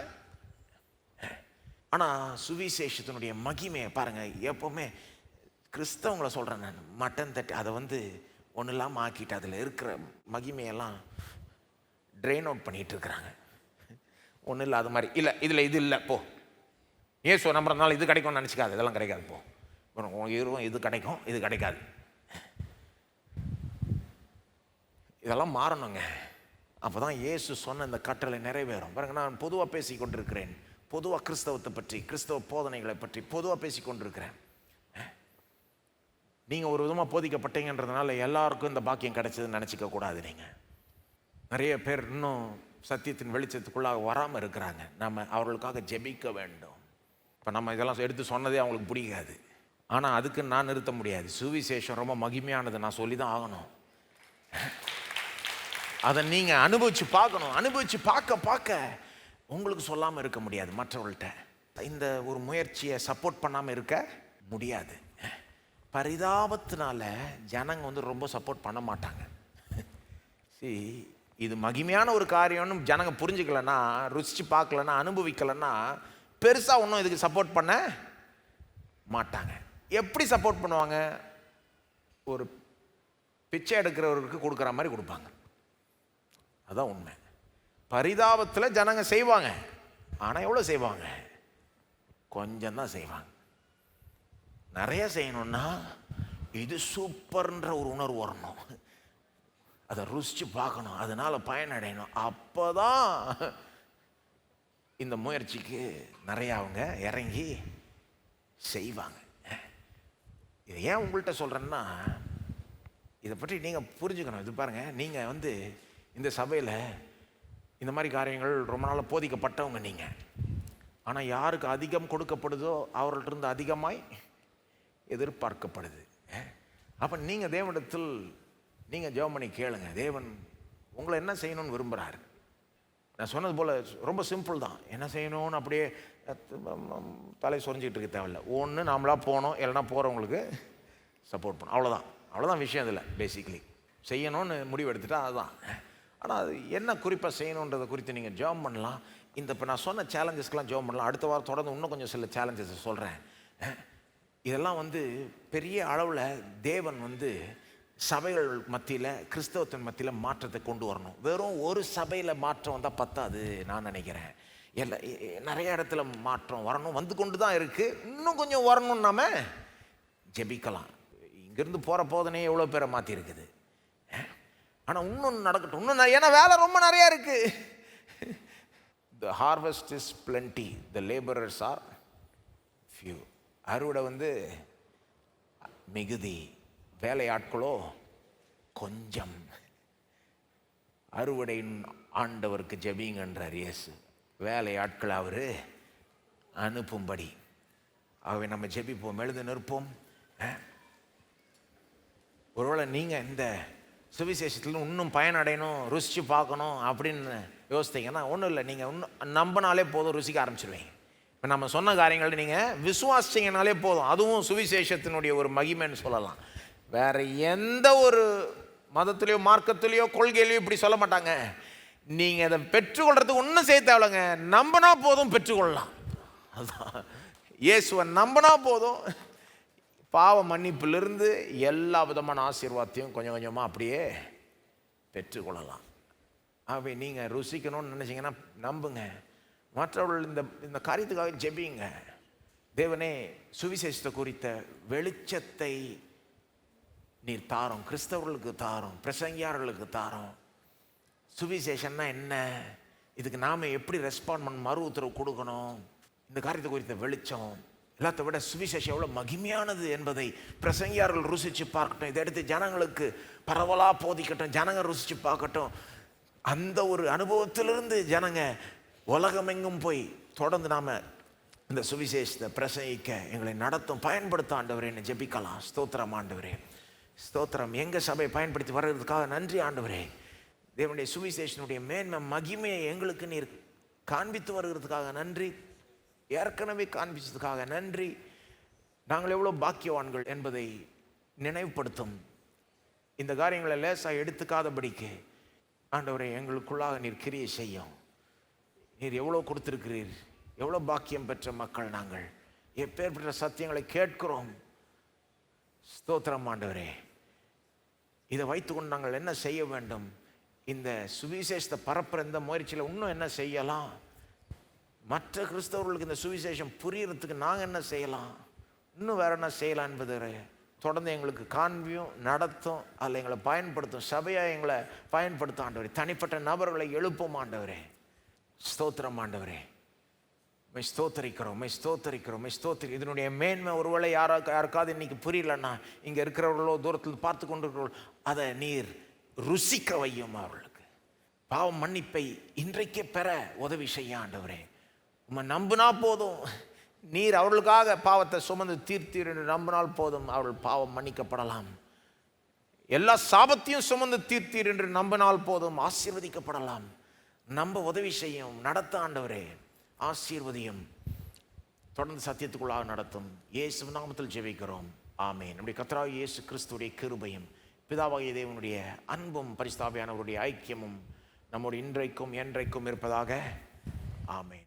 ஆனால் சுவிசேஷத்தினுடைய மகிமையை பாருங்கள். எப்போவுமே கிறிஸ்தவங்களை சொல்கிறேன் நான், மட்டன் தட்டி அதை ஒன்றும் இல்லாமல் ஆக்கிட்டு அதில் இருக்கிற மகிமையெல்லாம் ட்ரெயின் அவுட் பண்ணிகிட்டு இருக்கிறாங்க. ஒன்றும் இல்லை அது மாதிரி இல்லை, இதில் இது இல்லை, போ ஏசு நம்புறதுனால இது கிடைக்கும்னு நினச்சிக்காது, இதெல்லாம் கிடைக்காது, போ இது கிடைக்கும், இது கிடைக்காது. இதெல்லாம் மாறணுங்க. அப்போ தான் இயேசு சொன்ன இந்த கட்டளை நிறைவேறும். பாருங்க, நான் பொதுவாக பேசி கொண்டிருக்கிறேன், பொதுவாக கிறிஸ்தவத்தை பற்றி, கிறிஸ்தவ போதனைகளை பற்றி பொதுவாக பேசி கொண்டிருக்கிறேன். நீங்கள் ஒரு விதமாக போதிக்கப்பட்டீங்கன்றதுனால எல்லாருக்கும் இந்த பாக்கியம் கிடைச்சதுன்னு நினச்சிக்க கூடாது. நீங்கள் நிறைய பேர் இன்னும் சத்தியத்தின் வெளிச்சத்துக்குள்ளாக வராமல் இருக்கிறாங்க. நம்ம அவர்களுக்காக ஜெபிக்க வேண்டும். இப்போ நம்ம இதெல்லாம் எடுத்து சொன்னதே அவங்களுக்கு பிடிக்காது, ஆனால் அதுக்கு நான் நிறுத்த முடியாது. சுவிசேஷம் ரொம்ப மகிமையானது, நான் சொல்லி தான் ஆகணும். அதை நீங்கள் அனுபவித்து பார்க்கணும். அனுபவித்து பார்க்க உங்களுக்கு சொல்லாமல் இருக்க முடியாது மற்றவர்கள்ட்ட. இந்த ஒரு முயற்சியை சப்போர்ட் பண்ணாமல் இருக்க முடியாது. பரிதாபத்தினால ஜனங்க ரொம்ப சப்போர்ட் பண்ண மாட்டாங்க. இது மகிமையான ஒரு காரியம்னு ஜனங்க புரிஞ்சுக்கலன்னா, ருசிச்சு பார்க்கலன்னா, அனுபவிக்கலன்னா பெருசாக ஒன்றும் இதுக்கு சப்போர்ட் பண்ண மாட்டாங்க. எப்படி சப்போர்ட் பண்ணுவாங்க? ஒரு பிச்சை எடுக்கிறவருக்கு கொடுக்குற மாதிரி கொடுப்பாங்க. அதான் உண்மை. பரிதாபத்தில் ஜனங்க செய்வாங்க, ஆனால் எவ்வளோ செய்வாங்க? கொஞ்சம் தான் செய்வாங்க. நிறைய செய்யணும்னா இது சூப்பர்ன்ற ஒரு உணர்வு வரணும், அதை ருசிச்சு பார்க்கணும், அதனால பயனடையணும். அப்போதான் இந்த முயற்சிக்கு நிறைய அவங்க இறங்கி செய்வாங்க. இதை ஏன் உங்கள்கிட்ட சொல்கிறேன்னா, இதை பற்றி நீங்கள் புரிஞ்சுக்கணும். இது பாருங்கள், நீங்கள் இந்த சபையில் இந்த மாதிரி காரியங்கள் ரொம்ப நாள் போதிக்கப்பட்டவங்க நீங்கள். ஆனால் யாருக்கு அதிகம் கொடுக்கப்படுதோ அவர்கள்ட்ட அதிகமாய் எதிர்பார்க்கப்படுது. அப்போ நீங்கள் தேவனிடத்தில் நீங்கள் ஜெபம் பண்ணி கேளுங்க, தேவன் உங்களை என்ன செய்யணும்னு விரும்புகிறாரு. நான் சொன்னது போல் ரொம்ப சிம்பிள் தான். என்ன செய்யணும்னு அப்படியே தலை சொரிஞ்சிக்கிட்டு இருக்க தேவையில்லை. ஒன்று நாமளாக போகணும், இல்லைனா போகிறவங்களுக்கு சப்போர்ட் பண்ணணும். அவ்வளோதான் விஷயம். இதில் பேசிக்கலி செய்யணும்னு முடிவு எடுத்துட்டா அதுதான். ஆனால் அது என்ன குறிப்பாக செய்யணுன்றதை குறித்து நீங்கள் ஜெபம் பண்ணலாம். இப்போ நான் சொன்ன சேலஞ்சஸ்க்கெலாம் ஜெபம் பண்ணலாம். அடுத்த வாரம் தொடர்ந்து இன்னும் கொஞ்சம் சில சேலஞ்சஸை சொல்கிறேன். இதெல்லாம் பெரிய அளவில் தேவன் சபைகள் மத்தியில், கிறிஸ்தவத்தின் மத்தியில் மாற்றத்தை கொண்டு வரணும். வெறும் ஒரு சபையில் மாற்றம் வந்தால் பத்தாது நான் நினைக்கிறேன். நிறைய இடத்துல மாற்றம் வரணும், கொண்டு தான் இருக்குது. இன்னும் கொஞ்சம் வரணும்னு நாம ஜெபிக்கலாம். இங்கேருந்து போகிற போதனையே எவ்வளோ பேரை மாற்றிருக்குது. ஆனால் இன்னும் நடக்கட்டும், இன்னும் ஏன்னா வேலை ரொம்ப நிறையா இருக்குது. The harvest is plenty, the laborers are few. அறுவடை மிகுதி, வேலையாட்களோ கொஞ்சம். அறுவடையின் ஆண்டவருக்கு ஜெபிங்கன்றார் இயேசு, வேலையாட்கள் அவர் அனுப்பும்படி. ஆகவே நம்ம ஜெபிப்போம், எழுந்து நிற்போம். ஒருவேளை நீங்கள் இந்த சுவிசேஷத்தில் இன்னும் பயனடையணும், ருசிச்சு பார்க்கணும் அப்படின்னு யோசித்தீங்கன்னா ஒன்றும் இல்லை, நீங்கள் இன்னும் நம்பினாலே போதும், ருசிக்க ஆரம்பிச்சிடுவீங்க. இப்போ நம்ம சொன்ன காரியங்களை நீங்கள் விசுவாசிங்கனாலே போதும். அதுவும் சுவிசேஷத்தினுடைய ஒரு மகிமைன்னு சொல்லலாம். வேறு எந்த ஒரு மதத்துலேயோ மார்க்கத்துலேயோ கொள்கையிலையோ இப்படி சொல்ல மாட்டாங்க. நீங்கள் அதை பெற்றுக்கொள்றதுக்கு ஒன்றும் செய்ய தேவையில்லைங்க, நம்பினா போதும், பெற்றுக்கொள்ளலாம். அதுதான், இயேசுவை நம்பினா போதும், பாவ மன்னிப்பிலிருந்து எல்லா விதமான ஆசீர்வாதத்தையும் கொஞ்சம் கொஞ்சமாக அப்படியே பெற்றுக்கொள்ளலாம். ஆகவே நீங்கள் ருசிக்கணும்னு நினச்சிங்கன்னா நம்புங்க, மற்றவர்கள் இந்த காரியத்துக்காக ஜெபிங்க. தேவனே, சுவிசேஷத்தை குறித்த வெளிச்சத்தை நீர் தாரும், கிறிஸ்தவர்களுக்கு தாரும், பிரசங்கியார்களுக்கு தாரும். சுவிசேஷன்னா என்ன, இதுக்கு நாம் எப்படி ரெஸ்பாண்ட் பண்ண, மறு உத்தரவு கொடுக்கணும், இந்த காரியத்தை குறித்த வெளிச்சம், எல்லாத்த விட சுவிசேஷம் எவ்வளோ மகிமையானது என்பதை பிரசங்கியார்கள் ருசித்து பார்க்கட்டும். இதை எடுத்து ஜனங்களுக்கு பரவலாக போதிக்கட்டும், ஜனங்க ருசித்து பார்க்கட்டும். அந்த ஒரு அனுபவத்திலிருந்து ஜனங்க உலகமெங்கும் போய் தொடர்ந்து நாம் இந்த சுவிசேஷத்தை பிரசங்கிக்க எங்களை நடத்தும், பயன்படுத்த ஆண்டவரே. என்ன ஜெபிக்கலாம். ஸ்தோத்திரம் ஆண்டவரே, ஸ்தோத்திரம். எங்கள் சபையை பயன்படுத்தி வர்றதுக்காக நன்றி ஆண்டவரே. தேவனுடைய சுவிசேஷனுடைய மேன்மை மகிமையை எங்களுக்கு நீர் காண்பித்து வருகிறதுக்காக நன்றி. ஏற்கனவே காண்பிச்சதுக்காக நன்றி. நாங்கள் எவ்வளோ பாக்கியவான்கள் என்பதை நினைவுபடுத்தும். இந்த காரியங்களை லேசாக எடுத்துக்காதபடிக்கு ஆண்டவரை எங்களுக்குள்ளாக நீர் கிரியை செய்யும். நீர் எவ்வளோ கொடுத்துருக்கிறீர், எவ்வளோ பாக்கியம் பெற்ற மக்கள் நாங்கள். எப்பேற்பட்ட சத்தியங்களை கேட்கிறோம். ஸ்தோத்திரம் ஆண்டவரே. இதை வைத்துக்கொண்டு நாங்கள் என்ன செய்ய வேண்டும்? இந்த சுவிசேஷத்தை பரப்புற இந்த முயற்சியில் இன்னும் என்ன செய்யலாம்? மற்ற கிறிஸ்தவர்களுக்கு இந்த சுவிசேஷம் புரியறதுக்கு நாங்கள் என்ன செய்யலாம், இன்னும் வேற என்ன செய்யலாம் என்பதை தொடர்ந்து எங்களுக்கு காண்பியும், நடத்தும், அதில் எங்களை பயன்படுத்தும். சபையாக எங்களை பயன்படுத்தும் ஆண்டவரே. தனிப்பட்ட நபர்களை எழுப்பும் ஆண்டவரே. ஸ்தோத்திரம் ஆண்டவரே. ஸ்தோத்தரிக்கிறோம், ஸ்தோத்தரிக்கிறோம், ஸ்தோத்திரி. இதனுடைய மேன்மை ஒருவேளை யாருக்காவது இன்னைக்கு புரியலன்னா, இங்கே இருக்கிறவர்களோ தூரத்தில் பார்த்து கொண்டிருக்கிறவர்களோ அதை நீர் ருசிக்க வையும். அவர்களுக்கு பாவ மன்னிப்பை இன்றைக்கே பெற உதவி செய்ய ஆண்டவரே. உம்மை நம்பினா போதும், நீர் அவர்களுக்காக பாவத்தை சுமந்து தீர்த்தீர் என்று நம்பினால் போதும், அவர்கள் பாவம் மன்னிக்கப்படலாம். எல்லா சாபத்தையும் சுமந்து தீர்த்தீர் என்று நம்பினால் போதும், ஆசீர்வதிக்கப்படலாம். நம்ப உதவி செய்யும், நடத்த ஆண்டவரே, ஆசீர்வதியும், தொடர்ந்து சத்தியத்துக்குள்ளாக நடத்தும். இயேசு நாமத்தில் ஜெபிக்கிறோம், ஆமென். நம்முடைய கர்த்தராகிய இயேசு கிறிஸ்துவுடைய கிருபையும் பிதாவாகிய தேவனுடைய அன்பும் பரிசுத்த ஆவியானவருடைய ஐக்கியமும் நம்மோடு இன்றைக்கும் என்றைக்கும் இருப்பதாக, ஆமென்.